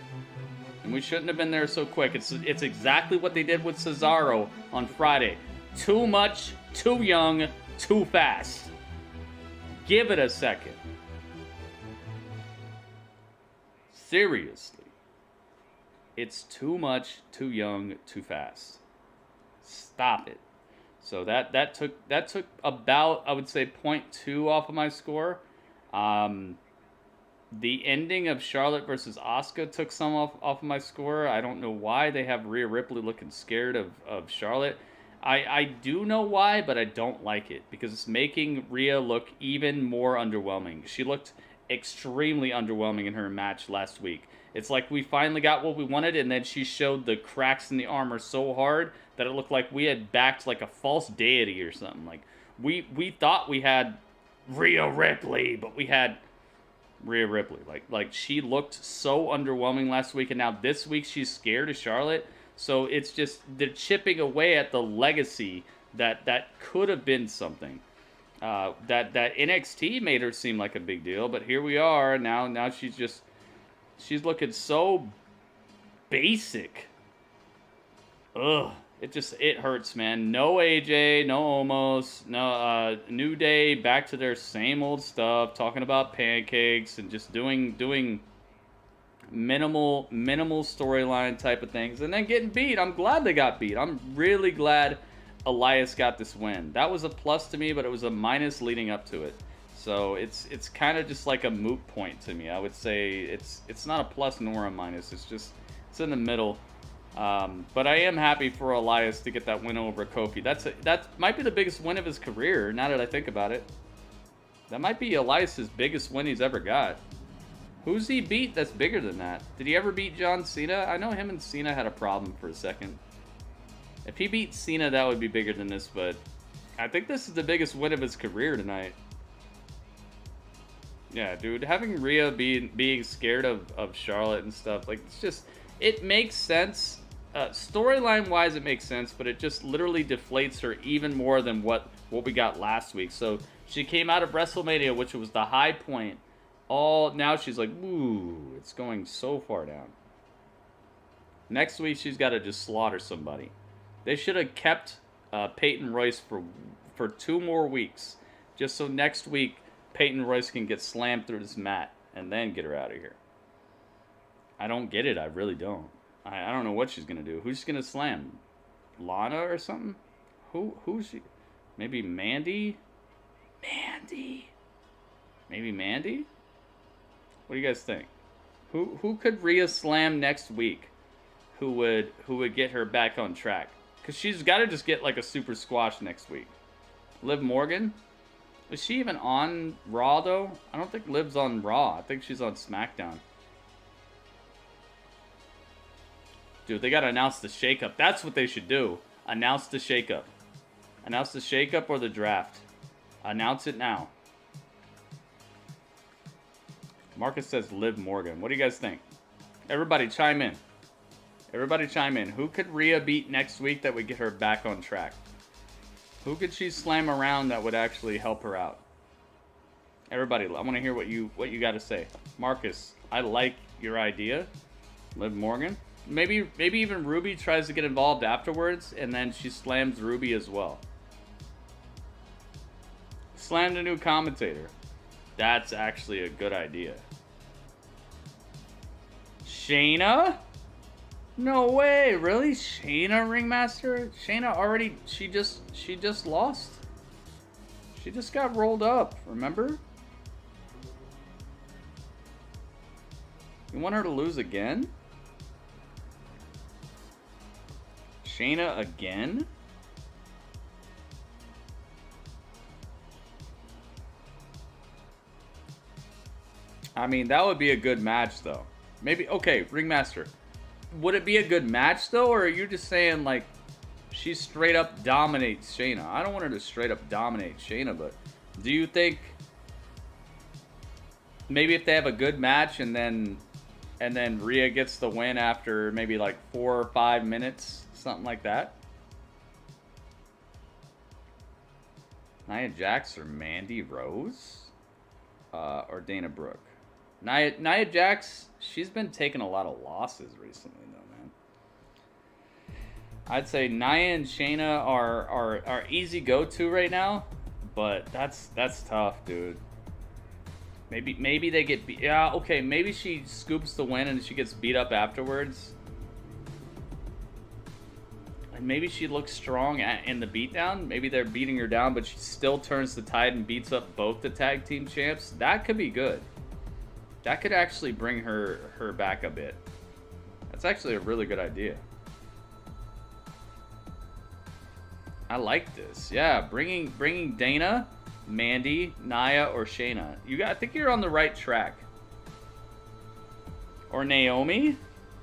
And we shouldn't have been there so quick. It's exactly what they did with Cesaro on Friday. Too much, too young, too fast. Give it a second. Seriously. It's too much, too young, too fast. Stop it. So that took about, I would say, 0.2 off of my score. The ending of Charlotte versus Asuka took some off of my score. I don't know why they have Rhea Ripley looking scared of Charlotte. I do know why, but I don't like it, because it's making Rhea look even more underwhelming. She looked extremely underwhelming in her match last week. It's like we finally got what we wanted, and then she showed the cracks in the armor so hard that it looked like we had backed like a false deity or something. Like we thought we had Rhea Ripley, but we had Rhea Ripley. Like she looked so underwhelming last week, and now this week she's scared of Charlotte. So it's just, they're chipping away at the legacy that could have been something. That NXT made her seem like a big deal, but here we are now. She's looking so basic. Ugh. It hurts, man. No AJ, no Omos, no New Day, back to their same old stuff, talking about pancakes and just doing minimal storyline type of things, and then getting beat. I'm glad they got beat. I'm really glad Elias got this win. That was a plus to me, but it was a minus leading up to it. So it's kind of just like a moot point to me. I would say it's not a plus nor a minus. It's in the middle. But I am happy for Elias to get that win over Kofi. That might be the biggest win of his career, now that I think about it. That might be Elias's biggest win he's ever got. Who's he beat that's bigger than that? Did he ever beat John Cena? I know him and Cena had a problem for a second. If he beat Cena, that would be bigger than this, but I think this is the biggest win of his career tonight. Yeah, dude, having Rhea being scared of Charlotte and stuff, like, it's just, it makes sense. Storyline-wise, it makes sense, but it just literally deflates her even more than what we got last week. So she came out of WrestleMania, which was the high point. Now she's like, ooh, it's going so far down. Next week, she's got to just slaughter somebody. They should have kept Peyton Royce for 2 more weeks, just so next week Peyton Royce can get slammed through this mat and then get her out of here. I don't get it. I really don't. I don't know what she's going to do. Who's she going to slam? Lana or something? Who's she? Maybe Mandy? Maybe Mandy? What do you guys think? Who could Rhea slam next week? Who would get her back on track? Because she's got to just get like a super squash next week. Liv Morgan? Is she even on Raw though? I don't think Liv's on Raw. I think she's on SmackDown. Dude, they gotta announce the shakeup. That's what they should do. Announce the shakeup. Announce the shakeup or the draft. Announce it now. Marcus says Liv Morgan. What do you guys think? Everybody chime in. Everybody chime in. Who could Rhea beat next week that would get her back on track? Who could she slam around that would actually help her out? Everybody, I want to hear what you got to say. Marcus, I like your idea. Liv Morgan. Maybe even Ruby tries to get involved afterwards, and then she slams Ruby as well. Slam the new commentator. That's actually a good idea. Shayna? No way, really? Shayna ringmaster? Shayna already she just lost. She just got rolled up, remember? You want her to lose again? Shayna again? I mean, that would be a good match, though. Maybe, okay, Ringmaster. Would it be a good match, though, or are you just saying, like, she straight up dominates Shayna? I don't want her to straight up dominate Shayna, but do you think maybe if they have a good match and then Rhea gets the win after maybe like 4 or 5 minutes, something like that? Nia Jax or Mandy Rose? Or Dana Brooke? Nia Jax, she's been taking a lot of losses recently, though, man. I'd say Nia and Shayna are easy go-to right now, but that's tough, dude. Maybe they get beat. Yeah, okay, maybe she scoops the win and she gets beat up afterwards. And maybe she looks strong in the beatdown. Maybe they're beating her down, but she still turns the tide and beats up both the tag team champs. That could be good. That could actually bring her back a bit. That's actually a really good idea. I like this. Yeah, bringing Dana, Mandy, Nia, or Shayna. I think you're on the right track. Or Naomi?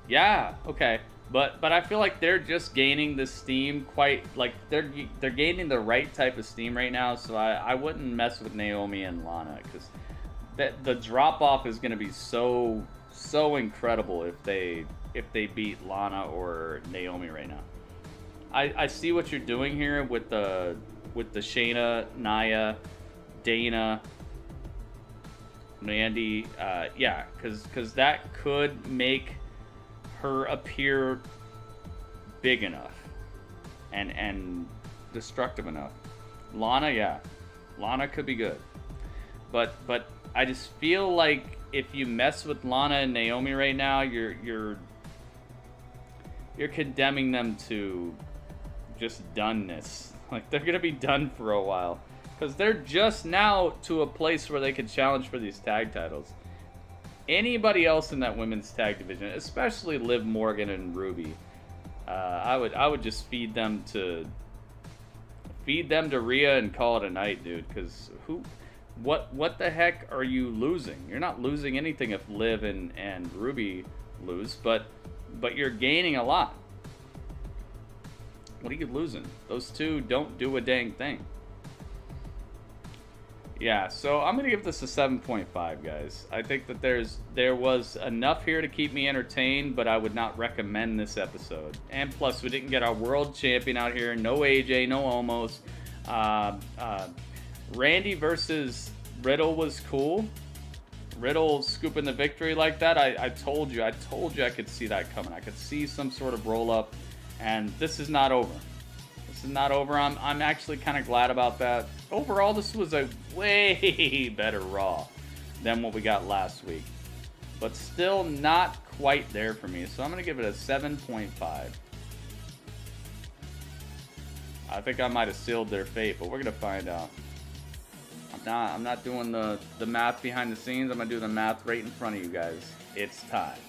Yeah, okay. But I feel like they're just gaining the steam quite, like, they're gaining the right type of steam right now, so I wouldn't mess with Naomi and Lana, because the drop-off is going to be so incredible if they beat Lana or Naomi right now. I see what you're doing here with the Shayna, Nia, Dana, Mandy. Yeah, because that could make her appear big enough and destructive enough. Lana, yeah, Lana could be good, but I just feel like if you mess with Lana and Naomi right now, you're condemning them to just doneness. Like, they're gonna be done for a while because they're just now to a place where they can challenge for these tag titles. Anybody else in that women's tag division, especially Liv Morgan and Ruby, I would just feed them to Rhea and call it a night, dude. Because what the heck are you losing? You're not losing anything if Liv and Ruby lose, but you're gaining a lot. What are you losing? Those two don't do a dang thing. Yeah, so I'm gonna give this a 7.5, guys. I think that there was enough here to keep me entertained, but I would not recommend this episode. And plus, we didn't get our world champion out here. No AJ, no Omos. Randy versus Riddle was cool. Riddle scooping the victory like that. I told you I could see that coming. I could see some sort of roll up, and this is not over. This is not over. I'm actually kind of glad about that. Overall, this was a way better Raw than what we got last week, but still not quite there for me. So I'm gonna give it a 7.5. I think I might have sealed their fate, but we're gonna find out. I'm not doing the math behind the scenes. I'm gonna do the math right in front of you guys. It's time.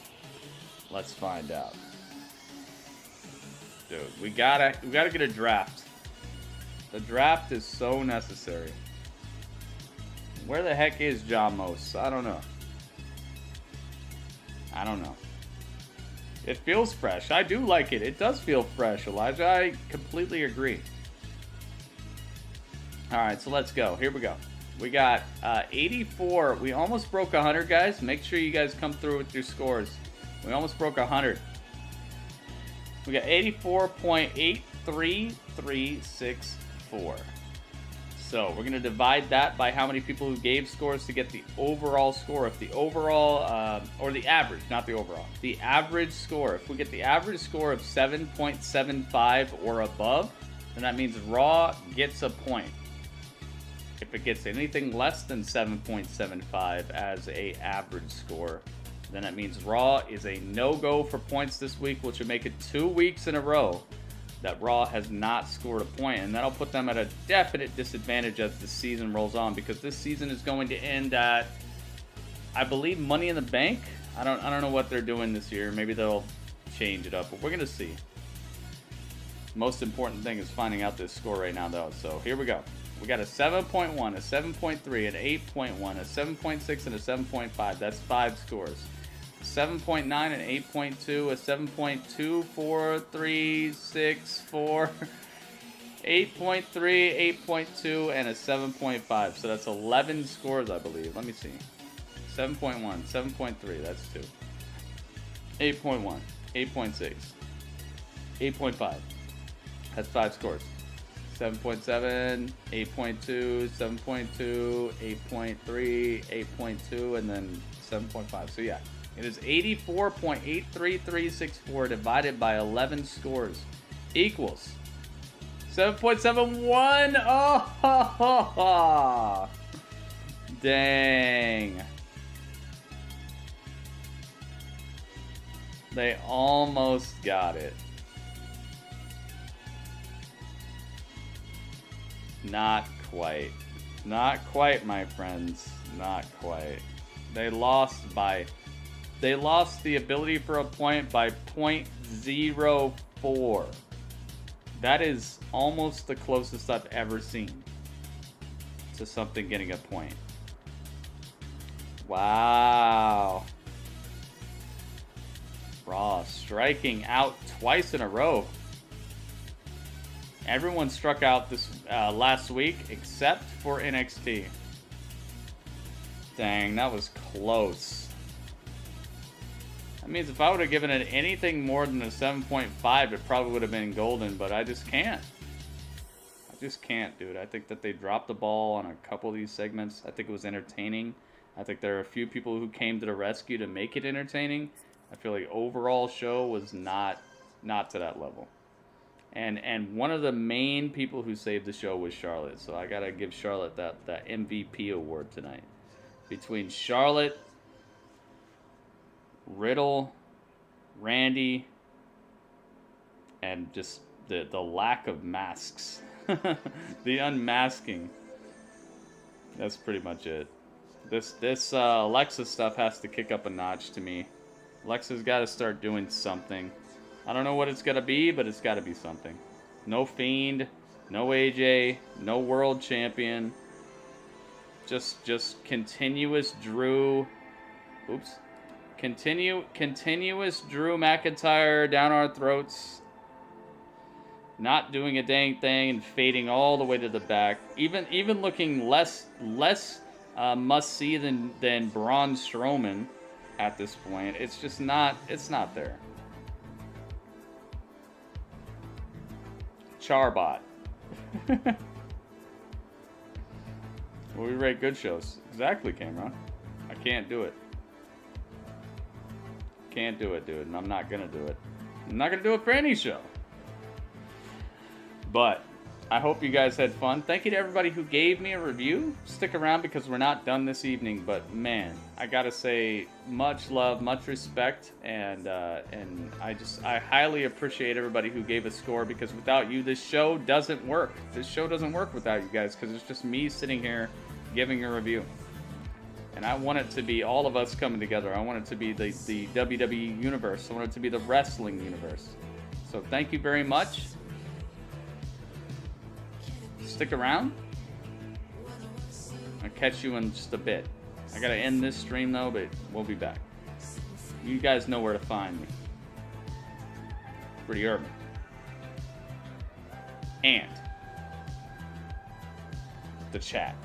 Let's find out. Dude, we gotta get a draft. The draft is so necessary. Where the heck is John Most? I don't know. It feels fresh. I do like it. It does feel fresh, Elijah. I completely agree. Alright, so let's go. Here we go. We got 84. We almost broke 100, guys. Make sure you guys come through with your scores. We almost broke 100. We got 84.83364. So we're going to divide that by how many people who gave scores to get the overall score. If the overall, or the average, not the overall, the average score. If we get the average score of 7.75 or above, then that means Raw gets a point. If it gets anything less than 7.75 as a average score, then that means Raw is a no-go for points this week, which would make it 2 weeks in a row that Raw has not scored a point, and that'll put them at a definite disadvantage as the season rolls on, because this season is going to end at, I believe, Money in the Bank. I don't know what they're doing this year. Maybe they'll change it up, but we're gonna see. Most important thing is finding out this score right now, though. So here we go. We got a 7.1, a 7.3, an 8.1, a 7.6, and a 7.5. That's 5 scores. 7.9, an 8.2, a 7.24364, 8.3, 8.2, and a 7.5. So that's 11 scores, I believe. Let me see. 7.1, 7.3, that's 2. 8.1, 8.6, 8.5. That's 5 scores. 7.7, 8.2, 7.2, 8.3, 8.2, and then 7.5. So yeah. It is 84.83364 divided by 11 scores equals 7.71. Oh, dang. They almost got it. Not quite. Not quite, my friends. Not quite. They lost the ability for a point by 0.04. That is almost the closest I've ever seen to something getting a point. Wow. Raw striking out twice in a row. Everyone struck out this last week except for NXT. Dang, that was close. That means if I would have given it anything more than a 7.5, it probably would have been golden, but I just can't. I just can't, dude. I think that they dropped the ball on a couple of these segments. I think it was entertaining. I think there are a few people who came to the rescue to make it entertaining. I feel like overall show was not to that level. And one of the main people who saved the show was Charlotte. So I gotta give Charlotte that MVP award tonight. Between Charlotte, Riddle, Randy, and just the lack of masks. The unmasking. That's pretty much it. This Alexa stuff has to kick up a notch to me. Alexa's got to start doing something. I don't know what it's gonna be, but it's got to be something. No Fiend, no AJ, no World Champion. Just continuous Drew. Oops. Continuous Drew McIntyre down our throats. Not doing a dang thing and fading all the way to the back. Even looking less must see than Braun Strowman at this point. It's just not. It's not there. Charbot. Well, we rate good shows. Exactly, Cameron. I can't do it. Can't do it, dude, and I'm not gonna do it. I'm not gonna do it for any show. But I hope you guys had fun. Thank you to everybody who gave me a review. Stick around because we're not done this evening. But man, I gotta say, much love, much respect, and I highly appreciate everybody who gave a score, because without you, this show doesn't work. This show doesn't work without you guys, because it's just me sitting here giving a review. And I want it to be all of us coming together. I want it to be the WWE universe. I want it to be the wrestling universe. So thank you very much. Stick around. I'll catch you in just a bit. I gotta end this stream though, but we'll be back. You guys know where to find me. Pretty urban. And the chat.